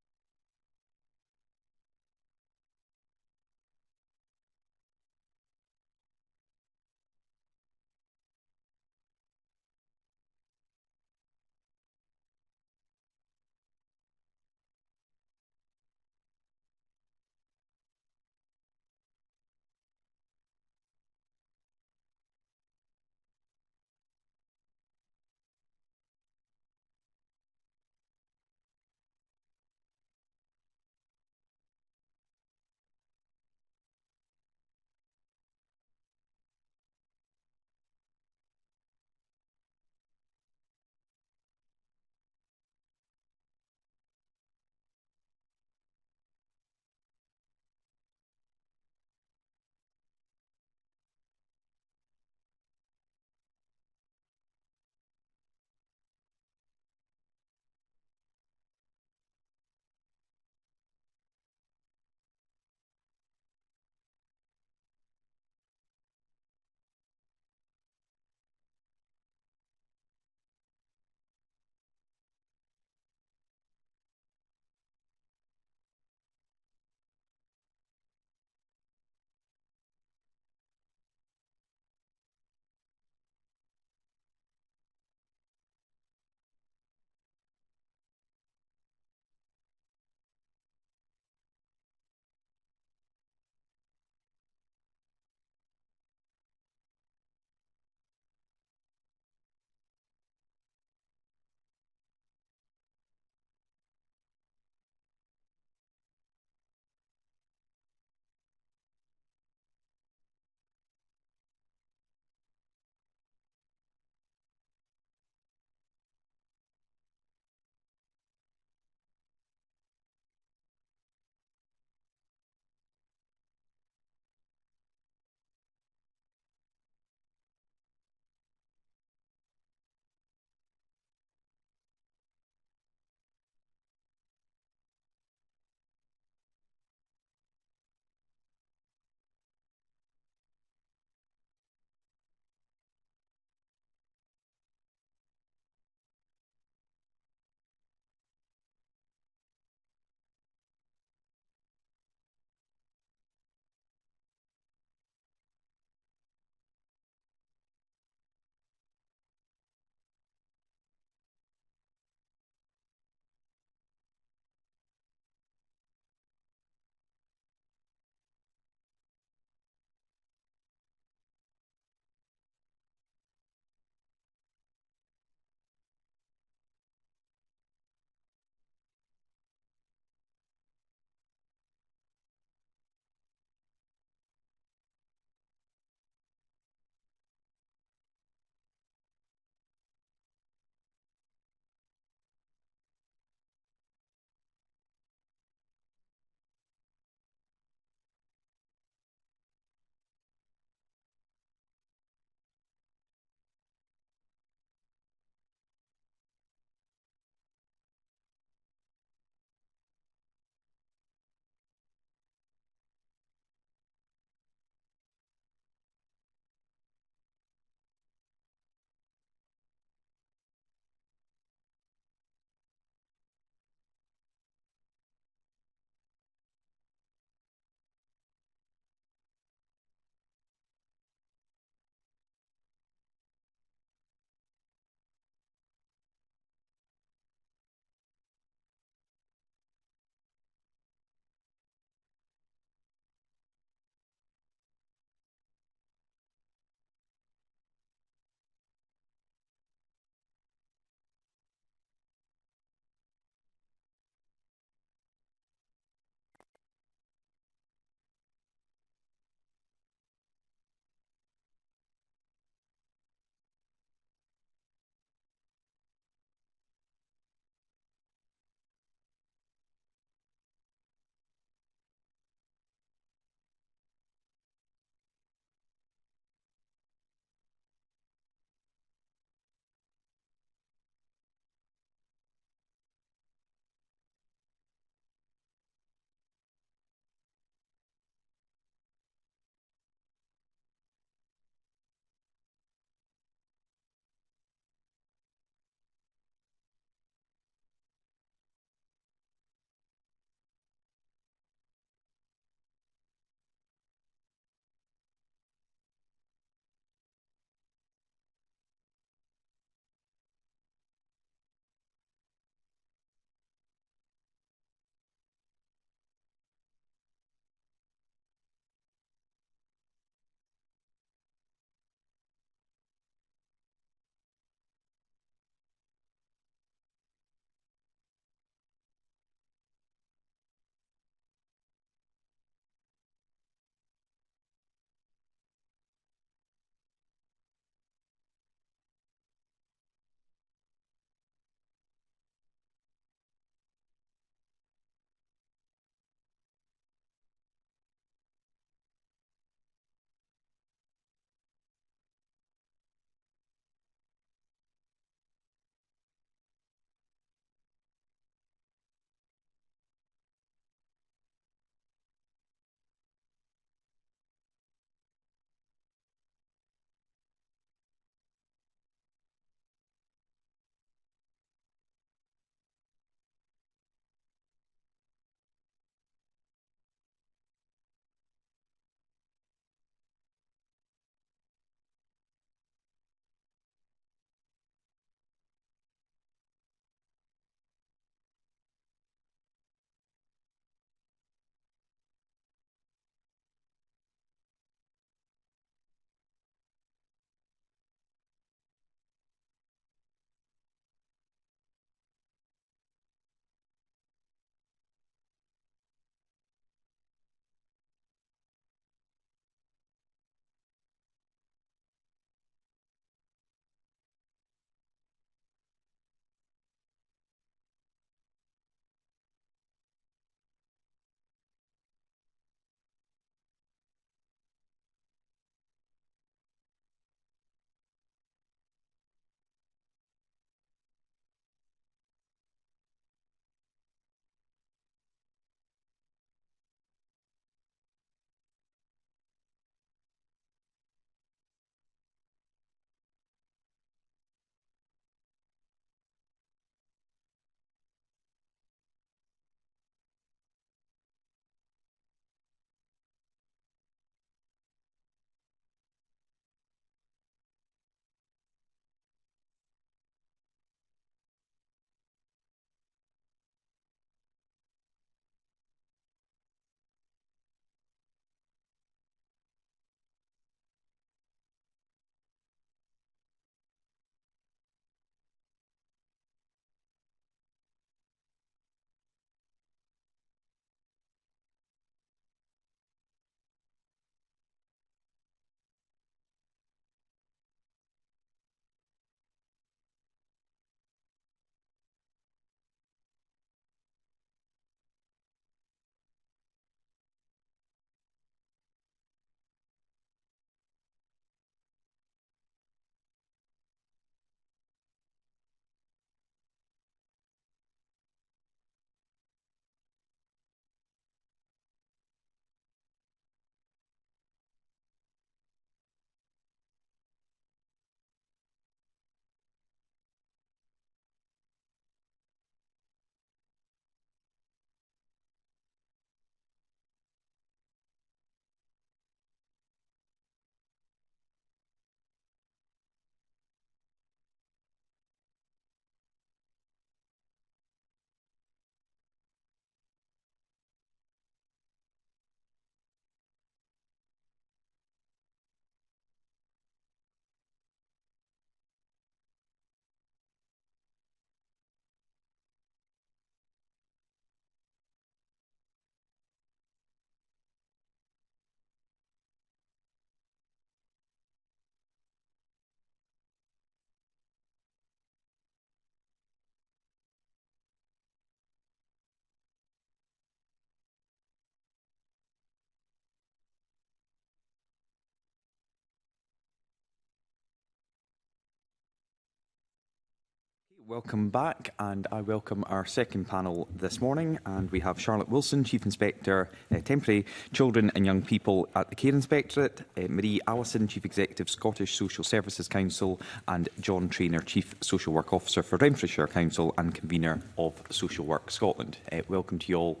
Welcome back, and I welcome our second panel this morning. And we have Charlotte Wilson, Chief Inspector, Temporary Children and Young People at the Care Inspectorate, Marie Allison, Chief Executive, Scottish Social Services Council, and John Traynor, Chief Social Work Officer for Renfrewshire Council and Convener of Social Work Scotland. Welcome to you all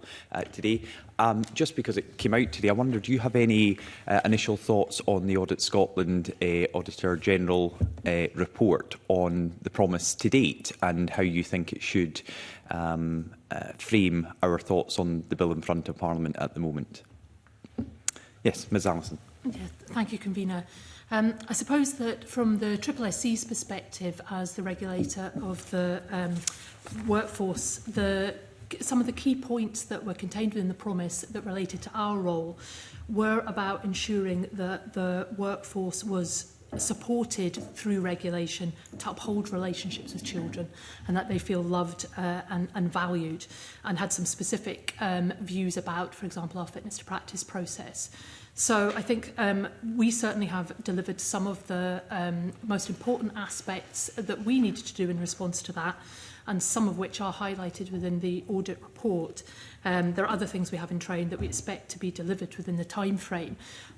today. Just because it came out today, I wonder, do you have any initial thoughts on the Audit Scotland Auditor General report on the promise to date and how you think it should frame our thoughts on the bill in front of Parliament at the moment? Yes, Ms Allison. Yeah, thank you, Convener. I suppose that from the SSSC's perspective as the regulator of the workforce, some of the key points that were contained within the promise that related to our role were about ensuring that the workforce was supported through regulation to uphold relationships with children and that they feel loved and valued, and had some specific views about, for example, our fitness to practice process. So I think we certainly have delivered some of the most important aspects that we needed to do in response to that, and some of which are highlighted within the audit report. There are other things we have in train that we expect to be delivered within the time frame.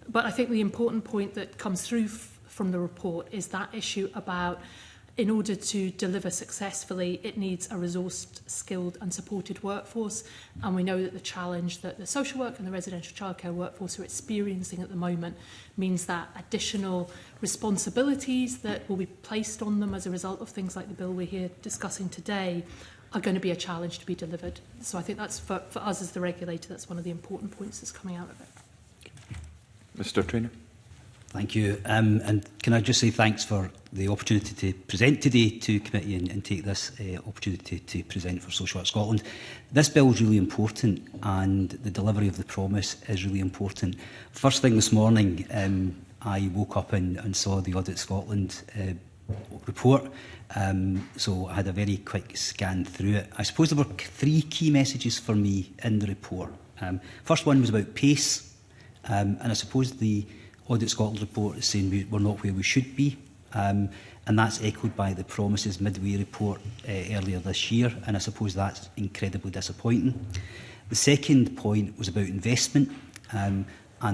But I think the important point that comes through from the report is that issue about, in order to deliver successfully, it needs a resourced, skilled and supported workforce. And we know that the challenge that the social work and the residential childcare workforce are experiencing at the moment means that additional responsibilities that will be placed on them as a result of things like the bill we're here discussing today are going to be a challenge to be delivered. So I think that's, for us as the regulator, that's one of the important points that's coming out of it. Mr Traynor. Thank you. And can I just say thanks for the opportunity to present today to committee and take this opportunity to present for Social Work Scotland. This bill is really important, and the delivery of the promise is really important. First thing this morning, I woke up and saw the Audit Scotland report, so I had a very quick scan through it. I suppose there were three key messages for me in the report. First one was about pace, and I suppose the Audit Scotland report is saying we're not where we should be, and that's echoed by the Promises Midway report earlier this year, and I suppose that's incredibly disappointing. The second point was about investment, and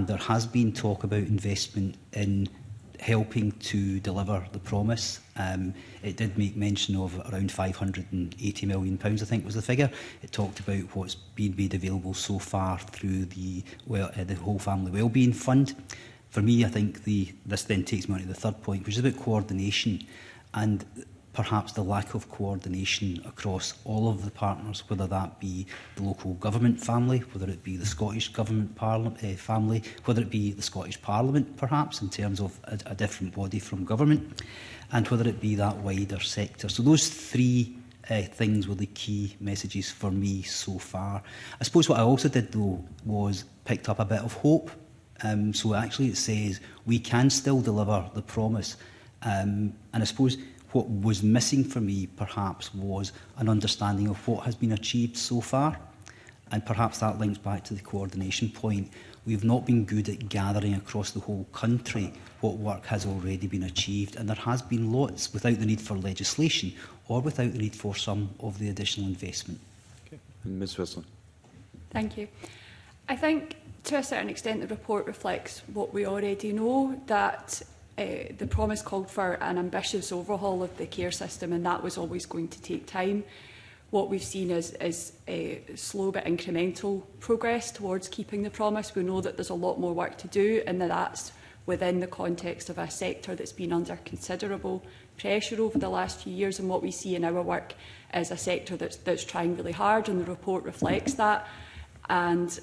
there has been talk about investment in helping to deliver the promise. It did make mention of around £580 million, I think was the figure. It talked about what's been made available so far through the Whole Family Wellbeing Fund. For me, I think this then takes me on to the third point, which is about coordination, and perhaps the lack of coordination across all of the partners, whether that be the local government family, whether it be the Scottish Government family, whether it be the Scottish Parliament, perhaps, in terms of a different body from government, and whether it be that wider sector. So those three things were the key messages for me so far. I suppose what I also did, though, was picked up a bit of hope. So actually it says we can still deliver the promise. And I suppose what was missing for me perhaps was an understanding of what has been achieved so far. And perhaps that links back to the coordination point. We've not been good at gathering across the whole country what work has already been achieved. And there has been lots without the need for legislation or without the need for some of the additional investment. Okay. And Ms Wilson. Thank you. I think to a certain extent the report reflects what we already know, that the promise called for an ambitious overhaul of the care system, and that was always going to take time. What we've seen is a slow but incremental progress towards keeping the promise. We know that there's a lot more work to do, and that's within the context of a sector that's been under considerable pressure over the last few years. And what we see in our work is a sector that's trying really hard, and the report reflects that. And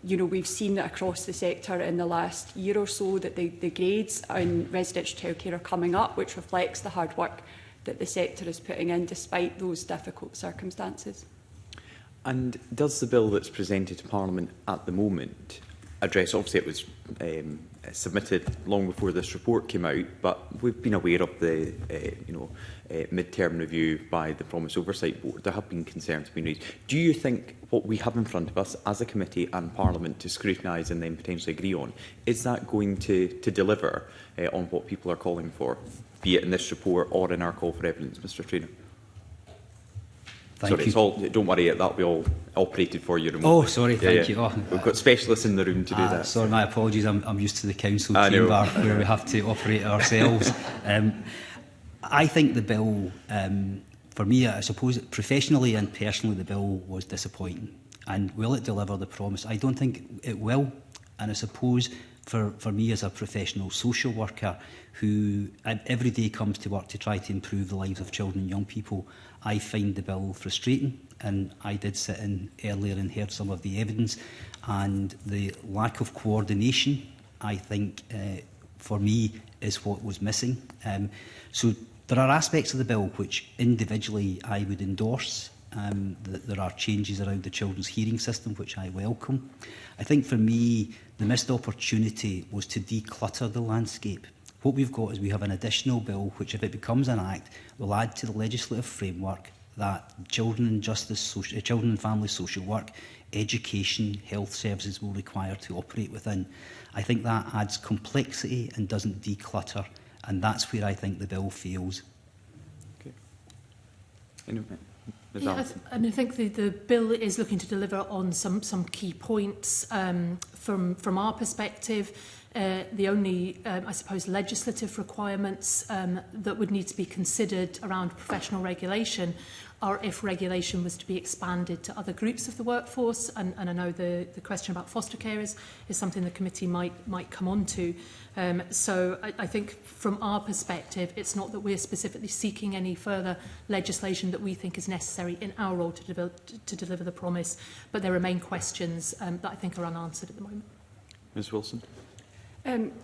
we've seen that across the sector in the last year or so that the grades in residential childcare are coming up, which reflects the hard work that the sector is putting in despite those difficult circumstances. And does the bill that's presented to Parliament at the moment address, obviously it was submitted long before this report came out, but we've been aware of the mid-term review by the Promise Oversight Board. There have been concerns being raised. Do you think what we have in front of us as a committee and Parliament to scrutinise and then potentially agree on, is that going to deliver on what people are calling for, be it in this report or in our call for evidence? Mr Traynor. Sorry, you. it's all, don't worry, that'll be all operated for you remotely. Oh, sorry, thank you. Oh, We've got specialists in the room to do that. Sorry, my apologies. I'm used to the council chamber where we have to operate ourselves. I think the bill, for me, I suppose professionally and personally, the bill was disappointing. And will it deliver the promise? I don't think it will. And I suppose for me as a professional social worker who every day comes to work to try to improve the lives of children and young people, I find the bill frustrating. And I did sit in earlier and heard some of the evidence, and the lack of coordination, I think, for me, is what was missing. So there are aspects of the bill which individually I would endorse. There are changes around the children's hearing system, which I welcome. I think for me, the missed opportunity was to declutter the landscape. What we've got is we have an additional bill, which if it becomes an act, will add to the legislative framework that children and justice, children and family social work, education, health services will require to operate within. I think that adds complexity and doesn't declutter, and that's where I think the bill fails. Okay. Anyway. Yeah, and I think the bill is looking to deliver on some key points from our perspective. The only, I suppose, legislative requirements that would need to be considered around professional regulation are if regulation was to be expanded to other groups of the workforce. And I know the question about foster carers is something the committee might come on to. So I think from our perspective, it's not that we're specifically seeking any further legislation that we think is necessary in our role to deliver the promise, but there remain questions that I think are unanswered at the moment. Ms Wilson.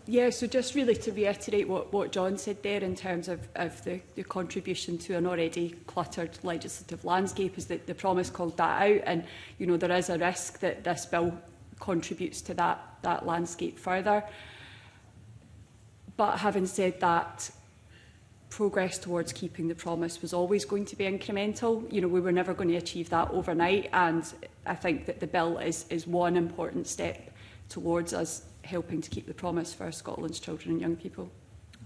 Yeah, so just really to reiterate what John said there in terms of the contribution to an already cluttered legislative landscape, is that the promise called that out, and you know there is a risk that this bill contributes to that landscape further. But having said that, progress towards keeping the promise was always going to be incremental. You know, we were never going to achieve that overnight, and I think that the bill is one important step towards us helping to keep the promise for Scotland's children and young people.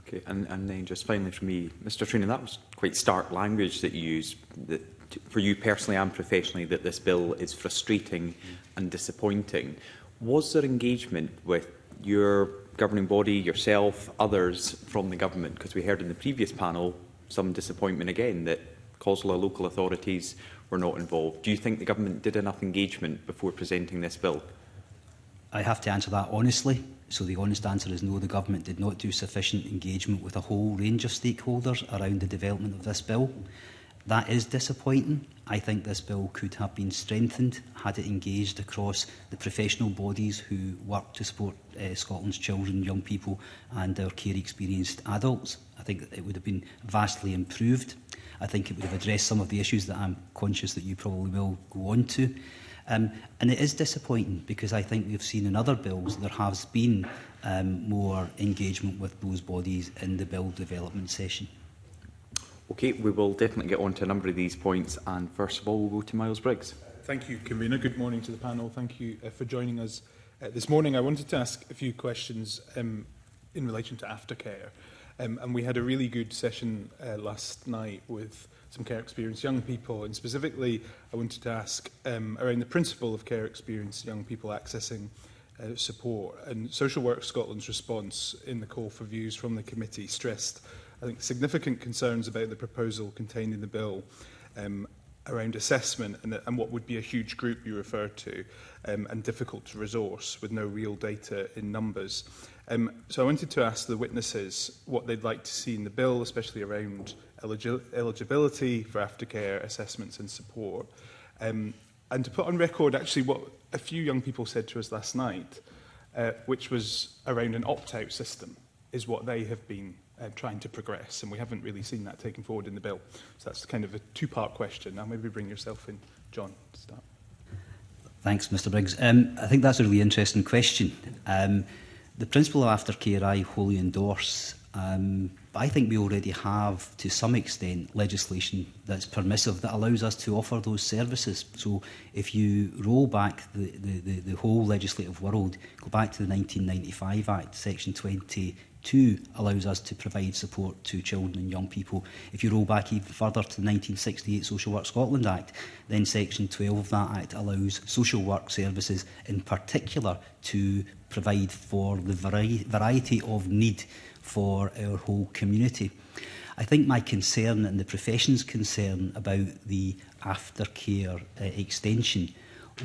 Okay, and then just finally from me, Mr Training, that was quite stark language that you used, that for you personally and professionally, that this bill is frustrating and disappointing. Was there engagement with your governing body, yourself, others from the government? Because we heard in the previous panel some disappointment again that COSLA local authorities were not involved. Do you think the government did enough engagement before presenting this bill? I have to answer that honestly. So the honest answer is no, the government did not do sufficient engagement with a whole range of stakeholders around the development of this bill. That is disappointing. I think this bill could have been strengthened had it engaged across the professional bodies who work to support Scotland's children, young people and our care-experienced adults. I think it would have been vastly improved. I think it would have addressed some of the issues that I'm conscious that you probably will go on to. And it is disappointing because I think we've seen in other bills there has been more engagement with those bodies in the bill development session. Okay, we will definitely get on to a number of these points, and first of all we'll go to Miles Briggs. Thank you, Convener. Good morning to the panel. Thank you for joining us this morning. I wanted to ask a few questions in relation to aftercare. And we had a really good session last night with some care experienced young people, and specifically I wanted to ask around the principle of care experienced young people accessing support. And Social Work Scotland's response in the call for views from the committee stressed, I think, significant concerns about the proposal contained in the bill around assessment and what would be a huge group you referred to, and difficult to resource with no real data in numbers. So I wanted to ask the witnesses what they'd like to see in the bill, especially around eligibility for aftercare assessments and support. And to put on record actually what a few young people said to us last night, which was around an opt-out system, is what they have been trying to progress, and we haven't really seen that taken forward in the bill. So that's kind of a two-part question. Now maybe bring yourself in, John, to start. Thanks, Mr Briggs. I think that's a really interesting question. The principle of aftercare I wholly endorse. I think we already have, to some extent, legislation that's permissive that allows us to offer those services. So if you roll back the whole legislative world, go back to the 1995 Act, Section 20G, 2 allows us to provide support to children and young people. If you roll back even further to the 1968 Social Work Scotland Act, then Section 12 of that Act allows social work services in particular to provide for the variety of need for our whole community. I think my concern and the profession's concern about the aftercare extension,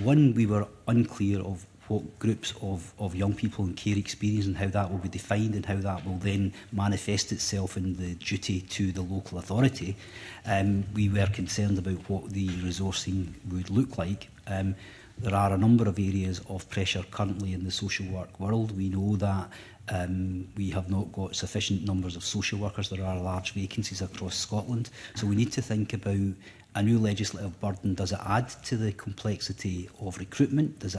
one, we were unclear of what groups of young people in care experience and how that will be defined and how that will then manifest itself in the duty to the local authority. We were concerned about what the resourcing would look like. There are a number of areas of pressure currently in the social work world. We know that we have not got sufficient numbers of social workers. There are large vacancies across Scotland. So we need to think about a new legislative burden. Does it add to the complexity of recruitment? Is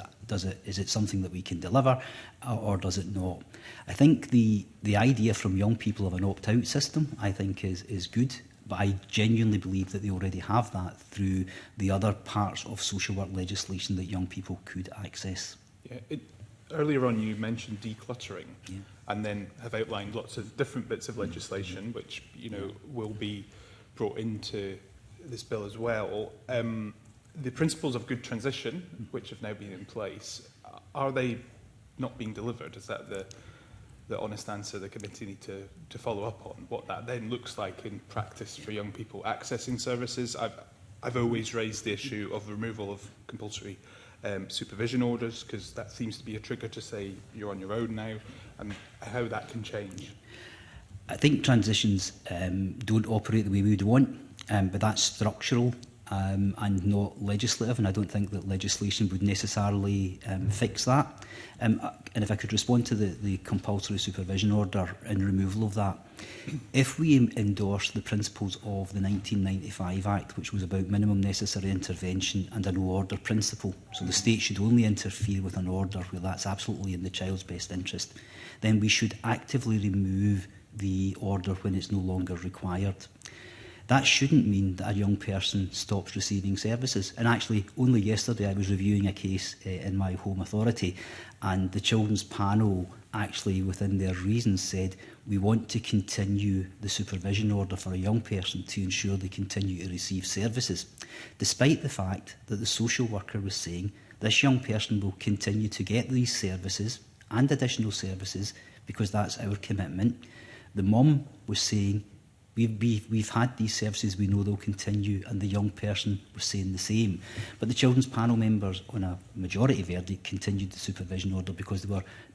it something that we can deliver, or does it not? I think the idea from young people of an opt-out system, I think, is good. But I genuinely believe that they already have that through the other parts of social work legislation that young people could access. Yeah, earlier on you mentioned decluttering, and then have outlined lots of different bits of legislation which will be brought into this bill as well. The principles of good transition, which have now been in place, are they not being delivered? Is that the honest answer the committee need to follow up on? What that then looks like in practice for young people accessing services? I've always raised the issue of removal of compulsory supervision orders, because that seems to be a trigger to say you're on your own now, and how that can change. I think transitions don't operate the way we would want, but that's structural and not legislative, and I don't think that legislation would necessarily fix that. And if I could respond to the compulsory supervision order and removal of that, if we endorse the principles of the 1995 Act, which was about minimum necessary intervention and a no order principle, so the state should only interfere with an order where that's absolutely in the child's best interest, then we should actively remove the order when it's no longer required. That shouldn't mean that a young person stops receiving services. And actually, only yesterday I was reviewing a case in my home authority, and the children's panel actually within their reasons said, we want to continue the supervision order for a young person to ensure they continue to receive services, despite the fact that the social worker was saying this young person will continue to get these services and additional services because that's our commitment. The mum was saying, we've had these services, we know they'll continue, and the young person was saying the same. But the children's panel members, on a majority verdict, continued the supervision order because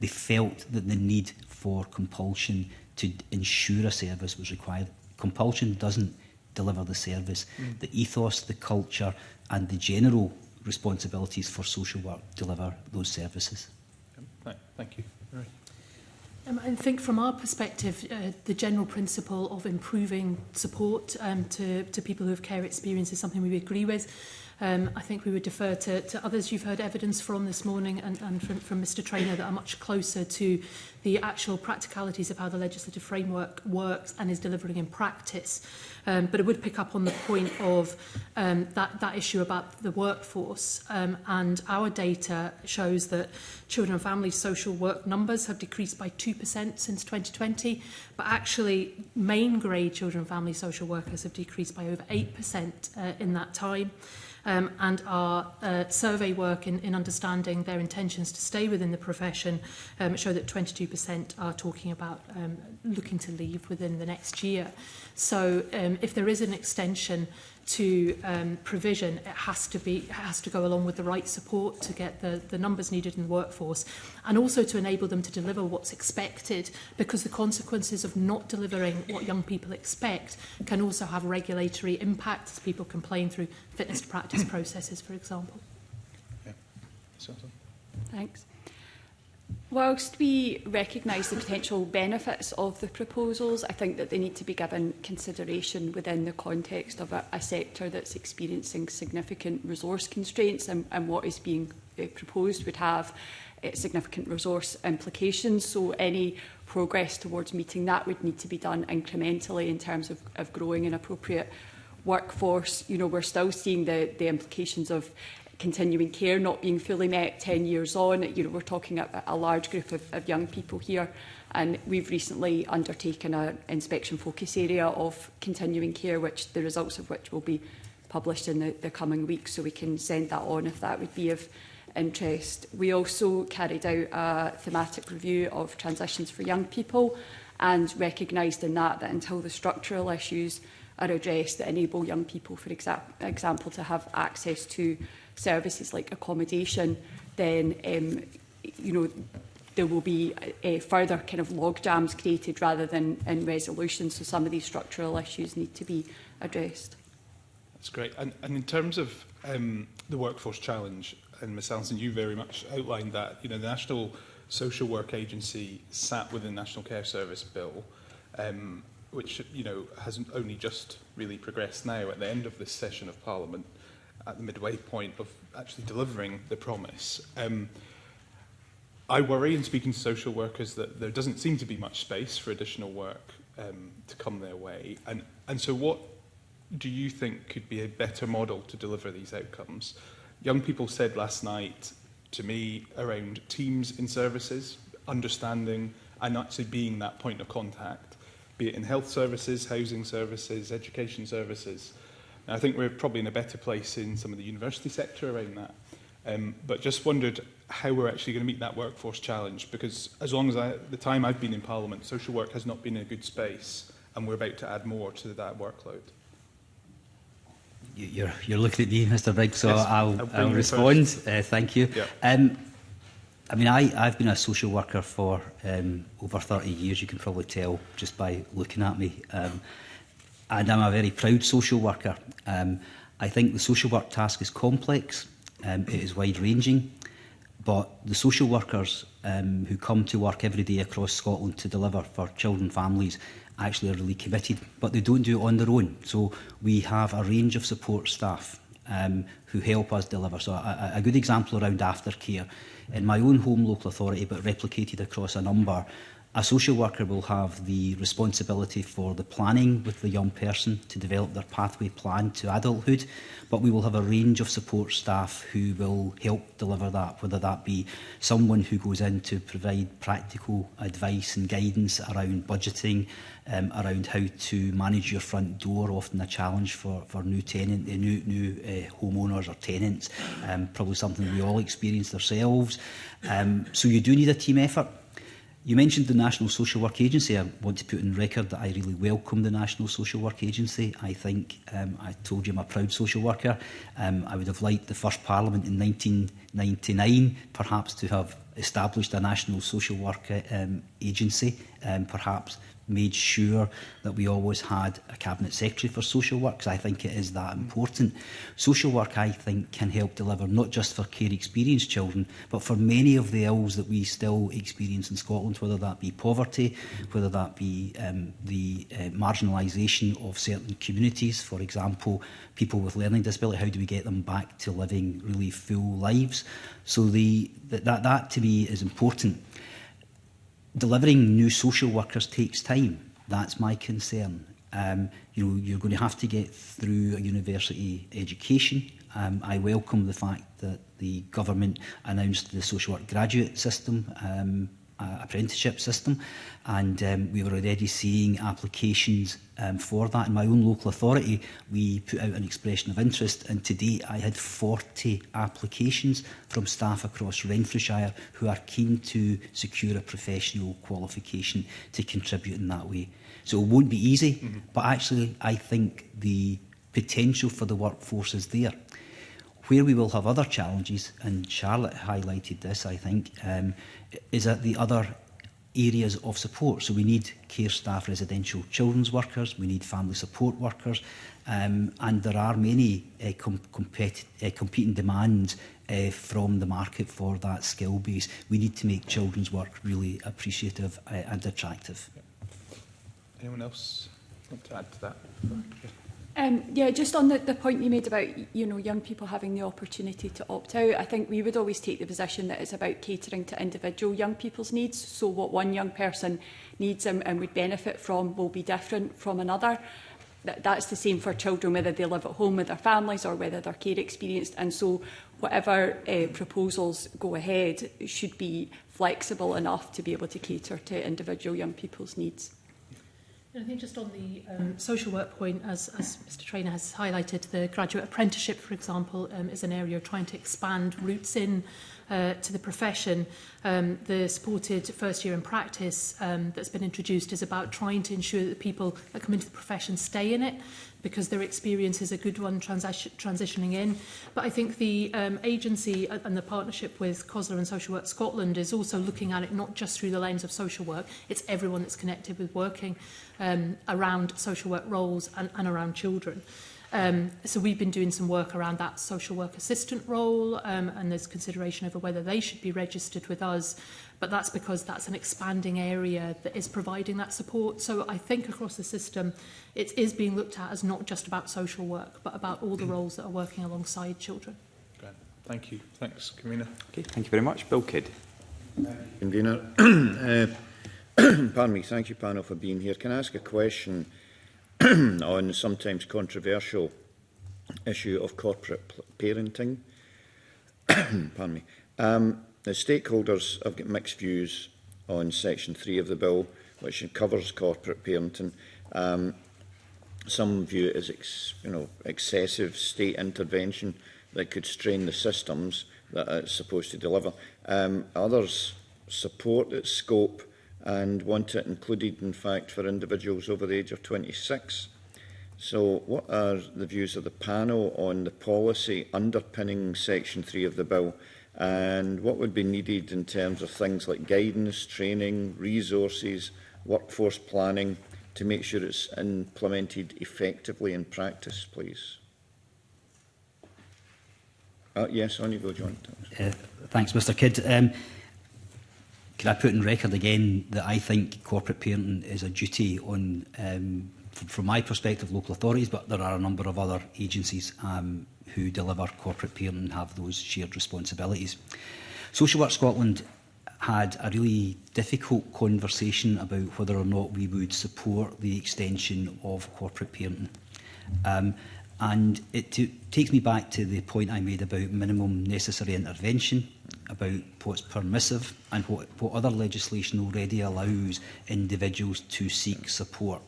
they felt that the need for compulsion to ensure a service was required. Compulsion doesn't deliver the service. The ethos, the culture, and the general responsibilities for social work deliver those services. Thank you. I think from our perspective, the general principle of improving support to people who have care experience is something we agree with. I think we would defer to others you've heard evidence from this morning and from Mr Traynor that are much closer to the actual practicalities of how the legislative framework works and is delivering in practice. But it would pick up on the point of that issue about the workforce. And our data shows that children and family social work numbers have decreased by 2% since 2020. But actually, main grade children and family social workers have decreased by over 8% in that time. And our survey work in understanding their intentions to stay within the profession show that 22% are talking about looking to leave within the next year. So if there is an extension to provision, it has to go along with the right support to get the numbers needed in the workforce, and also to enable them to deliver what's expected, because the consequences of not delivering what young people expect can also have regulatory impact as people complain through fitness to practice processes, for example. Thanks. Whilst we recognise the potential benefits of the proposals, I think that they need to be given consideration within the context of a sector that's experiencing significant resource constraints, and what is being proposed would have significant resource implications. So any progress towards meeting that would need to be done incrementally in terms of growing an appropriate workforce. You know, we're still seeing the implications of continuing care not being fully met 10 years on. You know, we're talking a large group of young people here And we've recently undertaken an inspection focus area of continuing care, which the results of which will be published in the coming weeks, so we can send that on if that would be of interest. We also carried out a thematic review of transitions for young people and recognised in that until the structural issues are addressed that enable young people, for example, to have access to services like accommodation, then there will be further kind of log jams created rather than in resolution. So some of these structural issues need to be addressed. That's great. And in terms of the workforce challenge, and Ms Alison, you very much outlined that. The National Social Work Agency sat within the National Care Service Bill, which has only just really progressed now at the end of this session of Parliament, at the midway point of actually delivering the promise. I worry, in speaking to social workers, that there doesn't seem to be much space for additional work to come their way. And so what do you think could be a better model to deliver these outcomes? Young people said last night to me around teams in services, understanding and actually being that point of contact, be it in health services, housing services, education services. And I think we're probably in a better place in some of the university sector around that. But just wondered how we're actually going to meet that workforce challenge, because as long as the time I've been in Parliament, social work has not been in a good space, and we're about to add more to that workload. You're looking at me, Mr Briggs, so yes, I'll respond. Thank you. Yeah. I mean, I've been a social worker for over 30 years, you can probably tell just by looking at me. And I'm a very proud social worker. I think the social work task is complex, it is wide-ranging, but the social workers who come to work every day across Scotland to deliver for children and families actually are really committed, but they don't do it on their own. So we have a range of support staff who help us deliver. So a good example around aftercare. In my own home local authority, but replicated across a number, a social worker will have the responsibility for the planning with the young person to develop their pathway plan to adulthood, but we will have a range of support staff who will help deliver that, whether that be someone who goes in to provide practical advice and guidance around budgeting, around how to manage your front door, often a challenge for new homeowners or tenants, probably something we all experience ourselves. So you do need a team effort. You mentioned the National Social Work Agency. I want to put in record that I really welcome the National Social Work Agency. I think, I told you I'm a proud social worker. I would have liked the first Parliament in 1999 perhaps to have established a National Social Work Agency, perhaps made sure that we always had a Cabinet Secretary for social work, because I think it is that important. Social work, I think, can help deliver not just for care experienced children, but for many of the ills that we still experience in Scotland, whether that be poverty, whether that be the marginalisation of certain communities, for example, people with learning disability, how do we get them back to living really full lives? So that to me is important. Delivering new social workers takes time. That's my concern. You're going to have to get through a university education. I welcome the fact that the government announced the social work graduate system, apprenticeship system, and we were already seeing applications for that. In my own local authority, we put out an expression of interest, and to date I had 40 applications from staff across Renfrewshire who are keen to secure a professional qualification to contribute in that way. So it won't be easy, but actually I think the potential for the workforce is there. Where we will have other challenges, and Charlotte highlighted this, I think, is at the other areas of support. So we need care staff, residential children's workers, we need family support workers, and there are many competing demands from the market for that skill base. We need to make children's work really appreciative and attractive. Anyone else want to add to that? Yeah, just on the point you made about young people having the opportunity to opt out, I think we would always take the position that it's about catering to individual young people's needs. So what one young person needs and would benefit from will be different from another. That's the same for children, whether they live at home with their families or whether they're care experienced. And so whatever proposals go ahead should be flexible enough to be able to cater to individual young people's needs. I think just on the social work point, as Mr Traynor has highlighted, the graduate apprenticeship, for example, is an area of trying to expand routes in to the profession. The supported first year in practice that's been introduced is about trying to ensure that the people that come into the profession stay in it, because their experience is a good one transitioning in. But I think the agency and the partnership with COSLA and Social Work Scotland is also looking at it not just through the lens of social work, it's everyone that's connected with working around social work roles and around children. So we've been doing some work around that social work assistant role, and there's consideration over whether they should be registered with us, but that's because that's an expanding area that is providing that support. So I think across the system it is being looked at as not just about social work, but about all the roles that are working alongside children. Great. Thank you. Thanks, Convener. Okay, thank you very much. Bill Kidd. Convener. Pardon me. Thank you, panel, for being here. Can I ask a question on the sometimes controversial issue of corporate parenting? Pardon me. The stakeholders have got mixed views on Section 3 of the bill, which covers corporate parenting. Some view it as excessive state intervention that could strain the systems that it's supposed to deliver. Others support its scope and want it included, in fact, for individuals over the age of 26. So what are the views of the panel on the policy underpinning Section 3 of the bill, and what would be needed in terms of things like guidance, training, resources, workforce planning, to make sure it's implemented effectively in practice, please? Yes, on you go, John. Thanks, Mr Kidd. Can I put in record again that I think corporate parenting is a duty on, from my perspective, local authorities, but there are a number of other agencies who deliver corporate parenting and have those shared responsibilities. Social Work Scotland had a really difficult conversation about whether or not we would support the extension of corporate parenting. And it takes me back to the point I made about minimum necessary intervention, about what's permissive and what other legislation already allows individuals to seek support.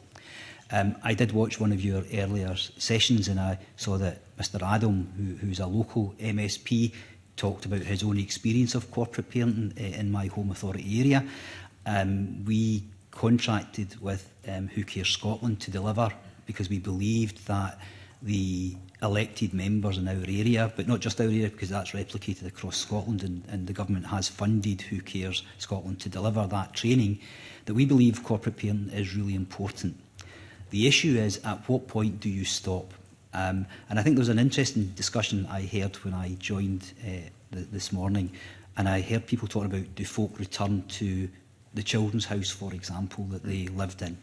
I did watch one of your earlier sessions, and I saw that Mr Adam, who's a local MSP, talked about his own experience of corporate parenting in my home authority area. We contracted with Who Cares Scotland to deliver, because we believed that the elected members in our area, but not just our area, because that's replicated across Scotland, and the government has funded Who Cares Scotland to deliver that training, that we believe corporate parenting is really important. The issue is, at what point do you stop? And I think there was an interesting discussion I heard when I joined this morning, and I heard people talking about, do folk return to the children's house, for example, that they lived in?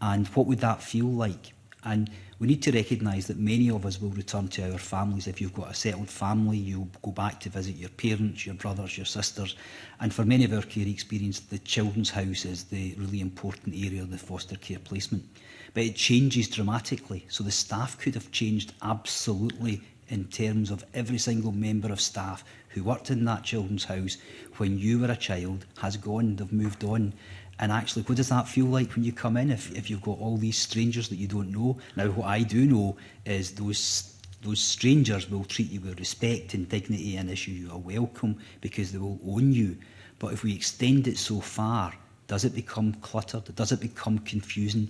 And what would that feel like? And we need to recognise that many of us will return to our families. If you've got a settled family, you'll go back to visit your parents, your brothers, your sisters. And for many of our care experience, the children's house is the really important area of the foster care placement. But it changes dramatically. So the staff could have changed absolutely in terms of every single member of staff who worked in that children's house when you were a child has gone, they've moved on. And actually, what does that feel like when you come in if you've got all these strangers that you don't know? Now, what I do know is those strangers will treat you with respect and dignity and issue you a welcome because they will own you. But if we extend it so far, does it become cluttered? Does it become confusing?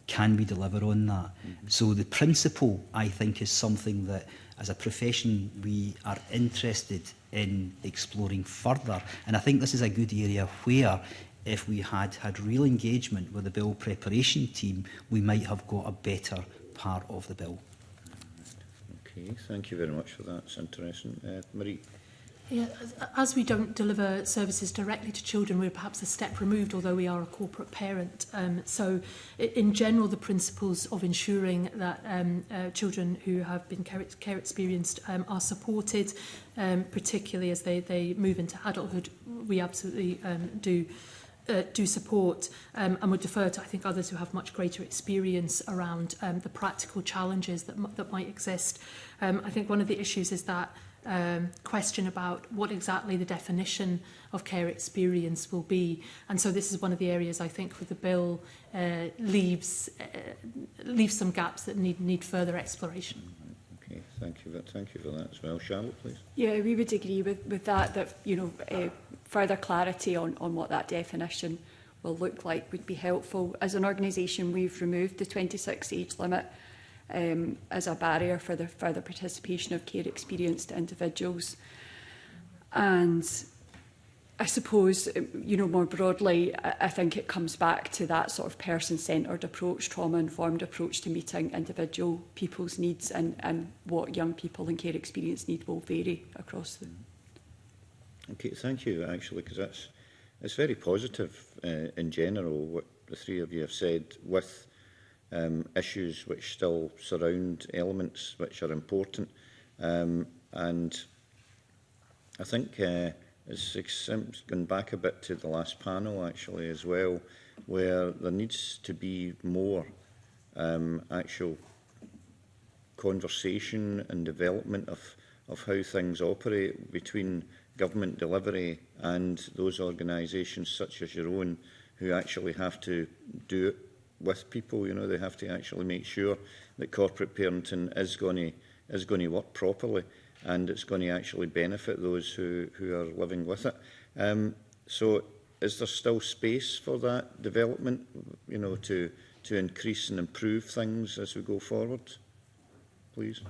Can we deliver on that? Mm-hmm. So the principle, I think, is something that, as a profession, we are interested in exploring further. And I think this is a good area where, if we had real engagement with the bill preparation team, we might have got a better part of the bill. Okay, thank you very much for that. It's interesting. Marie? Yeah, as we don't deliver services directly to children, we're perhaps a step removed, although we are a corporate parent. So in general, the principles of ensuring that children who have been care experienced are supported, particularly as they move into adulthood, we absolutely do support, and would defer to, I think, others who have much greater experience around the practical challenges that might exist. I think one of the issues is that question about what exactly the definition of care experience will be. And so this is one of the areas I think where the bill leaves some gaps that need further exploration. Okay, thank you for that as well. Charlotte, please. Yeah, we would agree with that you know, further clarity on what that definition will look like would be helpful. As an organisation, we've removed the 26 age limit as a barrier for the further participation of care experienced individuals. And I suppose, you know, more broadly, I think it comes back to that sort of person-centred approach, trauma-informed approach to meeting individual people's needs, and what young people in care experience need will vary across them. Okay, thank you, actually, because it's very positive in general, what the three of you have said, with issues which still surround elements which are important. And I think it's gone back a bit to the last panel, actually, as well, where there needs to be more actual conversation and development of how things operate between government delivery and those organisations such as your own, who actually have to do it with people. You know, they have to actually make sure that corporate parenting is going to work properly, and it's going to actually benefit those who are living with it. So is there still space for that development, you know, to increase and improve things as we go forward? Please.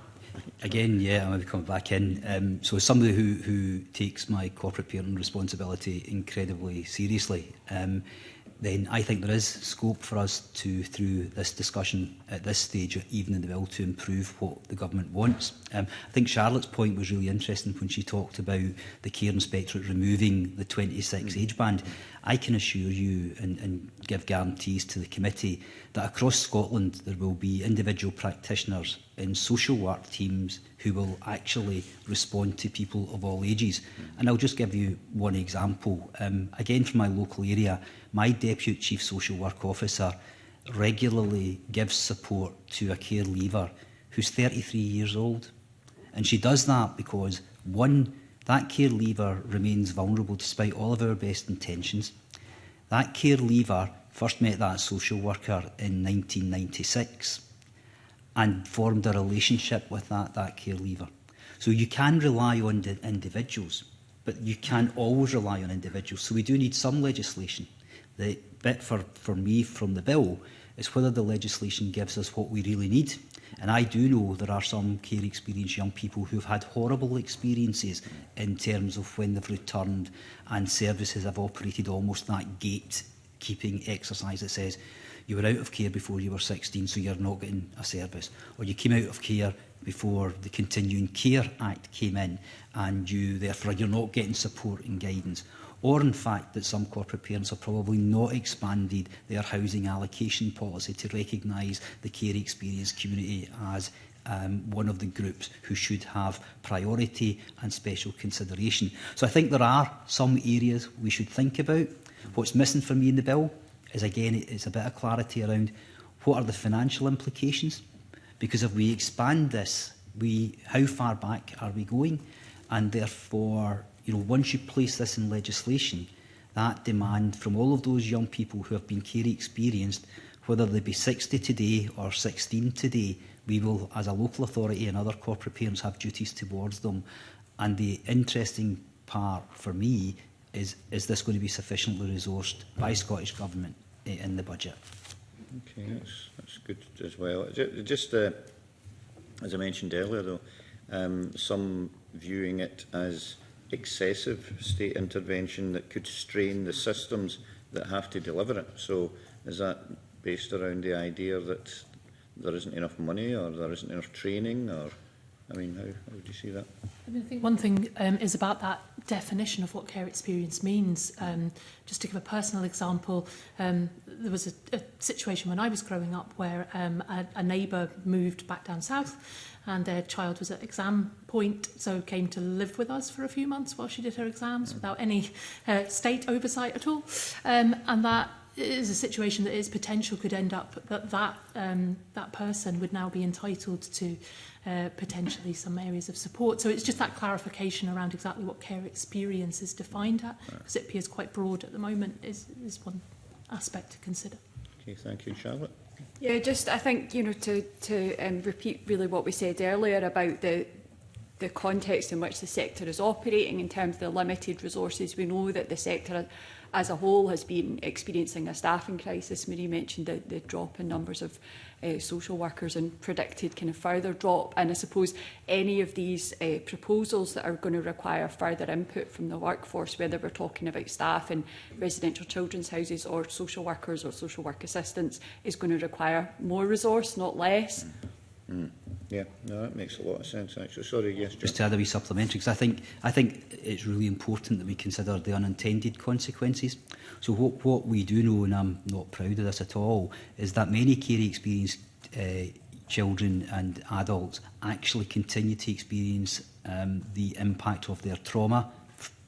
Again, yeah, I'm going to come back in. So as somebody who takes my corporate parenting responsibility incredibly seriously, then I think there is scope for us to, through this discussion at this stage, even in the bill, to improve what the government wants. I think Charlotte's point was really interesting when she talked about the Care Inspectorate removing the 26 age band. I can assure you and give guarantees to the committee that across Scotland there will be individual practitioners in social work teams who will actually respond to people of all ages. And I'll just give you one example. Again, from my local area, my Deputy Chief Social Work Officer regularly gives support to a care leaver who's 33 years old. And she does that because, one, that care leaver remains vulnerable despite all of our best intentions. That care leaver first met that social worker in 1996 and formed a relationship with that care leaver. So you can rely on the individuals, but you can't always rely on individuals. So we do need some legislation. The bit for me from the bill is whether the legislation gives us what we really need. And I do know there are some care experienced young people who've had horrible experiences in terms of when they've returned and services have operated almost that gatekeeping exercise that says you were out of care before you were 16, so you're not getting a service. Or you came out of care before the Continuing Care Act came in and therefore you're not getting support and guidance. Or in fact that some corporate parents have probably not expanded their housing allocation policy to recognise the care experience community as one of the groups who should have priority and special consideration. So I think there are some areas we should think about. What's missing for me in the bill is, again, it's a bit of clarity around what are the financial implications. Because if we expand this, how far back are we going? And therefore, you know, once you place this in legislation, that demand from all of those young people who have been care experienced, whether they be 60 today or 16 today, we will, as a local authority and other corporate parents, have duties towards them. And the interesting part for me is this going to be sufficiently resourced by Scottish Government in the budget? Okay, that's good as well. Just as I mentioned earlier, though, some viewing it as excessive state intervention that could strain the systems that have to deliver it. So is that based around the idea that there isn't enough money or there isn't enough training? Or, I mean, how would you see that? I mean, I think one thing is about that definition of what care experience means. Just to give a personal example, there was a situation when I was growing up where a neighbour moved back down south and their child was at exam point, so came to live with us for a few months while she did her exams without any state oversight at all. And that is a situation that its potential could end up that person would now be entitled to potentially some areas of support. So it's just that clarification around exactly what care experience is defined at, because it appears quite broad at the moment, is one aspect to consider. Okay, thank you. Charlotte? Yeah, just I think, you know, to repeat really what we said earlier about the context in which the sector is operating in terms of the limited resources. We know that the sector as a whole has been experiencing a staffing crisis. Marie mentioned the drop in numbers of social workers and predicted kind of further drop. And I suppose any of these proposals that are going to require further input from the workforce, whether we're talking about staff in residential children's houses or social workers or social work assistants, is going to require more resource, not less. Yeah, no, that makes a lot of sense, actually. Sorry, yes, John. Just to add a wee supplementary, because I think it's really important that we consider the unintended consequences. So what we do know, and I'm not proud of this at all, is that many care experienced children and adults actually continue to experience the impact of their trauma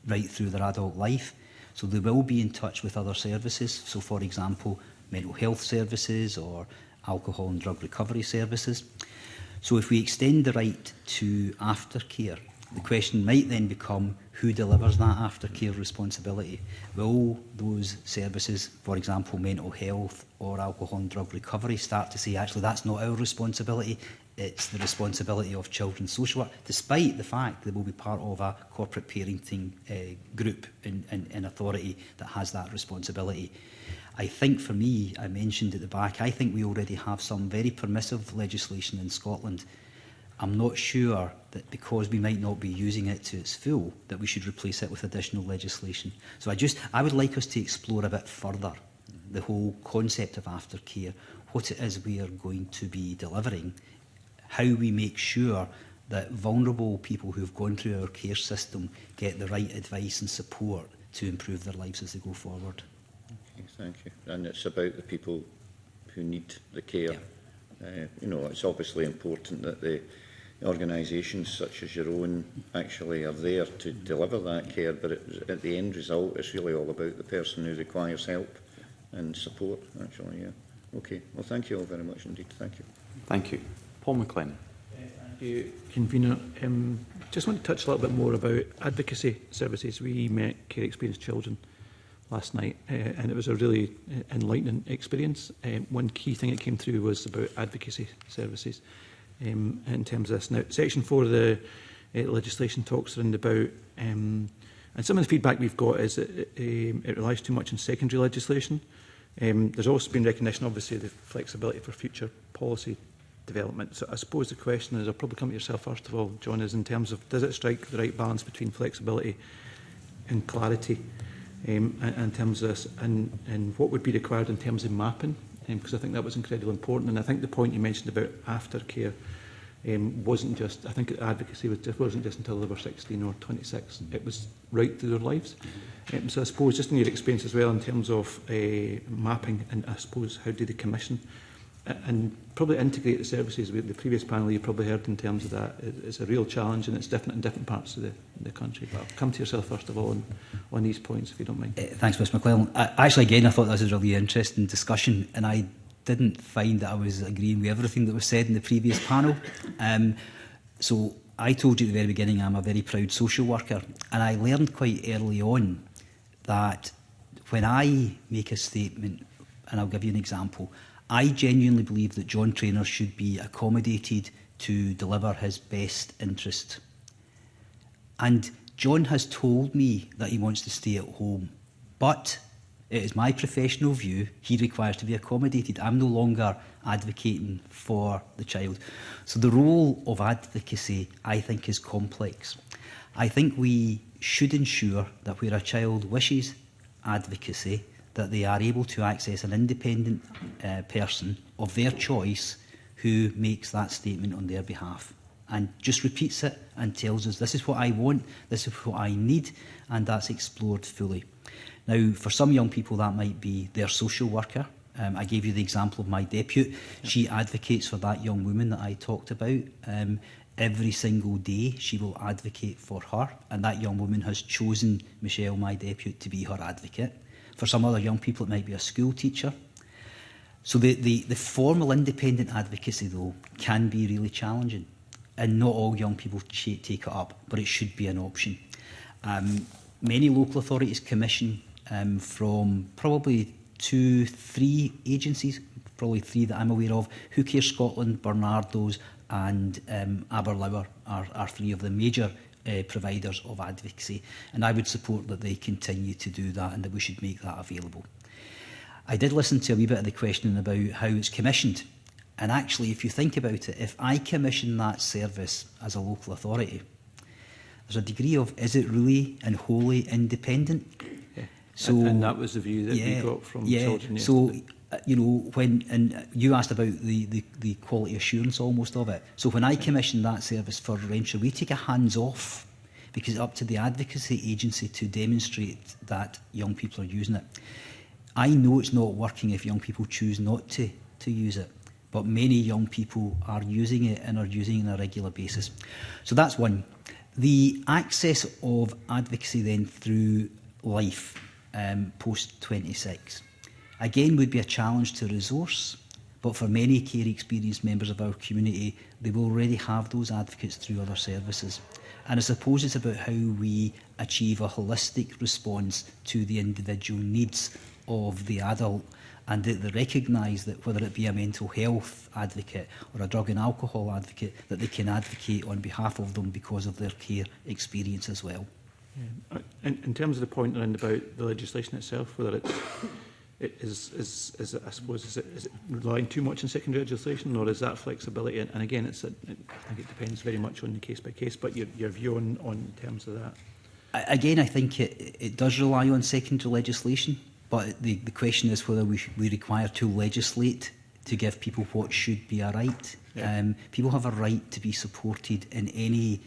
right through their adult life. So they will be in touch with other services. So, for example, mental health services or alcohol and drug recovery services. So if we extend the right to aftercare, the question might then become who delivers that aftercare responsibility. Will those services, for example, mental health or alcohol and drug recovery, start to say, actually, that's not our responsibility, it's the responsibility of children's social work, despite the fact that we'll be part of a corporate parenting group in authority that has that responsibility. I think for me, I mentioned at the back, I think we already have some very permissive legislation in Scotland. I'm not sure that because we might not be using it to its full, that we should replace it with additional legislation. So I would like us to explore a bit further the whole concept of aftercare, what it is we are going to be delivering, how we make sure that vulnerable people who've gone through our care system get the right advice and support to improve their lives as they go forward. Okay, thank you. And it's about the people who need the care. Yeah. You know, it's obviously important that the organisations such as your own actually are there to deliver that care, but at the end result, it's really all about the person who requires help and support, actually, yeah. Okay, well, thank you all very much indeed. Thank you. Thank you. Paul McLennan. Thank you, Convener. Just want to touch a little bit more about advocacy services. We met care experienced children last night, and it was a really enlightening experience. One key thing that came through was about advocacy services in terms of this. Now, Section 4 of the legislation talks around about, and some of the feedback we've got is that it relies too much on secondary legislation. There's also been recognition, obviously, of the flexibility for future policy development. So I suppose the question is, I'll probably come to yourself first of all, John, is in terms of, does it strike the right balance between flexibility and clarity in terms of this, and what would be required in terms of mapping? Because I think that was incredibly important, and I think the point you mentioned about aftercare wasn't just, I think advocacy wasn't just until they were 16 or 26, it was right through their lives. So I suppose just in your experience as well in terms of mapping, and I suppose how do they commission and probably integrate the services. With the previous panel you probably heard in terms of that, it's a real challenge and it's different in different parts of the country. But I'll come to yourself first of all on these points, if you don't mind. Thanks, Mr McClellan. Actually, again, I thought that was a really interesting discussion, and I didn't find that I was agreeing with everything that was said in the previous panel. So I told you at the very beginning I'm a very proud social worker, and I learned quite early on that when I make a statement, and I'll give you an example, I genuinely believe that John Traynor should be accommodated to deliver his best interest. And John has told me that he wants to stay at home, but it is my professional view he requires to be accommodated. I'm no longer advocating for the child. So the role of advocacy, I think, is complex. I think we should ensure that where a child wishes advocacy, that they are able to access an independent person of their choice who makes that statement on their behalf and just repeats it and tells us, this is what I want, this is what I need, and that's explored fully. Now, for some young people, that might be their social worker. I gave you the example of my deputy. She advocates for that young woman that I talked about. Every single day, she will advocate for her, and that young woman has chosen Michelle, my deputy, to be her advocate. For some other young people, it might be a school teacher. So the formal independent advocacy, though, can be really challenging. And not all young people take it up, but it should be an option. Many local authorities commission from probably 2-3 agencies, probably 3 that I'm aware of. Who Cares Scotland, Barnardo's and Aberlour are 3 of the major providers of advocacy. And I would support that they continue to do that and that we should make that available. I did listen to a wee bit of the questioning about how it's commissioned. And actually, if you think about it, if I commission that service as a local authority, there's a degree of, is it really and wholly independent? Yeah. So, and that was the view that we got from children yesterday. So, you know, and you asked about the quality assurance almost of it. So when I commission that service for Renfrewshire, we take a hands-off because it's up to the advocacy agency to demonstrate that young people are using it. I know it's not working if young people choose not to use it. But many young people are using it and are using it on a regular basis. So that's one. The access of advocacy then through life post-26, again, would be a challenge to resource. But for many care experienced members of our community, they will already have those advocates through other services. And I suppose it's about how we achieve a holistic response to the individual needs of the adult, and that they recognise that whether it be a mental health advocate or a drug and alcohol advocate, that they can advocate on behalf of them because of their care experience as well. Yeah. In terms of the point around about the legislation itself, whether it is it relying too much on secondary legislation, or is that flexibility? And again, I think it depends very much on the case by case. But your view on terms of that? Again, I think it does rely on secondary legislation. But the question is whether we require to legislate to give people what should be a right. Yeah. People have a right to be supported in any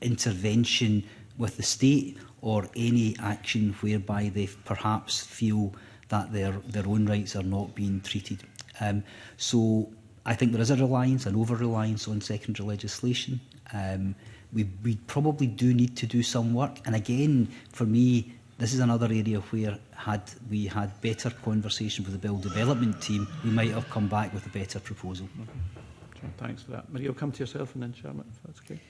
intervention with the state or any action whereby they perhaps feel that their own rights are not being treated. So I think there is a reliance, an over-reliance on secondary legislation. We probably do need to do some work. And again, for me, this is another area where had we had better conversation with the Bill Development team, we might have come back with a better proposal. Okay. Sure, thanks for that. Maria, I'll come to yourself and then Charlotte, if that's okay.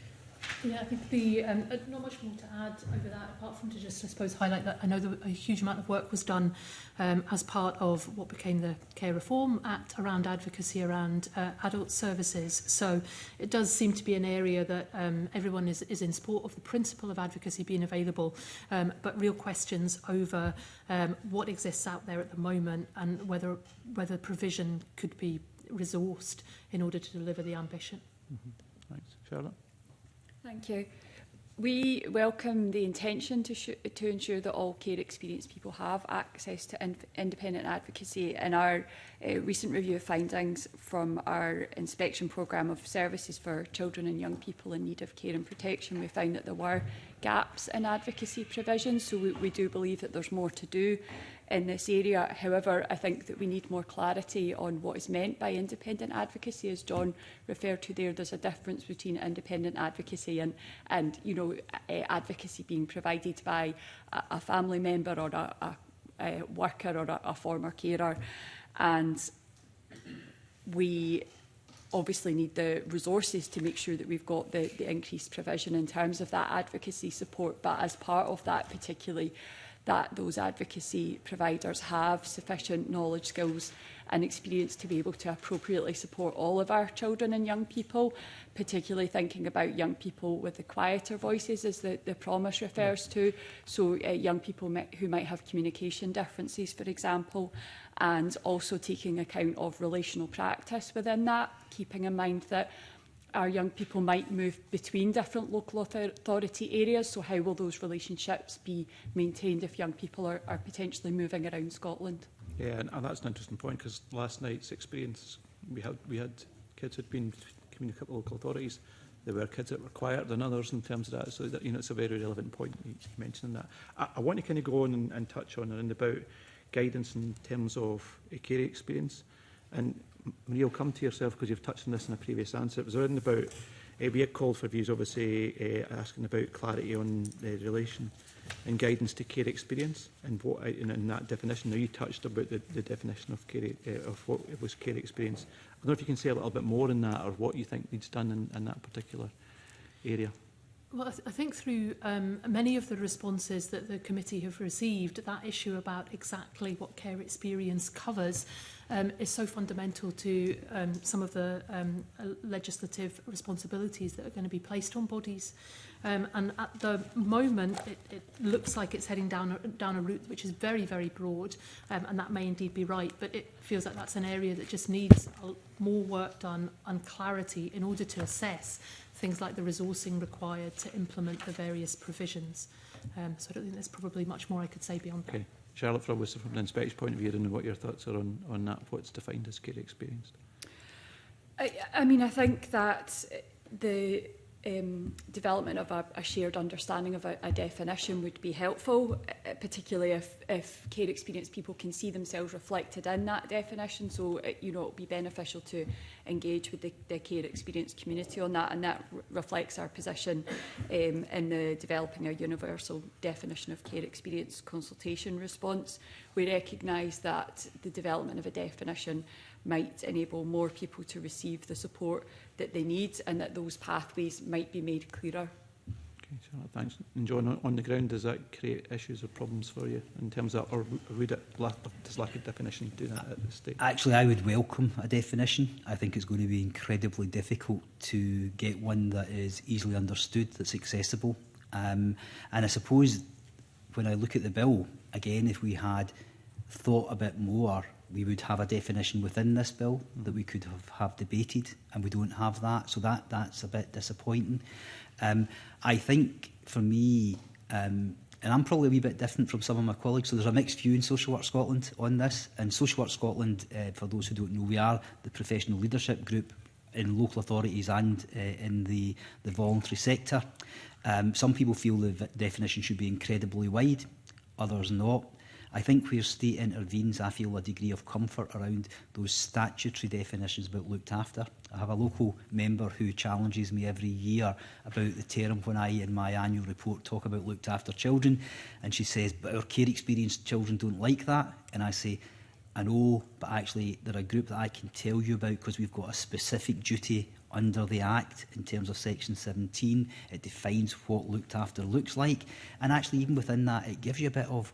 Yeah, I think not much more to add over that, apart from to just, I suppose, highlight that I know that a huge amount of work was done as part of what became the Care Reform Act around advocacy around adult services. So it does seem to be an area that everyone is in support of the principle of advocacy being available, but real questions over what exists out there at the moment and whether provision could be resourced in order to deliver the ambition. Mm-hmm. Thanks. Charlotte? Thank you. We welcome the intention to ensure that all care experienced people have access to independent advocacy. In our recent review of findings from our inspection programme of services for children and young people in need of care and protection, we found that there were gaps in advocacy provisions, so we do believe that there's more to do in this area. However, I think that we need more clarity on what is meant by independent advocacy. As John referred to there's a difference between independent advocacy and advocacy being provided by a family member or a worker or a former carer. And we obviously need the resources to make sure that we've got the increased provision in terms of that advocacy support. But as part of that, particularly that those advocacy providers have sufficient knowledge, skills and experience to be able to appropriately support all of our children and young people, particularly thinking about young people with the quieter voices, as the promise refers to. So young people who might have communication differences, for example, and also taking account of relational practice within that, keeping in mind that our young people might move between different local authority areas, so how will those relationships be maintained if young people are potentially moving around Scotland? Yeah, and that's an interesting point, because last night's experience, we had kids who'd been between a couple of local authorities. There were kids that were quieter than others in terms of that, so that, it's a very relevant point you mentioned that. I want to kind of go on and touch on and about guidance in terms of a care experience. And Maria, I'll come to yourself because you've touched on this in a previous answer. It was around about, we had called for views, obviously, asking about clarity on the relation and guidance to care experience, and what in that definition. Now, you touched about the definition of care, of what it was care experience. I don't know if you can say a little bit more on that, or what you think needs done in that particular area. Well, I think through many of the responses that the committee have received, that issue about exactly what care experience covers is so fundamental to some of the legislative responsibilities that are going to be placed on bodies. And at the moment, it looks like it's heading down a route which is very, very broad, and that may indeed be right, but it feels like that's an area that just needs more work done and clarity in order to assess things like the resourcing required to implement the various provisions. So I don't think there's probably much more I could say beyond that. Okay. Charlotte, from an inspector's point of view, I don't know what your thoughts are on that, what's defined as care experience. I mean, I think that the development of a shared understanding of a definition would be helpful, particularly if care experience people can see themselves reflected in that definition. So, you know, it would be beneficial to engage with the care experience community on that, and that reflects our position in the developing a universal definition of care experience consultation response. We recognise that the development of a definition might enable more people to receive the support that they need, and that those pathways might be made clearer. Okay, Charlotte, thanks. And John, on the ground, does that create issues or problems for you in terms of, or would it, does lack of definition do that at this stage? Actually, I would welcome a definition. I think it's going to be incredibly difficult to get one that is easily understood, that's accessible. And I suppose when I look at the bill, again, if we had thought a bit more, we would have a definition within this bill that we could have debated, and we don't have that, so that's a bit disappointing. I think for me, and I'm probably a wee bit different from some of my colleagues, so there's a mixed view in Social Work Scotland on this. And Social Work Scotland, for those who don't know, we are the professional leadership group in local authorities and in the voluntary sector. Some people feel the definition should be incredibly wide, others not. I think where state intervenes, I feel a degree of comfort around those statutory definitions about looked after. I have a local member who challenges me every year about the term when I, in my annual report, talk about looked after children. And she says, but our care experienced children don't like that. And I say, I know, but actually they're a group that I can tell you about because we've got a specific duty under the Act in terms of Section 17. It defines what looked after looks like. And actually, even within that, it gives you a bit of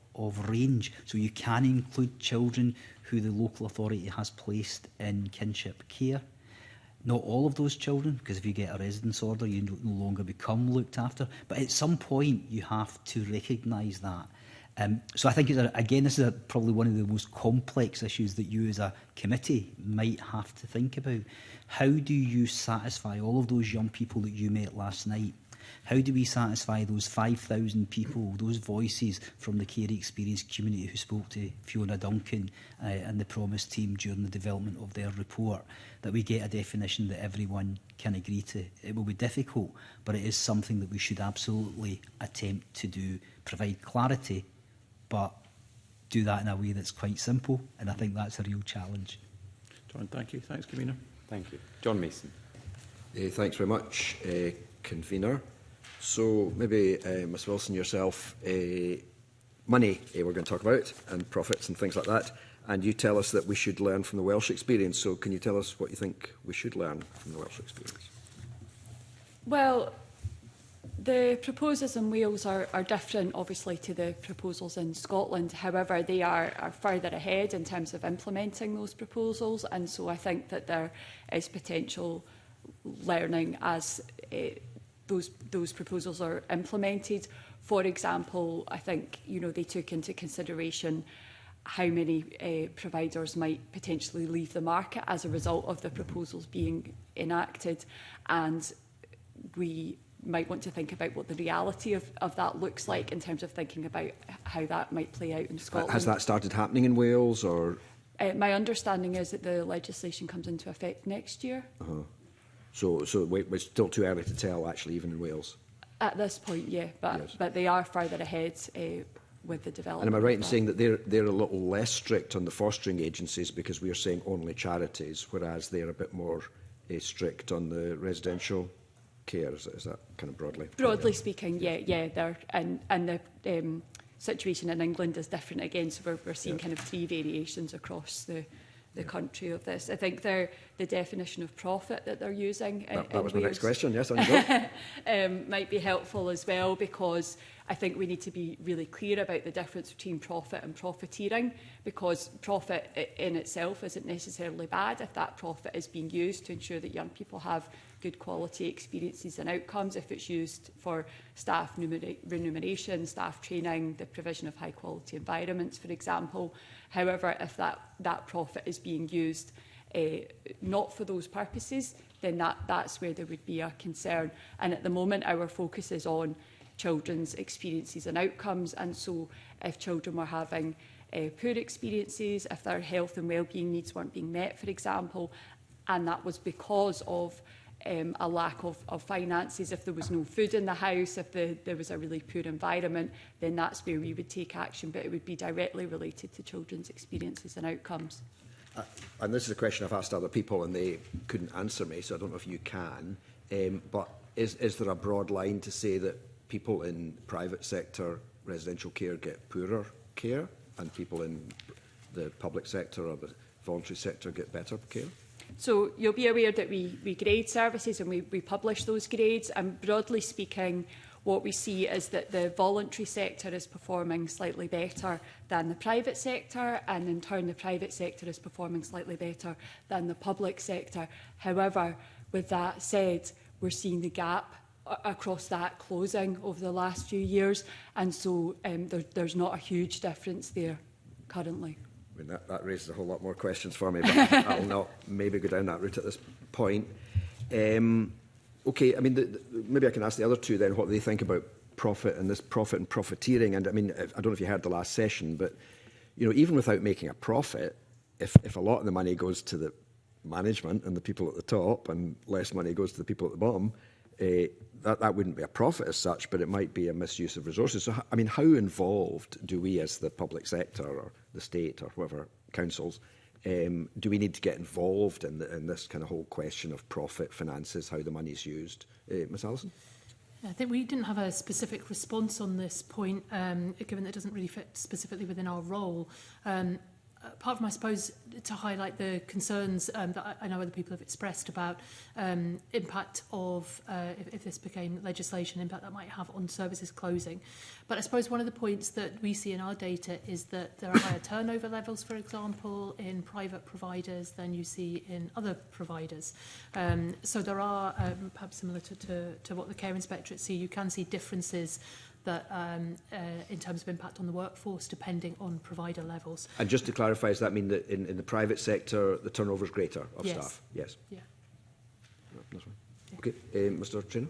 range. So you can include children who the local authority has placed in kinship care. Not all of those children, because if you get a residence order, you no longer become looked after. But at some point, you have to recognise that. So I think, again, this is probably one of the most complex issues that you as a committee might have to think about. How do you satisfy all of those young people that you met last night? How do we satisfy those 5,000 people, those voices from the care experience community who spoke to Fiona Duncan and the Promise team during the development of their report, that we get a definition that everyone can agree to? It will be difficult, but it is something that we should absolutely attempt to do, provide clarity, but do that in a way that's quite simple, and I think that's a real challenge. John, thank you. Thanks, Convener. Thank you. John Mason. Thanks very much, Convener. So maybe, Ms Wilson, yourself, money we're going to talk about, and profits and things like that, and you tell us that we should learn from the Welsh experience. So can you tell us what you think we should learn from the Welsh experience? Well, the proposals in Wales are different, obviously, to the proposals in Scotland. However, they are further ahead in terms of implementing those proposals, and so I think that there is potential learning as those proposals are implemented. For example, I think they took into consideration how many providers might potentially leave the market as a result of the proposals being enacted, and we might want to think about what the reality of that looks like in terms of thinking about how that might play out in Scotland. Has that started happening in Wales, or? My understanding is that the legislation comes into effect next year. So it's still too early to tell, actually, even in Wales? At this point, yeah, but they are further ahead with the development. And am I right in saying that they're a little less strict on the fostering agencies because we are saying only charities, whereas they're a bit more strict on the residential care? Is that kind of broadly? Broadly speaking, yeah. They're, and the situation in England is different again, so we're seeing kind of 3 variations across the country of this. I think the definition of profit that they're using that was my next question, yes, on you go. Might be helpful as well, because I think we need to be really clear about the difference between profit and profiteering, because profit in itself isn't necessarily bad if that profit is being used to ensure that young people have good quality experiences and outcomes, if it's used for staff remuneration, staff training, the provision of high quality environments, for example. However, if that profit is being used not for those purposes, then that's where there would be a concern. And at the moment, our focus is on children's experiences and outcomes, and so if children were having poor experiences, if their health and well-being needs weren't being met, for example, and that was because of a lack of finances, if there was no food in the house, if there was a really poor environment, then that's where we would take action, but it would be directly related to children's experiences and outcomes. And this is a question I've asked other people and they couldn't answer me, so I don't know if you can, but is there a broad line to say that people in private sector residential care get poorer care and people in the public sector or the voluntary sector get better care? So you'll be aware that we grade services and we publish those grades, and broadly speaking what we see is that the voluntary sector is performing slightly better than the private sector, and in turn the private sector is performing slightly better than the public sector. However, with that said, we're seeing the gap across that closing over the last few years, and so there's not a huge difference there currently. I mean, that raises a whole lot more questions for me, but I'll not maybe go down that route at this point. Okay, I mean, maybe I can ask the other two then what they think about profit and this profit and profiteering. And I mean, I don't know if you heard the last session, but you know, even without making a profit, if a lot of the money goes to the management and the people at the top, and less money goes to the people at the bottom, that wouldn't be a profit as such, but it might be a misuse of resources. So, I mean, how involved do we as the public sector or the state or whoever, councils, do we need to get involved in this kind of whole question of profit, finances, how the money is used? Ms Allison? I think we didn't have a specific response on this point, given that it doesn't really fit specifically within our role. Apart from, I suppose, to highlight the concerns that I know other people have expressed about impact of, if this became legislation, impact that might have on services closing. But I suppose one of the points that we see in our data is that there are higher turnover levels, for example, in private providers than you see in other providers. So there are, perhaps similar to what the Care Inspectorate see, you can see differences that in terms of impact on the workforce, depending on provider levels. And just to clarify, does that mean that in the private sector, the turnover is greater of yes. staff? Yes. Yeah. That's right. Okay, Mr. Traynor?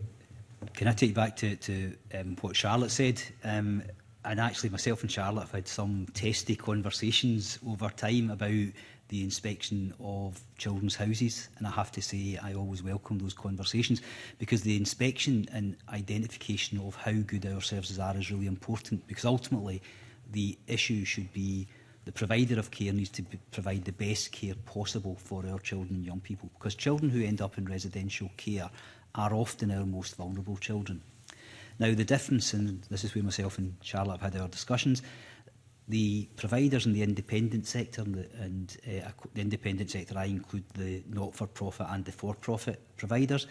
Can I take you back to what Charlotte said? And actually, myself and Charlotte have had some testy conversations over time about the inspection of children's houses, and I have to say I always welcome those conversations, because the inspection and identification of how good our services are is really important, because ultimately the issue should be the provider of care needs to provide the best care possible for our children and young people, because children who end up in residential care are often our most vulnerable children. Now, the difference, and this is where myself and Charlotte have had our discussions, the providers in the independent sector, and the independent sector, I include the not-for-profit and the for-profit providers,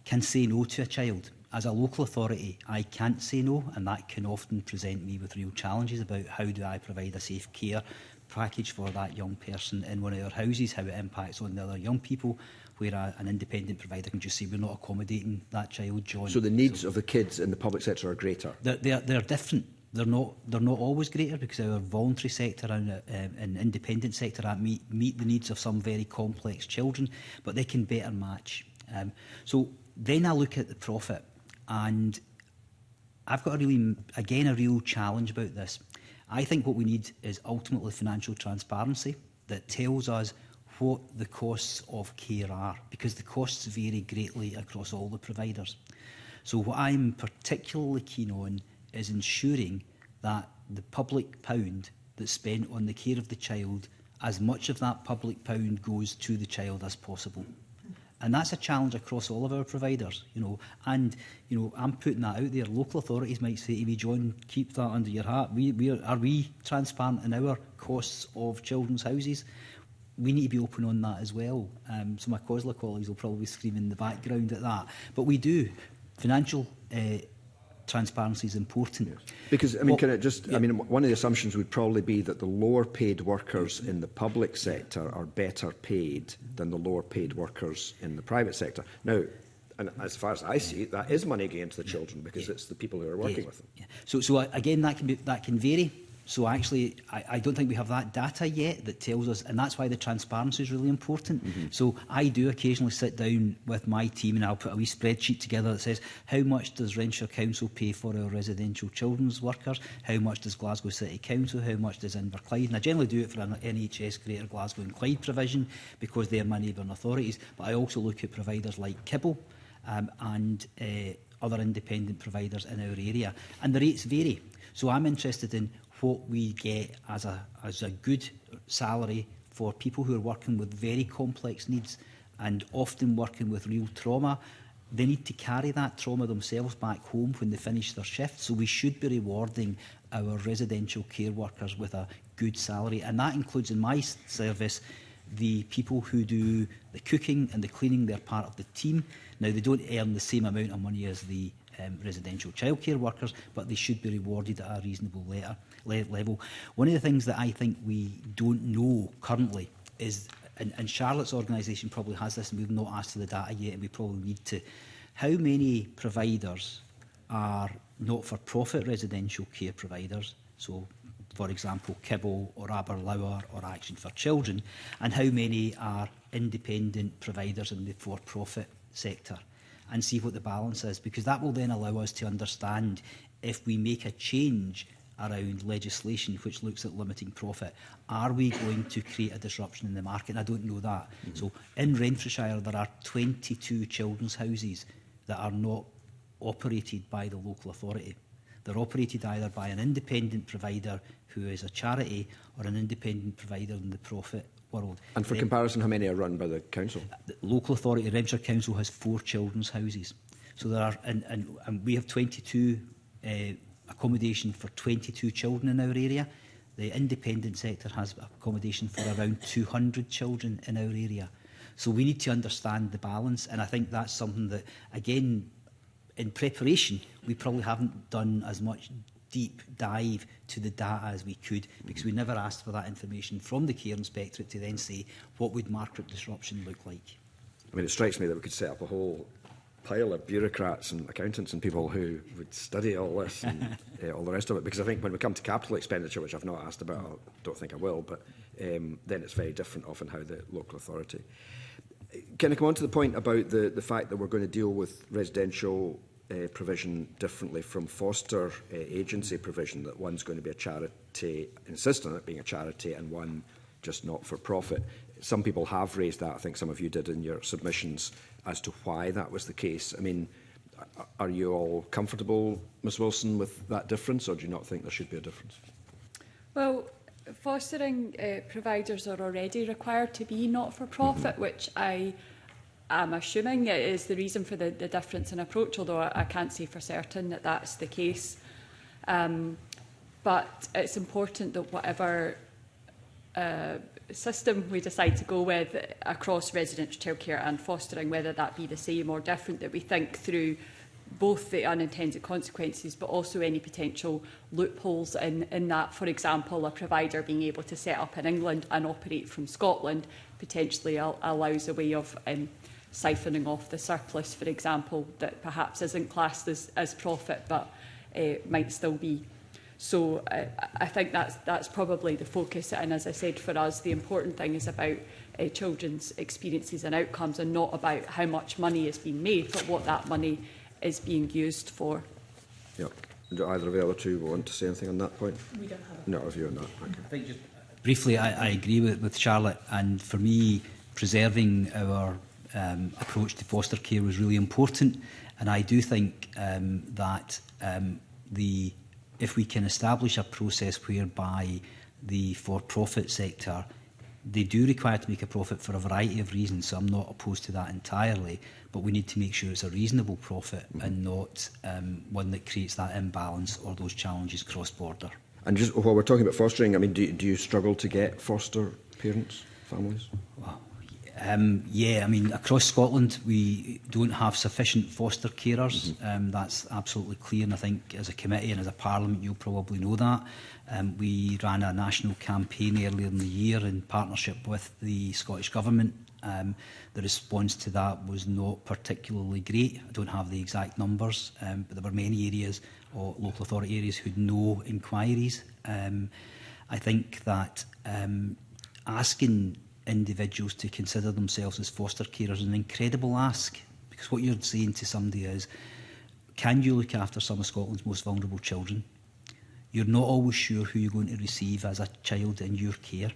can say no to a child. As a local authority, I can't say no, and that can often present me with real challenges about how do I provide a safe care package for that young person in one of our houses, how it impacts on the other young people, where an independent provider can just say we're not accommodating that child, John. So the needs of the kids in the public sector are greater? They're different. They're not always greater, because our voluntary sector and independent sector meet the needs of some very complex children, but they can better match. So then I look at the profit, and I've got a real challenge about this. I think what we need is ultimately financial transparency that tells us what the costs of care are, because the costs vary greatly across all the providers. So what I'm particularly keen on is ensuring that the public pound that's spent on the care of the child, as much of that public pound goes to the child as possible. And that's a challenge across all of our providers, and, I'm putting that out there. Local authorities might say to me, John, keep that under your hat. Are we transparent in our costs of children's houses? We need to be open on that as well. So my COSLA colleagues will probably scream in the background at that. But we do. Financial transparency is important. Yes. Because, one of the assumptions would probably be that the lower paid workers in the public sector are better paid than the lower paid workers in the private sector. Now, and as far as I see it, that is money going to the children because it's the people who are working with them. Yeah. So again, that can vary. So actually, I don't think we have that data yet that tells us, and that's why the transparency is really important. So I do occasionally sit down with my team and I'll put a wee spreadsheet together that says, how much does Renfrewshire Council pay for our residential children's workers? How much does Glasgow City Council? How much does Inverclyde? And I generally do it for an NHS Greater Glasgow and Clyde provision because they're my neighbouring authorities. But I also look at providers like Kibble and other independent providers in our area. And the rates vary. So I'm interested in what we get as a good salary for people who are working with very complex needs and often working with real trauma. They need to carry that trauma themselves back home when they finish their shift. So we should be rewarding our residential care workers with a good salary. And that includes, in my service, the people who do the cooking and the cleaning. They're part of the team. Now, they don't earn the same amount of money as the residential childcare workers, but they should be rewarded at a reasonable level. One of the things that I think we don't know currently is, and Charlotte's organisation probably has this, and we've not asked for the data yet, and we probably need to, how many providers are not-for-profit residential care providers, so for example Kibble or Aberlour or Action for Children, and how many are independent providers in the for-profit sector, and see what the balance is, because that will then allow us to understand if we make a change around legislation which looks at limiting profit, are we going to create a disruption in the market? And I don't know that. So in Renfrewshire there are 22 children's houses that are not operated by the local authority. They're operated either by an independent provider who is a charity or an independent provider in the profit world. And for comparison, how many are run by the council? The local authority, Renfrewshire Council, has 4 children's houses. So there are, and we have 22 accommodation for 22 children in our area. The independent sector has accommodation for around 200 children in our area. So we need to understand the balance, and I think that's something that, again, in preparation, we probably haven't done as much deep dive to the data as we could, because we never asked for that information from the Care Inspectorate to then say, what would market disruption look like? I mean, it strikes me that we could set up a whole pile of bureaucrats and accountants and people who would study all this and all the rest of it, because I think when we come to capital expenditure, which I've not asked about, I don't think I will, but then it's very different often how the local authority. Can I come on to the point about the fact that we're going to deal with residential provision differently from foster agency provision, that one's going to be a charity, insist on it being a charity, and one just not for profit? Some people have raised that, I think some of you did in your submissions, as to why that was the case. I mean, are you all comfortable, Ms Wilson, with that difference, or do you not think there should be a difference? Well, fostering providers are already required to be not-for-profit, which I am assuming is the reason for the difference in approach, although I can't say for certain that that's the case. But it's important that whatever system we decide to go with across residential childcare and fostering, whether that be the same or different, that we think through both the unintended consequences but also any potential loopholes in that. For example, a provider being able to set up in England and operate from Scotland potentially allows a way of siphoning off the surplus, for example, that perhaps isn't classed as profit but might still be. So I think that's probably the focus, and as I said, for us the important thing is about children's experiences and outcomes, and not about how much money is being made, but what that money is being used for. Yep. Do either of the other two want to say anything on that point? We don't have no view on that. Okay. I think just briefly, I agree with Charlotte, and for me, preserving our approach to foster care was really important, and I do think that if we can establish a process whereby the for-profit sector They do require to make a profit for a variety of reasons, so I'm not opposed to that entirely, but we need to make sure it's a reasonable profit and not one that creates that imbalance or those challenges cross-border. And just while we're talking about fostering, I mean, do you struggle to get foster parents, families? Well, yeah, I mean, across Scotland, we don't have sufficient foster carers. That's absolutely clear, and I think as a committee and as a parliament, you'll probably know that. We ran a national campaign earlier in the year in partnership with the Scottish Government. The response to that was not particularly great. I don't have the exact numbers, but there were many areas, or local authority areas, who had no inquiries. I think that asking individuals to consider themselves as foster carers is an incredible ask, because what you're saying to somebody is, can you look after some of Scotland's most vulnerable children? You're not always sure who you're going to receive as a child in your care.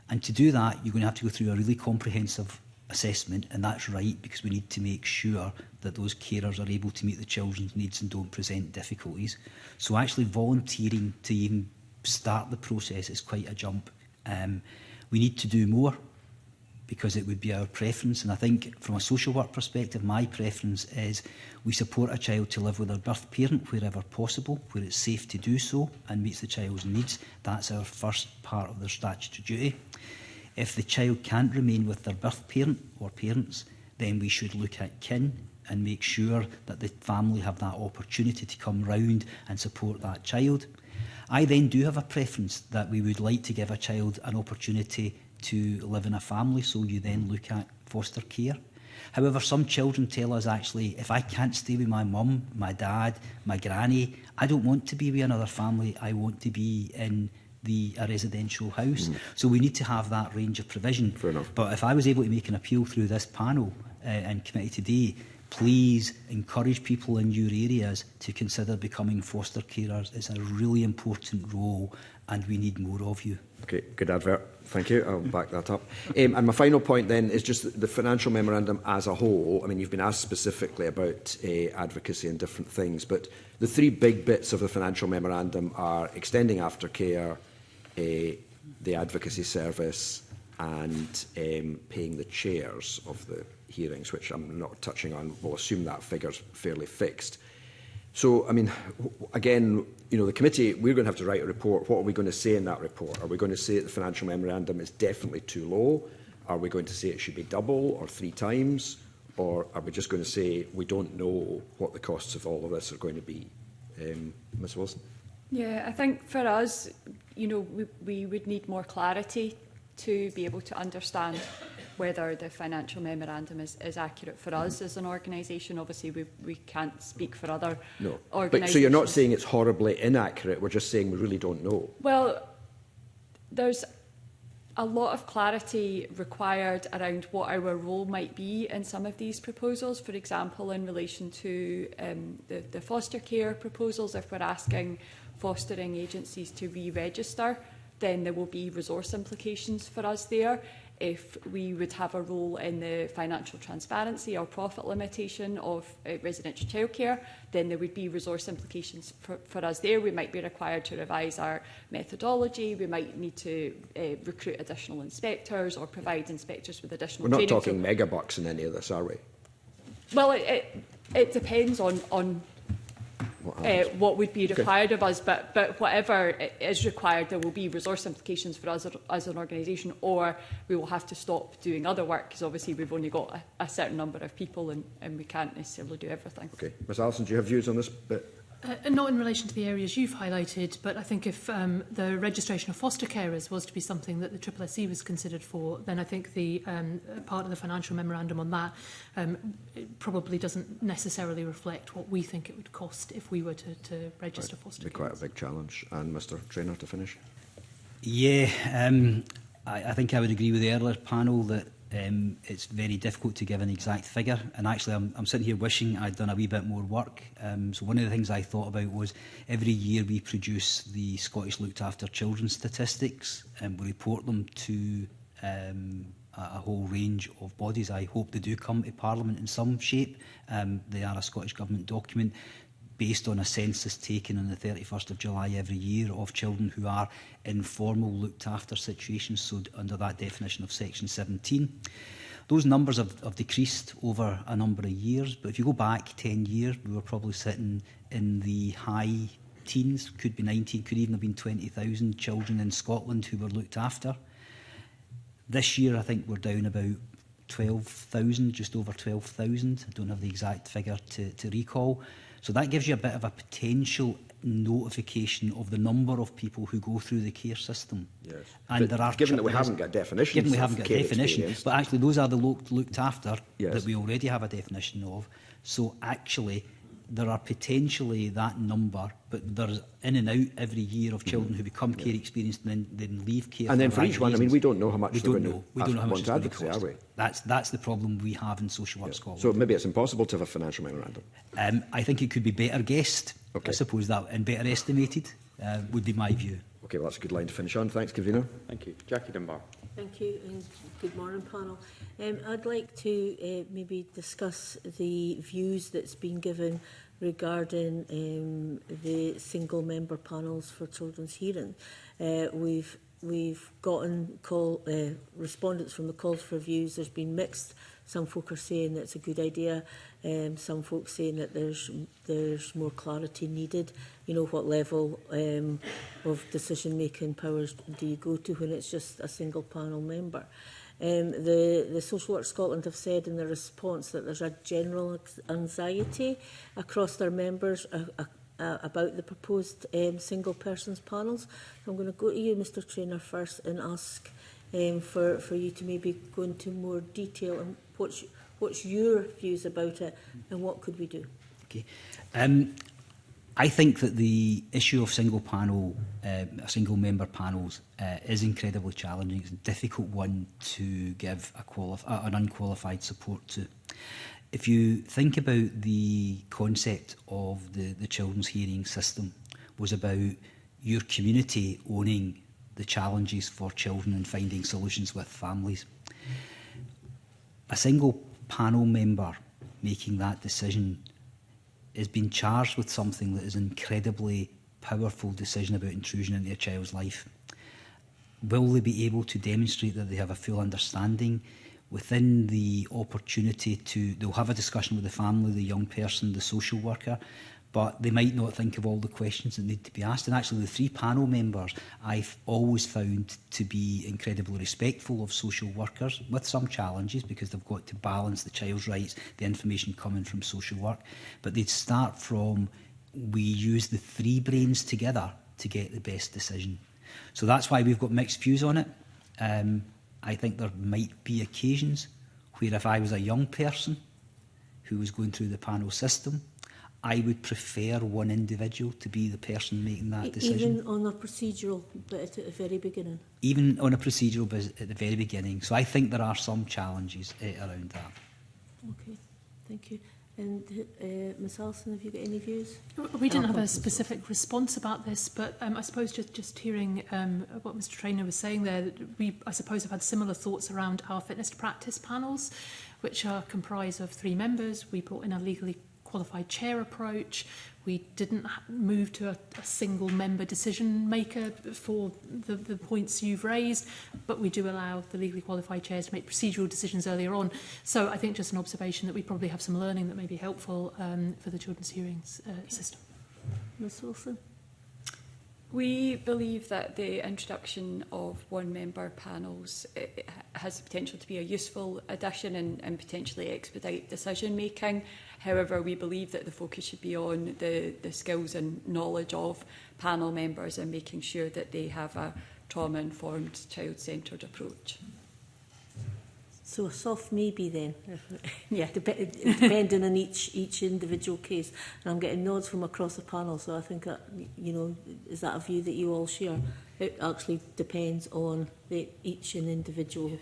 And to do that, you're going to have to go through a really comprehensive assessment, and that's right, because we need to make sure that those carers are able to meet the children's needs and don't present difficulties. So actually volunteering to even start the process is quite a jump. We need to do more, because it would be our preference. And I think from a social work perspective, my preference is we support a child to live with their birth parent wherever possible, where it's safe to do so and meets the child's needs. That's our first part of their statutory duty. If the child can't remain with their birth parent or parents, then we should look at kin and make sure that the family have that opportunity to come round and support that child. I then do have a preference that we would like to give a child an opportunity to live in a family, so you then look at foster care. However, some children tell us, actually, if I can't stay with my mum, my dad, my granny, I don't want to be with another family, I want to be in a residential house. So we need to have that range of provision. Fair enough. But if I was able to make an appeal through this panel and committee today, please encourage people in your areas to consider becoming foster carers. It's a really important role, and we need more of you. Okay, good advert. Thank you. I'll back that up. And my final point then is just the financial memorandum as a whole. I mean, you've been asked specifically about advocacy and different things, but the three big bits of the financial memorandum are extending aftercare, the advocacy service, and paying the chairs of the hearings, which I'm not touching on. We'll assume that figure's fairly fixed. So, I mean, again, you know, the committee, we're going to have to write a report. What are we going to say in that report? Are we going to say that the financial memorandum is definitely too low? Are we going to say it should be double or 3 times? Or are we just going to say we don't know what the costs of all of this are going to be? Ms Wilson? Yeah, I think for us, you know, we would need more clarity to be able to understand whether the financial memorandum is accurate for us as an organisation. Obviously, we can't speak for other organisations. But so you're not saying it's horribly inaccurate, we're just saying we really don't know? Well, there's a lot of clarity required around what our role might be in some of these proposals. For example, in relation to the foster care proposals, if we're asking fostering agencies to re-register, then there will be resource implications for us there. If we would have a role in the financial transparency or profit limitation of residential childcare, then there would be resource implications for us there. We might be required to revise our methodology. We might need to recruit additional inspectors or provide inspectors with additional training. We're not talking megabucks in any of this, are we? Well, it depends on what would be required of us, but whatever is required, there will be resource implications for us as an organisation, or we will have to stop doing other work, because obviously we've only got a certain number of people and we can't necessarily do everything. Okay. Ms Allison, do you have views on this bit? Not in relation to the areas you've highlighted, but I think if the registration of foster carers was to be something that the SSE was considered for, then I think the part of the financial memorandum on that it probably doesn't necessarily reflect what we think it would cost if we were to register foster carers. Quite a big challenge. And Mr Traynor, to finish. Yeah, I think I would agree with the earlier panel that it's very difficult to give an exact figure, and actually I'm sitting here wishing I'd done a wee bit more work. So one of the things I thought about was every year we produce the Scottish Looked After Children statistics, and we report them to a whole range of bodies. I hope they do come to Parliament in some shape. They are a Scottish Government document. based on a census taken on the 31st of July every year of children who are in formal looked after situations, so under that definition of section 17. Those numbers have decreased over a number of years, but if you go back 10 years, we were probably sitting in the high teens, could be 19, could even have been 20,000 children in Scotland who were looked after. This year, I think we're down about 12,000, just over 12,000. I don't have the exact figure to recall. So that gives you a bit of a potential notification of the number of people who go through the care system. Yes. And but there are given that we haven't got definitions, given we haven't got definition, but actually those are the looked after yes. that we already have a definition of. So actually, there are potentially that number, but there's in and out every year of children who become care experienced and then leave care. And then for each one, reasons. I mean, we don't know how much we don't know. We don't know how much it's going to advocacy, cost. are we? That's the problem we have in Social Work Scotland. So maybe it's impossible to have a financial memorandum. I think it could be better guessed. Okay. I suppose that, and better estimated would be my view. Okay, well, that's a good line to finish on. Thanks, Convener. Thank you. Jackie Dunbar. Thank you and good morning, panel. I'd like to maybe discuss the views that's been given regarding the single member panels for children's hearing. We've gotten respondents from the calls for views. There's been mixed. Some folk are saying that's a good idea. Some folks saying that there's more clarity needed. You know, what level of decision-making powers do you go to when it's just a single panel member? The Social Work Scotland have said in their response that there's a general anxiety across their members about the proposed single persons panels. So I'm going to go to you, Mr Traynor, first and ask for you to maybe go into more detail on what's your views about it and what could we do? Okay. I think that the issue of single member panels is incredibly challenging. It's a difficult one to give an unqualified support to. If you think about the concept of the children's hearing system was about your community owning the challenges for children and finding solutions with families. A single panel member making that decision is being charged with something that is an incredibly powerful decision about intrusion into a child's life. Will they be able to demonstrate that they have a full understanding within the opportunity they'll have a discussion with the family, the young person, the social worker, but they might not think of all the questions that need to be asked. And actually the 3 panel members I've always found to be incredibly respectful of social workers with some challenges because they've got to balance the child's rights, the information coming from social work. But they'd start from, we use the 3 brains together to get the best decision. So that's why we've got mixed views on it. I think there might be occasions where if I was a young person who was going through the panel system, I would prefer one individual to be the person making that decision. Even on a procedural bit at the very beginning? Even on a procedural bit at the very beginning. So I think there are some challenges around that. Okay, thank you. And Ms Alison, have you got any views? We didn't have a specific response about this, but I suppose just hearing what Mr Traynor was saying there, we, I suppose, have had similar thoughts around our fitness to practice panels, which are comprised of 3 members. We brought in a legally qualified chair approach. We didn't move to a single member decision maker for the points you've raised, but we do allow the legally qualified chairs to make procedural decisions earlier on. So I think just an observation that we probably have some learning that may be helpful for the children's hearings system. Ms Wilson? We believe that the introduction of one-member panels has the potential to be a useful addition and potentially expedite decision-making. However, we believe that the focus should be on the skills and knowledge of panel members and making sure that they have a trauma-informed, child-centred approach. So a soft maybe then, yeah, depending on each individual case. And I'm getting nods from across the panel, so I think that, you know, is that a view that you all share? It actually depends on each individual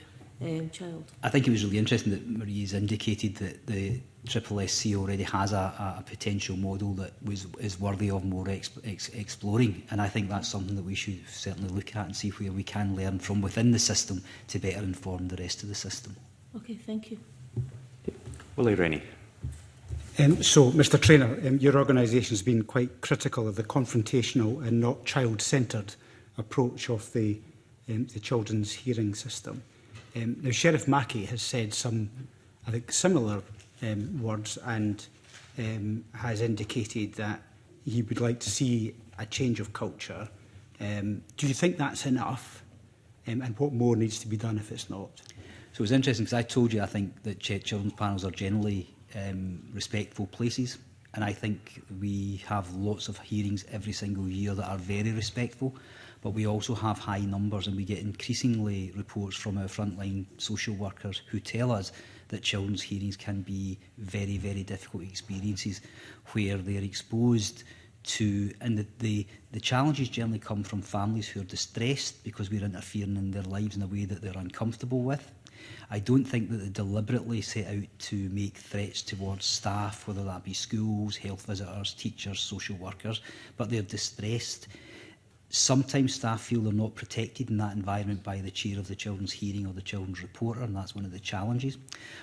child. I think it was really interesting that Marie's indicated that the SSSC already has a potential model that is worthy of more exploring, and I think that's something that we should certainly look at and see where we can learn from within the system to better inform the rest of the system. Okay, thank you. Willie Rennie. So, Mr Traynor, your organisation has been quite critical of the confrontational and not child-centred approach of the children's hearing system. Now, Sheriff Mackey has said some, I think, similar words and has indicated that he would like to see a change of culture. Do you think that's enough? And what more needs to be done if it's not? So it's interesting because I told you I think that children's panels are generally respectful places, and I think we have lots of hearings every single year that are very respectful, but we also have high numbers, and we get increasingly reports from our frontline social workers who tell us that children's hearings can be very, very difficult experiences where they're exposed to, and the challenges generally come from families who are distressed because we're interfering in their lives in a way that they're uncomfortable with. I don't think that they deliberately set out to make threats towards staff, whether that be schools, health visitors, teachers, social workers, but they're distressed. Sometimes staff feel they're not protected in that environment by the chair of the children's hearing or the children's reporter, and that's one of the challenges.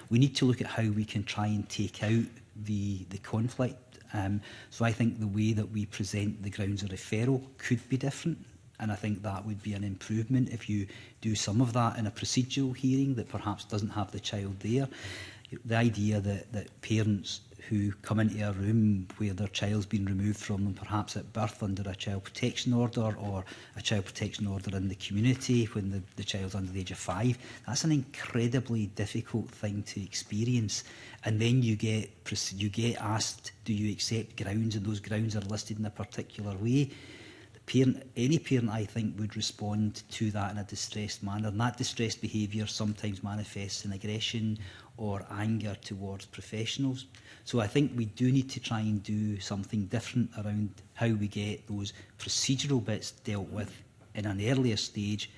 We need to look at how we can try and take out the conflict. So I think the way that we present the grounds of referral could be different. And I think that would be an improvement if you do some of that in a procedural hearing that perhaps doesn't have the child there. The idea that parents who come into a room where their child's been removed from them, perhaps at birth under a child protection order or a child protection order in the community when the child's under the age of 5, that's an incredibly difficult thing to experience. And then you get asked, do you accept grounds, and those grounds are listed in a particular way. Any parent, I think, would respond to that in a distressed manner, and that distressed behaviour sometimes manifests in aggression or anger towards professionals. So I think we do need to try and do something different around how we get those procedural bits dealt with in an earlier stage,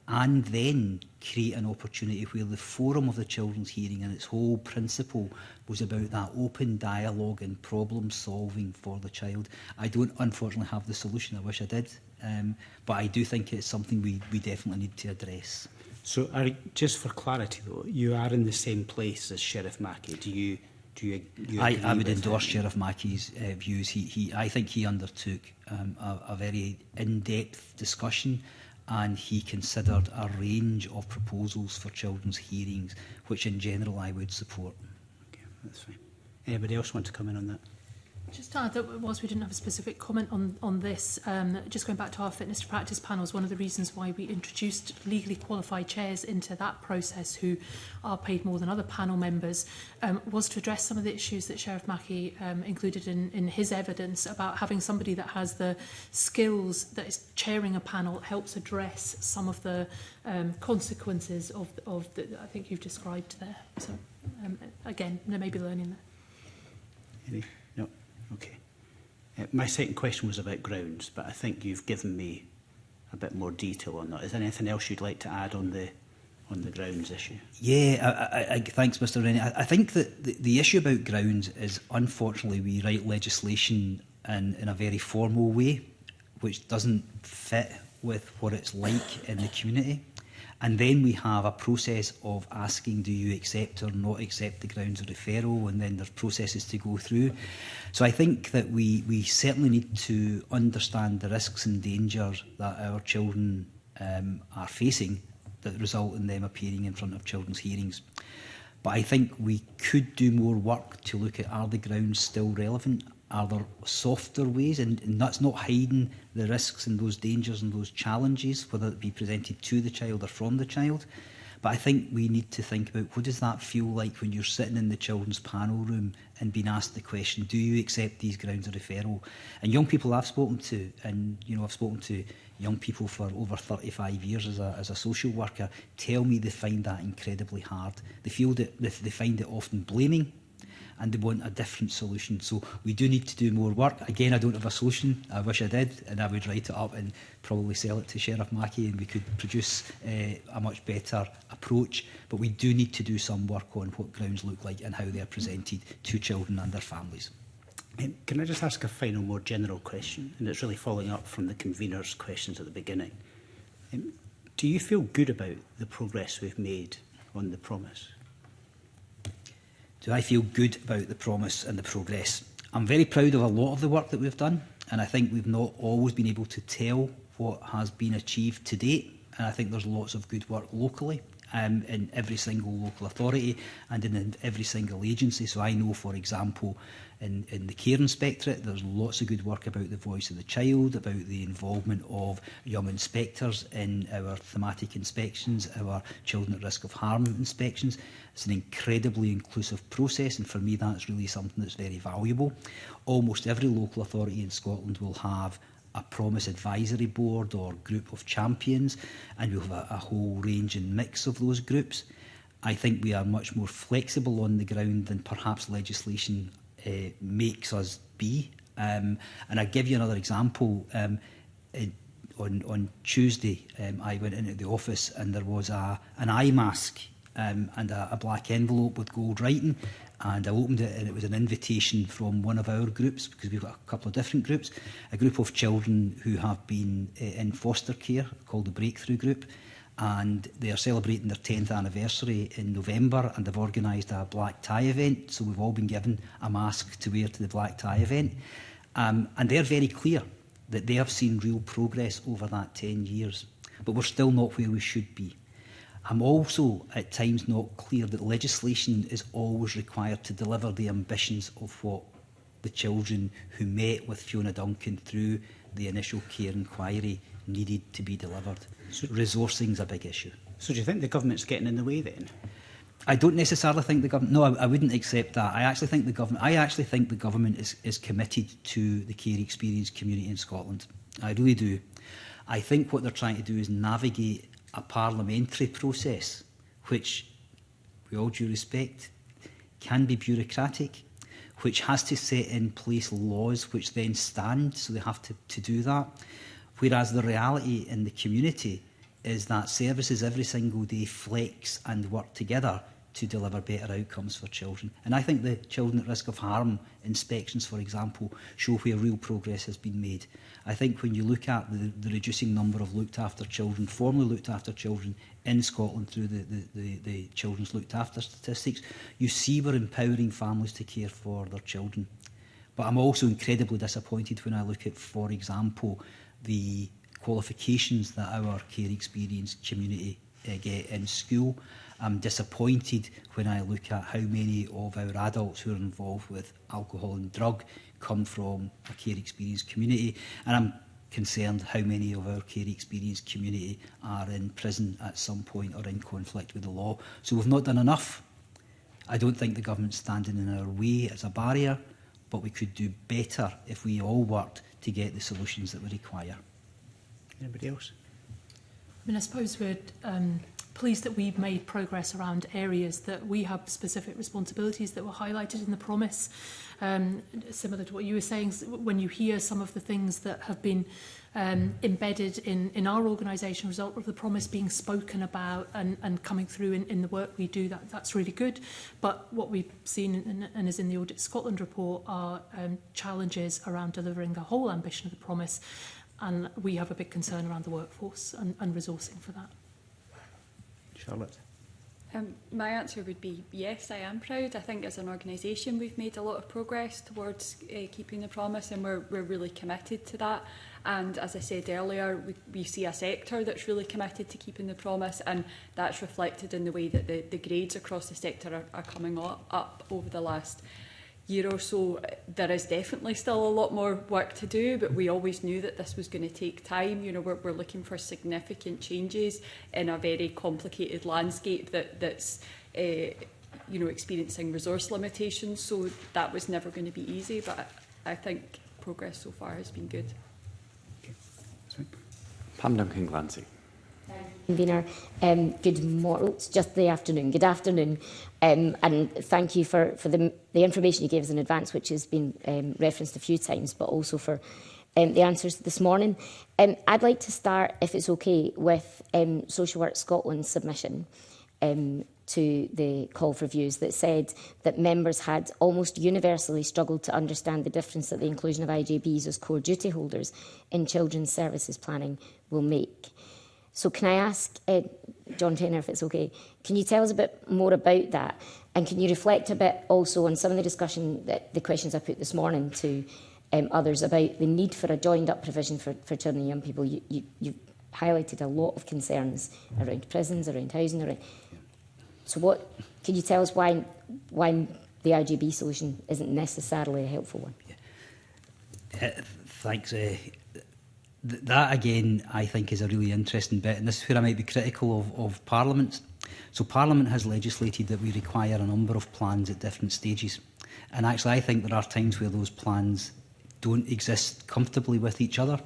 and then create an opportunity where the forum of the children's hearing and its whole principle was about that open dialogue and problem solving for the child. I don't unfortunately have the solution, I wish I did, but I do think it's something we definitely need to address. So just for clarity though, you are in the same place as Sheriff Mackey. Do you I would endorse Sheriff Mackey's views. I think he undertook a very in-depth discussion, and he considered a range of proposals for children's hearings, which in general I would support. Okay, that's fine. Anybody else want to come in on that? Just to add that whilst we didn't have a specific comment on this, just going back to our fitness to practice panels, one of the reasons why we introduced legally qualified chairs into that process who are paid more than other panel members was to address some of the issues that Sheriff Mackey included in his evidence about having somebody that has the skills that is chairing a panel helps address some of the consequences of the, I think you've described there. So again, there may be learning there. Any? No. Okay. My second question was about grounds, but I think you've given me a bit more detail on that. Is there anything else you'd like to add on the grounds issue? Yeah, thanks, Mr. Rennie. I think that the issue about grounds is, unfortunately, we write legislation in a very formal way, which doesn't fit with what it's like in the community. And then we have a process of asking, do you accept or not accept the grounds of referral, and then there's processes to go through. So I think that we certainly need to understand the risks and dangers that our children are facing that result in them appearing in front of children's hearings. But I think we could do more work to look at, are the grounds still relevant? Are there softer ways? And that's not hiding the risks and those dangers and those challenges, whether it be presented to the child or from the child. But I think we need to think about, what does that feel like when you're sitting in the children's panel room and being asked the question, do you accept these grounds of referral? And young people I've spoken to, and I've spoken to young people for over 35 years as a social worker, tell me they find that incredibly hard. They feel that they find it often blaming, and they want a different solution. So we do need to do more work. Again, I don't have a solution. I wish I did, and I would write it up and probably sell it to Sheriff Mackey, and we could produce a much better approach. But we do need to do some work on what grounds look like and how they are presented to children and their families. Can I just ask a final, more general question? And it's really following up from the convener's questions at the beginning. Do you feel good about the progress we've made on the promise? Do I feel good about the promise and the progress? I'm very proud of a lot of the work that we've done, and I think we've not always been able to tell what has been achieved to date, and I think there's lots of good work locally in every single local authority and in every single agency. So I know, for example, in the Care Inspectorate, there's lots of good work about the voice of the child, about the involvement of young inspectors in our thematic inspections, our children at risk of harm inspections. It's an incredibly inclusive process, and for me that's really something that's very valuable. Almost every local authority in Scotland will have a promise advisory board or group of champions, and we'll have a whole range and mix of those groups. I think we are much more flexible on the ground than perhaps legislation makes us be. And I'll give you another example. On Tuesday, I went into the office and there was an eye mask and a black envelope with gold writing. And I opened it and it was an invitation from one of our groups, because we've got a couple of different groups, a group of children who have been in foster care called the Breakthrough Group. And they are celebrating their 10th anniversary in November, and they've organised a black tie event. So we've all been given a mask to wear to the black tie event. And they're very clear that they have seen real progress over that 10 years. But we're still not where we should be. I'm also at times not clear that legislation is always required to deliver the ambitions of what the children who met with Fiona Duncan through the initial care inquiry needed to be delivered. So resourcing is a big issue. So do you think the government's getting in the way then? I don't necessarily think the government... No, I wouldn't accept that. I actually think the government is committed to the care experience community in Scotland. I really do. I think what they're trying to do is navigate a parliamentary process, which, with all due respect, can be bureaucratic, which has to set in place laws which then stand, so they have to do that. Whereas the reality in the community is that services every single day flex and work together to deliver better outcomes for children. And I think the children at risk of harm inspections, for example, show where real progress has been made. I think when you look at the reducing number of looked after children, formerly looked after children in Scotland through the children's looked after statistics, you see we're empowering families to care for their children. But I'm also incredibly disappointed when I look at, for example, the qualifications that our care experience community get in school. I'm disappointed when I look at how many of our adults who are involved with alcohol and drug come from a care experience community, and I'm concerned how many of our care experience community are in prison at some point or in conflict with the law. So we've not done enough. I don't think the government's standing in our way as a barrier, but we could do better if we all worked to get the solutions that we require. Anybody else? I mean, I suppose we're pleased that we've made progress around areas that we have specific responsibilities that were highlighted in the promise. Similar to what you were saying, when you hear some of the things that have been embedded in our organisation, result of the promise being spoken about and coming through in the work we do, that's really good. But what we've seen and is in the Audit Scotland report are challenges around delivering the whole ambition of the promise. And we have a big concern around the workforce and resourcing for that. Charlotte? My answer would be yes, I am proud. I think as an organisation we've made a lot of progress towards keeping the promise, and we're really committed to that. And as I said earlier, we see a sector that's really committed to keeping the promise, and that's reflected in the way that the grades across the sector are coming up over the last year or so. There is definitely still a lot more work to do, but we always knew that this was going to take time. You know, we're looking for significant changes in a very complicated landscape that's you know, experiencing resource limitations. So that was never going to be easy, but I think progress so far has been good. Pam Duncan-Glancy. Convener, good morning. It's just the afternoon. Good afternoon, and thank you for the information you gave us in advance, which has been referenced a few times, but also for the answers this morning. I'd like to start, if it's okay, with Social Work Scotland's submission to the call for views that said that members had almost universally struggled to understand the difference that the inclusion of IJBs as core duty holders in children's services planning will make. So can I ask John Tenner, if it's okay, can you tell us a bit more about that? And can you reflect a bit also on some of the discussion, that the questions I put this morning to others about the need for a joined-up provision for children and young people? You've highlighted a lot of concerns around prisons, around housing, around... So can you tell us why the IGB solution isn't necessarily a helpful one? Thanks. That, again, I think is a really interesting bit, and this is where I might be critical of Parliament. So Parliament has legislated that we require a number of plans at different stages. And actually, I think there are times where those plans don't exist comfortably with each other.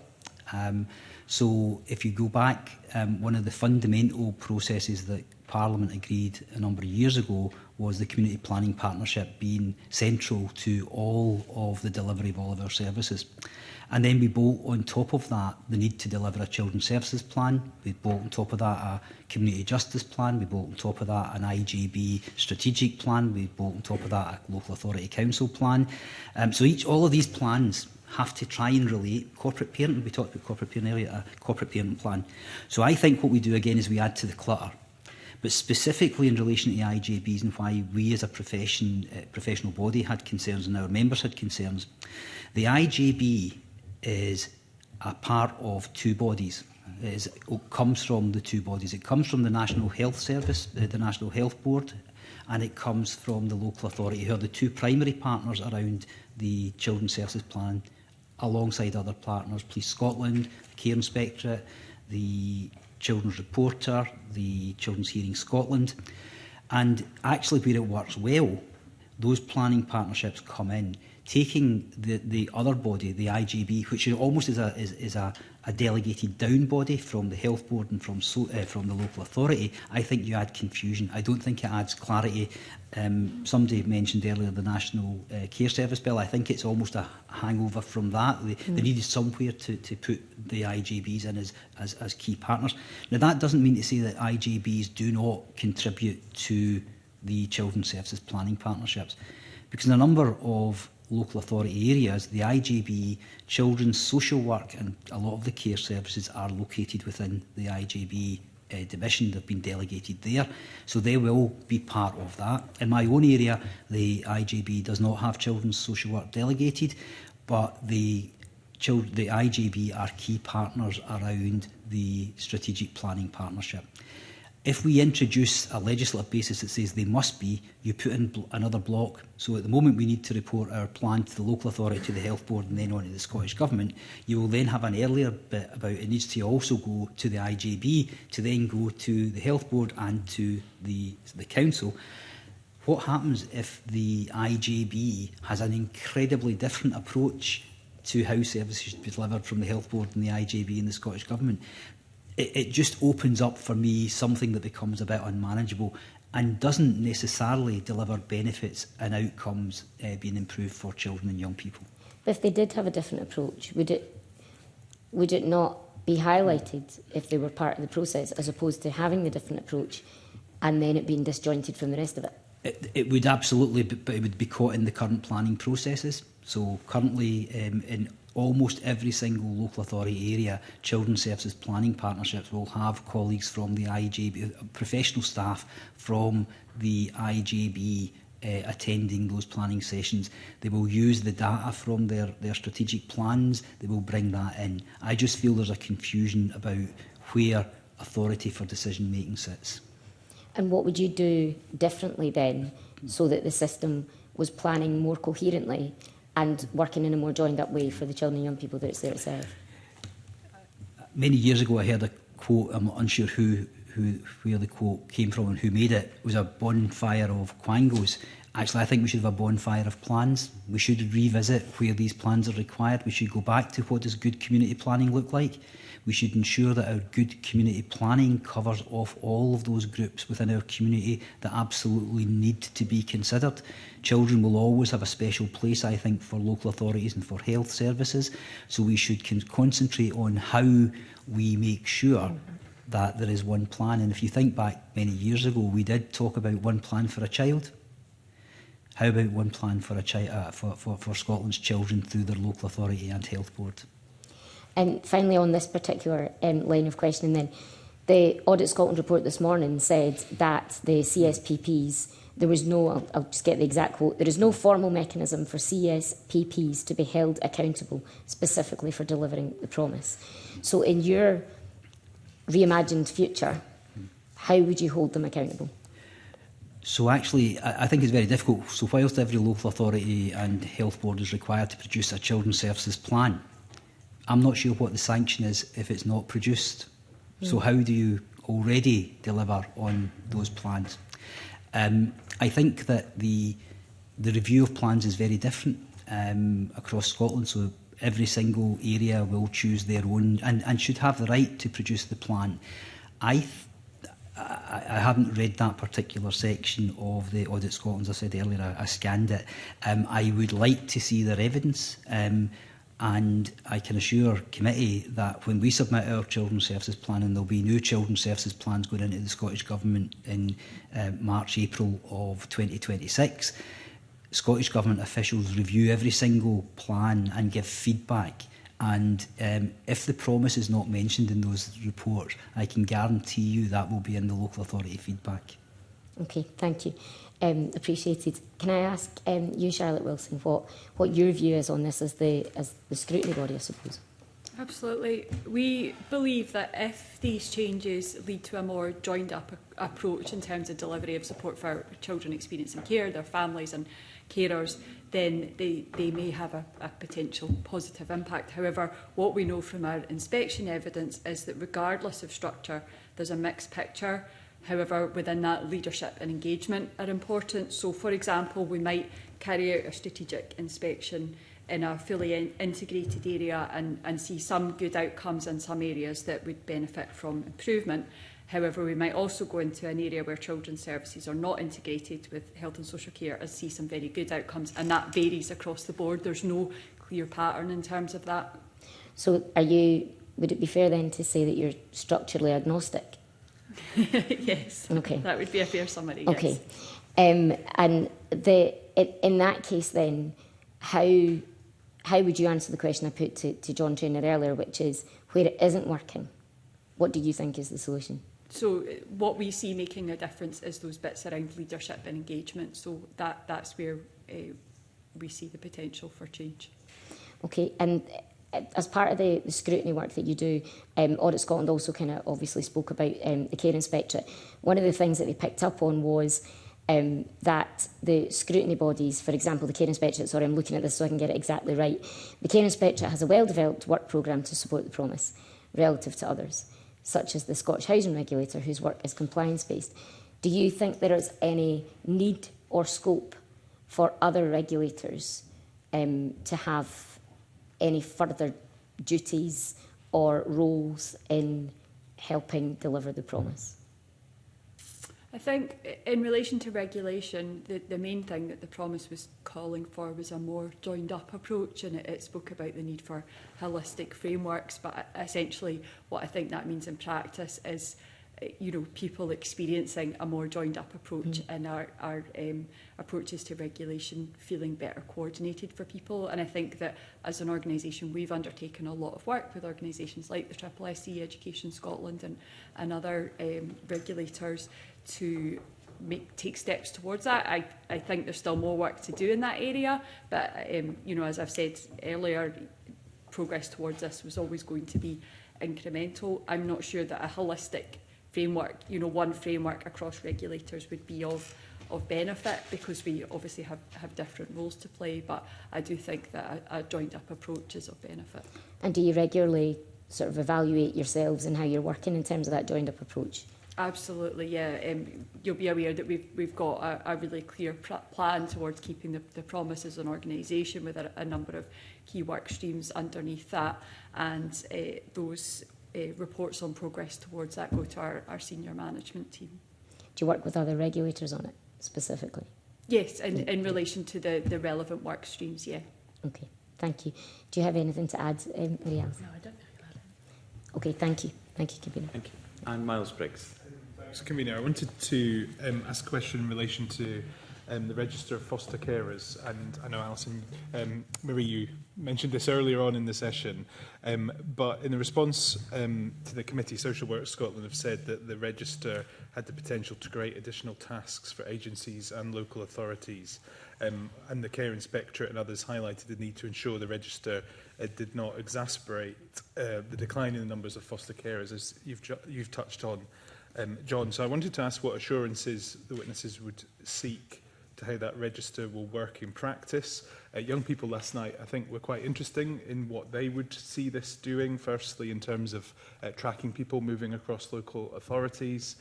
So if you go back, one of the fundamental processes that Parliament agreed a number of years ago was the Community Planning Partnership being central to all of the delivery of all of our services. And then we bolt on top of that the need to deliver a children's services plan. We bolt on top of that a community justice plan. We bolt on top of that an IGB strategic plan. We bolt on top of that a local authority council plan. So all of these plans have to try and relate. Corporate parenting, we talked about corporate parenting earlier, a corporate parenting plan. So I think what we do again is we add to the clutter. But specifically in relation to the IJBs and why we as a professional body had concerns and our members had concerns, the IJB is a part of two bodies. It comes from the two bodies. It comes from the National Health Service, the National Health Board, and it comes from the local authority, who are the two primary partners around the Children's Services Plan, alongside other partners, Police Scotland, the Care Inspectorate, the Children's Reporter, the Children's Hearing Scotland. And actually where it works well, those planning partnerships come in, taking the other body, the IGB, which almost is a delegated down body from the Health Board and from the local authority. I think you add confusion. I don't think it adds clarity. Somebody mentioned earlier the National Care Service Bill. I think it's almost a hangover from that. They needed somewhere to put the IGBs in as key partners. Now, that doesn't mean to say that IGBs do not contribute to the Children's Services Planning Partnerships, because in a number of local authority areas, the IGB, children's social work and a lot of the care services are located within the IGB division. They've been delegated there, so they will be part of that. In my own area, the IGB does not have children's social work delegated, but the IGB are key partners around the strategic planning partnership. If we introduce a legislative basis that says they must be, you put in another block. So at the moment we need to report our plan to the local authority, to the Health Board and then on to the Scottish Government. You will then have an earlier bit about it needs to also go to the IJB, to then go to the Health Board and to the Council. What happens if the IJB has an incredibly different approach to how services should be delivered from the Health Board and the IJB and the Scottish Government? It just opens up for me something that becomes a bit unmanageable and doesn't necessarily deliver benefits and outcomes being improved for children and young people. But if they did have a different approach, would it not be highlighted if they were part of the process, as opposed to having the different approach and then it being disjointed from the rest of it? It would absolutely, but it would be caught in the current planning processes. So currently in almost every single local authority area, children's services planning partnerships will have colleagues from the IJB, professional staff from the IJB attending those planning sessions. They will use the data from their strategic plans. They will bring that in. I just feel there's a confusion about where authority for decision making sits. And what would you do differently then, so that the system was planning more coherently and working in a more joined-up way for the children and young people that it's there to serve? Many years ago, I heard a quote. I'm unsure where the quote came from and who made it. It was a bonfire of quangos. Actually, I think we should have a bonfire of plans. We should revisit where these plans are required. We should go back to what does good community planning look like. We should ensure that our good community planning covers off all of those groups within our community that absolutely need to be considered. Children will always have a special place, I think, for local authorities and for health services. So we should concentrate on how we make sure that there is one plan. And if you think back many years ago, we did talk about one plan for a child. How about one plan for for Scotland's children through their local authority and health board? And finally, on this particular line of questioning then, The Audit Scotland report this morning said that the CSPPs, there was no, I'll just get the exact quote, there is no formal mechanism for CSPPs to be held accountable specifically for delivering the promise. So in your reimagined future, how would you hold them accountable? So actually, I think it's very difficult. So whilst every local authority and health board is required to produce a children's services plan, I'm not sure what the sanction is if it's not produced. So how do you already deliver on those plans? I think that the review of plans is very different across Scotland. So every single area will choose their own and should have the right to produce the plan. I haven't read that particular section of the Audit Scotland. As I said earlier, I scanned it. I would like to see their evidence. And I can assure committee that when we submit our children's services plan, and there'll be new children's services plans going into the Scottish Government in March, April of 2026, Scottish Government officials review every single plan and give feedback. And if the promise is not mentioned in those reports, I can guarantee you that will be in the local authority feedback. Okay, thank you. Appreciated. Can I ask you, Charlotte Wilson, what your view is on this as the scrutiny body, I suppose? Absolutely. We believe that if these changes lead to a more joined-up approach in terms of delivery of support for children experiencing care, their families and carers, then they may have a potential positive impact. However, what we know from our inspection evidence is that regardless of structure, there's a mixed picture. However, within that, leadership and engagement are important. So, for example, we might carry out a strategic inspection in a fully integrated area and see some good outcomes in some areas that would benefit from improvement. However, we might also go into an area where children's services are not integrated with health and social care and see some very good outcomes, and that varies across the board. There's no clear pattern in terms of that. So would it be fair then to say that you're structurally agnostic? Yes, okay. That would be a fair summary. Okay, yes. And in that case, then, how would you answer the question I put to John Traynor earlier, which is where it isn't working, what do you think is the solution? So what we see making a difference is those bits around leadership and engagement. So that's where we see the potential for change. Okay, and as part of the scrutiny work that you do, Audit Scotland also kind of obviously spoke about the Care Inspectorate. One of the things that they picked up on was that the scrutiny bodies, for example, the Care Inspectorate, sorry, I'm looking at this so I can get it exactly right. The Care Inspectorate has a well-developed work programme to support the promise relative to others, such as the Scottish Housing Regulator, whose work is compliance-based. Do you think there is any need or scope for other regulators to have any further duties or roles in helping deliver the promise? I think in relation to regulation, the main thing that the promise was calling for was a more joined up approach, and it spoke about the need for holistic frameworks. But essentially what I think that means in practice is people experiencing a more joined up approach and our approaches to regulation feeling better coordinated for people. And I think that as an organisation, we've undertaken a lot of work with organisations like the SSSC, Education Scotland and other regulators to take steps towards that. I think there's still more work to do in that area, but as I've said earlier, progress towards this was always going to be incremental. I'm not sure that a holistic framework, one framework across regulators would be of benefit, because we obviously have different roles to play, but I do think that a joined up approach is of benefit. And do you regularly sort of evaluate yourselves and how you're working in terms of that joined up approach? Absolutely, yeah. You'll be aware that we've got a really clear plan towards keeping the promise as an organisation, with a number of key work streams underneath that, and those reports on progress towards that go to our senior management team. Do you work with other regulators on it specifically? Yes, in relation to the relevant work streams, yeah. Okay, thank you. Do you have anything to add, Marie-Alice? No, I don't know. Okay, thank you. Thank you, Convener. Thank you. And Miles Briggs. Thanks, Convener. I wanted to ask a question in relation to the register of foster carers. And I know, Alison, Marie, you mentioned this earlier on in the session, but in the response to the committee, Social Work Scotland have said that the register had the potential to create additional tasks for agencies and local authorities. And the Care Inspectorate and others highlighted the need to ensure the register did not exacerbate the decline in the numbers of foster carers, as you've touched on, John. So I wanted to ask what assurances the witnesses would seek to how that register will work in practice. Young people last night, I think, were quite interesting in what they would see this doing, firstly in terms of tracking people moving across local authorities,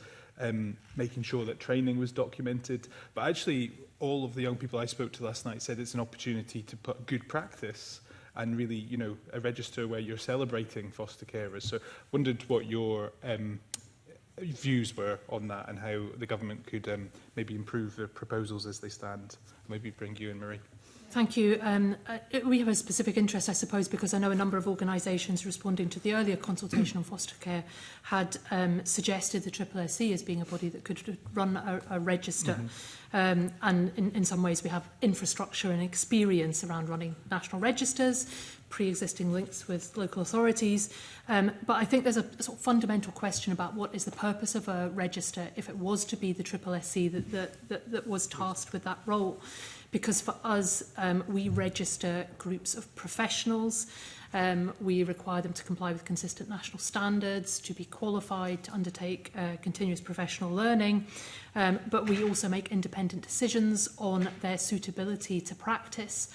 making sure that training was documented. But actually, all of the young people I spoke to last night said it's an opportunity to put good practice and really, you know, a register where you're celebrating foster carers. So I wondered what your views were on that and how the government could maybe improve the proposals as they stand. Maybe bring you in, Marie. Thank you. We have a specific interest, I suppose, because I know a number of organisations responding to the earlier consultation on foster care had suggested the SSSC as being a body that could run a register. And in some ways we have infrastructure and experience around running national registers, pre-existing links with local authorities. But I think there's a sort of fundamental question about what is the purpose of a register if it was to be the SSSC that was tasked with that role. Because for us, we register groups of professionals. We require them to comply with consistent national standards, to be qualified, to undertake continuous professional learning. But we also make independent decisions on their suitability to practice.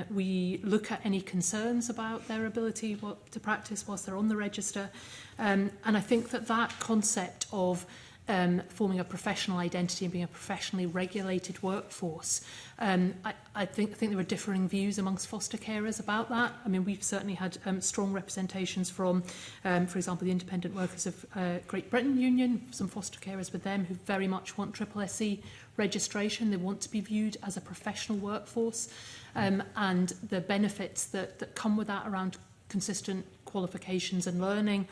We look at any concerns about their ability to practice whilst they're on the register. And I think that concept of forming a professional identity and being a professionally regulated workforce. I think there were differing views amongst foster carers about that. I mean, we've certainly had strong representations from, for example, the Independent Workers of Great Britain Union, some foster carers with them who very much want SSSC registration. They want to be viewed as a professional workforce, and the benefits that come with that around consistent qualifications and learning,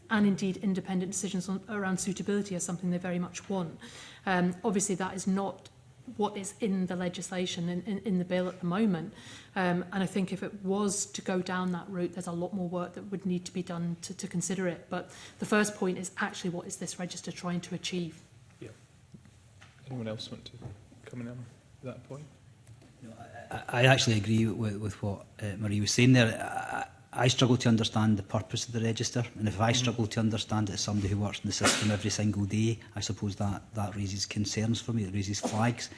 and indeed independent decisions around suitability are something they very much want. Obviously, that is not what is in the legislation in the bill at the moment. And I think if it was to go down that route, there's a lot more work that would need to be done to consider it. But the first point is actually, what is this register trying to achieve? Yeah. Anyone else want to come in on that point? No, I actually agree with what Marie was saying there. I struggle to understand the purpose of the register, and if I struggle to understand it as somebody who works in the system every single day, I suppose that raises concerns for me, it raises flags.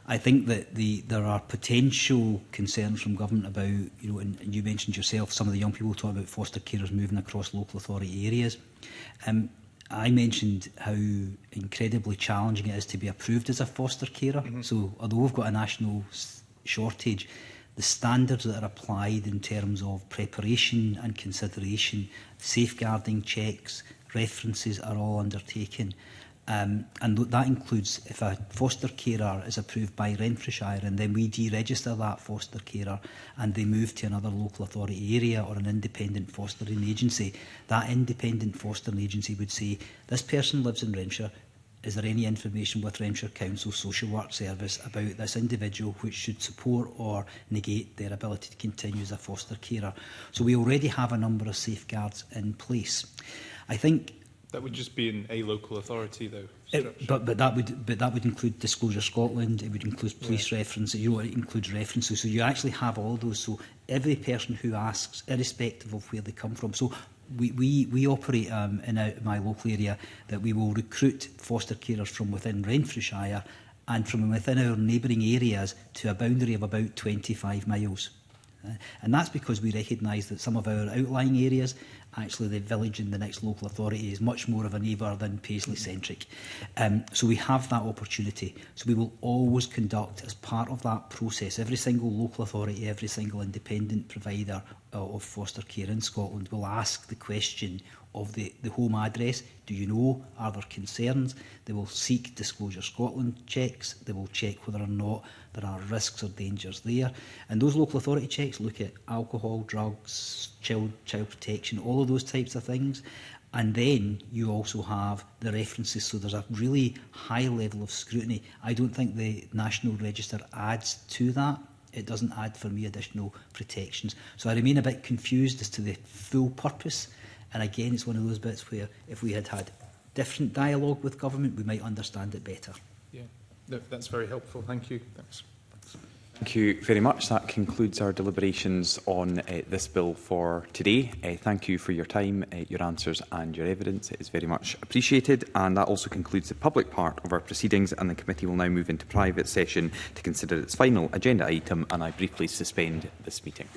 I think that there are potential concerns from government about, you know, and you mentioned yourself, some of the young people talk about foster carers moving across local authority areas. I mentioned how incredibly challenging it is to be approved as a foster carer. So although we've got a national shortage, the standards that are applied in terms of preparation and consideration, safeguarding checks, references are all undertaken. And that includes if a foster carer is approved by Renfrewshire and then we deregister that foster carer and they move to another local authority area or an independent fostering agency, that independent fostering agency would say, this person lives in Renfrewshire. Is there any information with Renfrewshire Council Social Work Service about this individual which should support or negate their ability to continue as a foster carer? So we already have a number of safeguards in place. I think that would just be in a local authority, though. But that would include Disclosure Scotland. It would include police references. You know, it includes references. So you actually have all those. So every person who asks, irrespective of where they come from. So we operate in my local area that we will recruit foster carers from within Renfrewshire and from within our neighbouring areas to a boundary of about 25 miles. And that's because we recognise that some of our outlying areas, actually the village in the next local authority is much more of a neighbour than Paisley-centric. So we have that opportunity. So we will always conduct, as part of that process, every single local authority, every single independent provider of foster care in Scotland will ask the question of the home address. Do you know? Are there concerns? They will seek Disclosure Scotland checks. They will check whether or not there are risks or dangers there. And those local authority checks look at alcohol, drugs, child protection, all of those types of things. And then you also have the references, so there's a really high level of scrutiny. I don't think the National Register adds to that. It doesn't add for me additional protections. So I remain a bit confused as to the full purpose. And again, it's one of those bits where if we had had different dialogue with government, we might understand it better. Yeah, that's very helpful. Thank you. Thanks. Thank you very much. That concludes our deliberations on this bill for today. Thank you for your time, your answers and your evidence. It is very much appreciated. And that also concludes the public part of our proceedings, and the committee will now move into private session to consider its final agenda item, and I briefly suspend this meeting.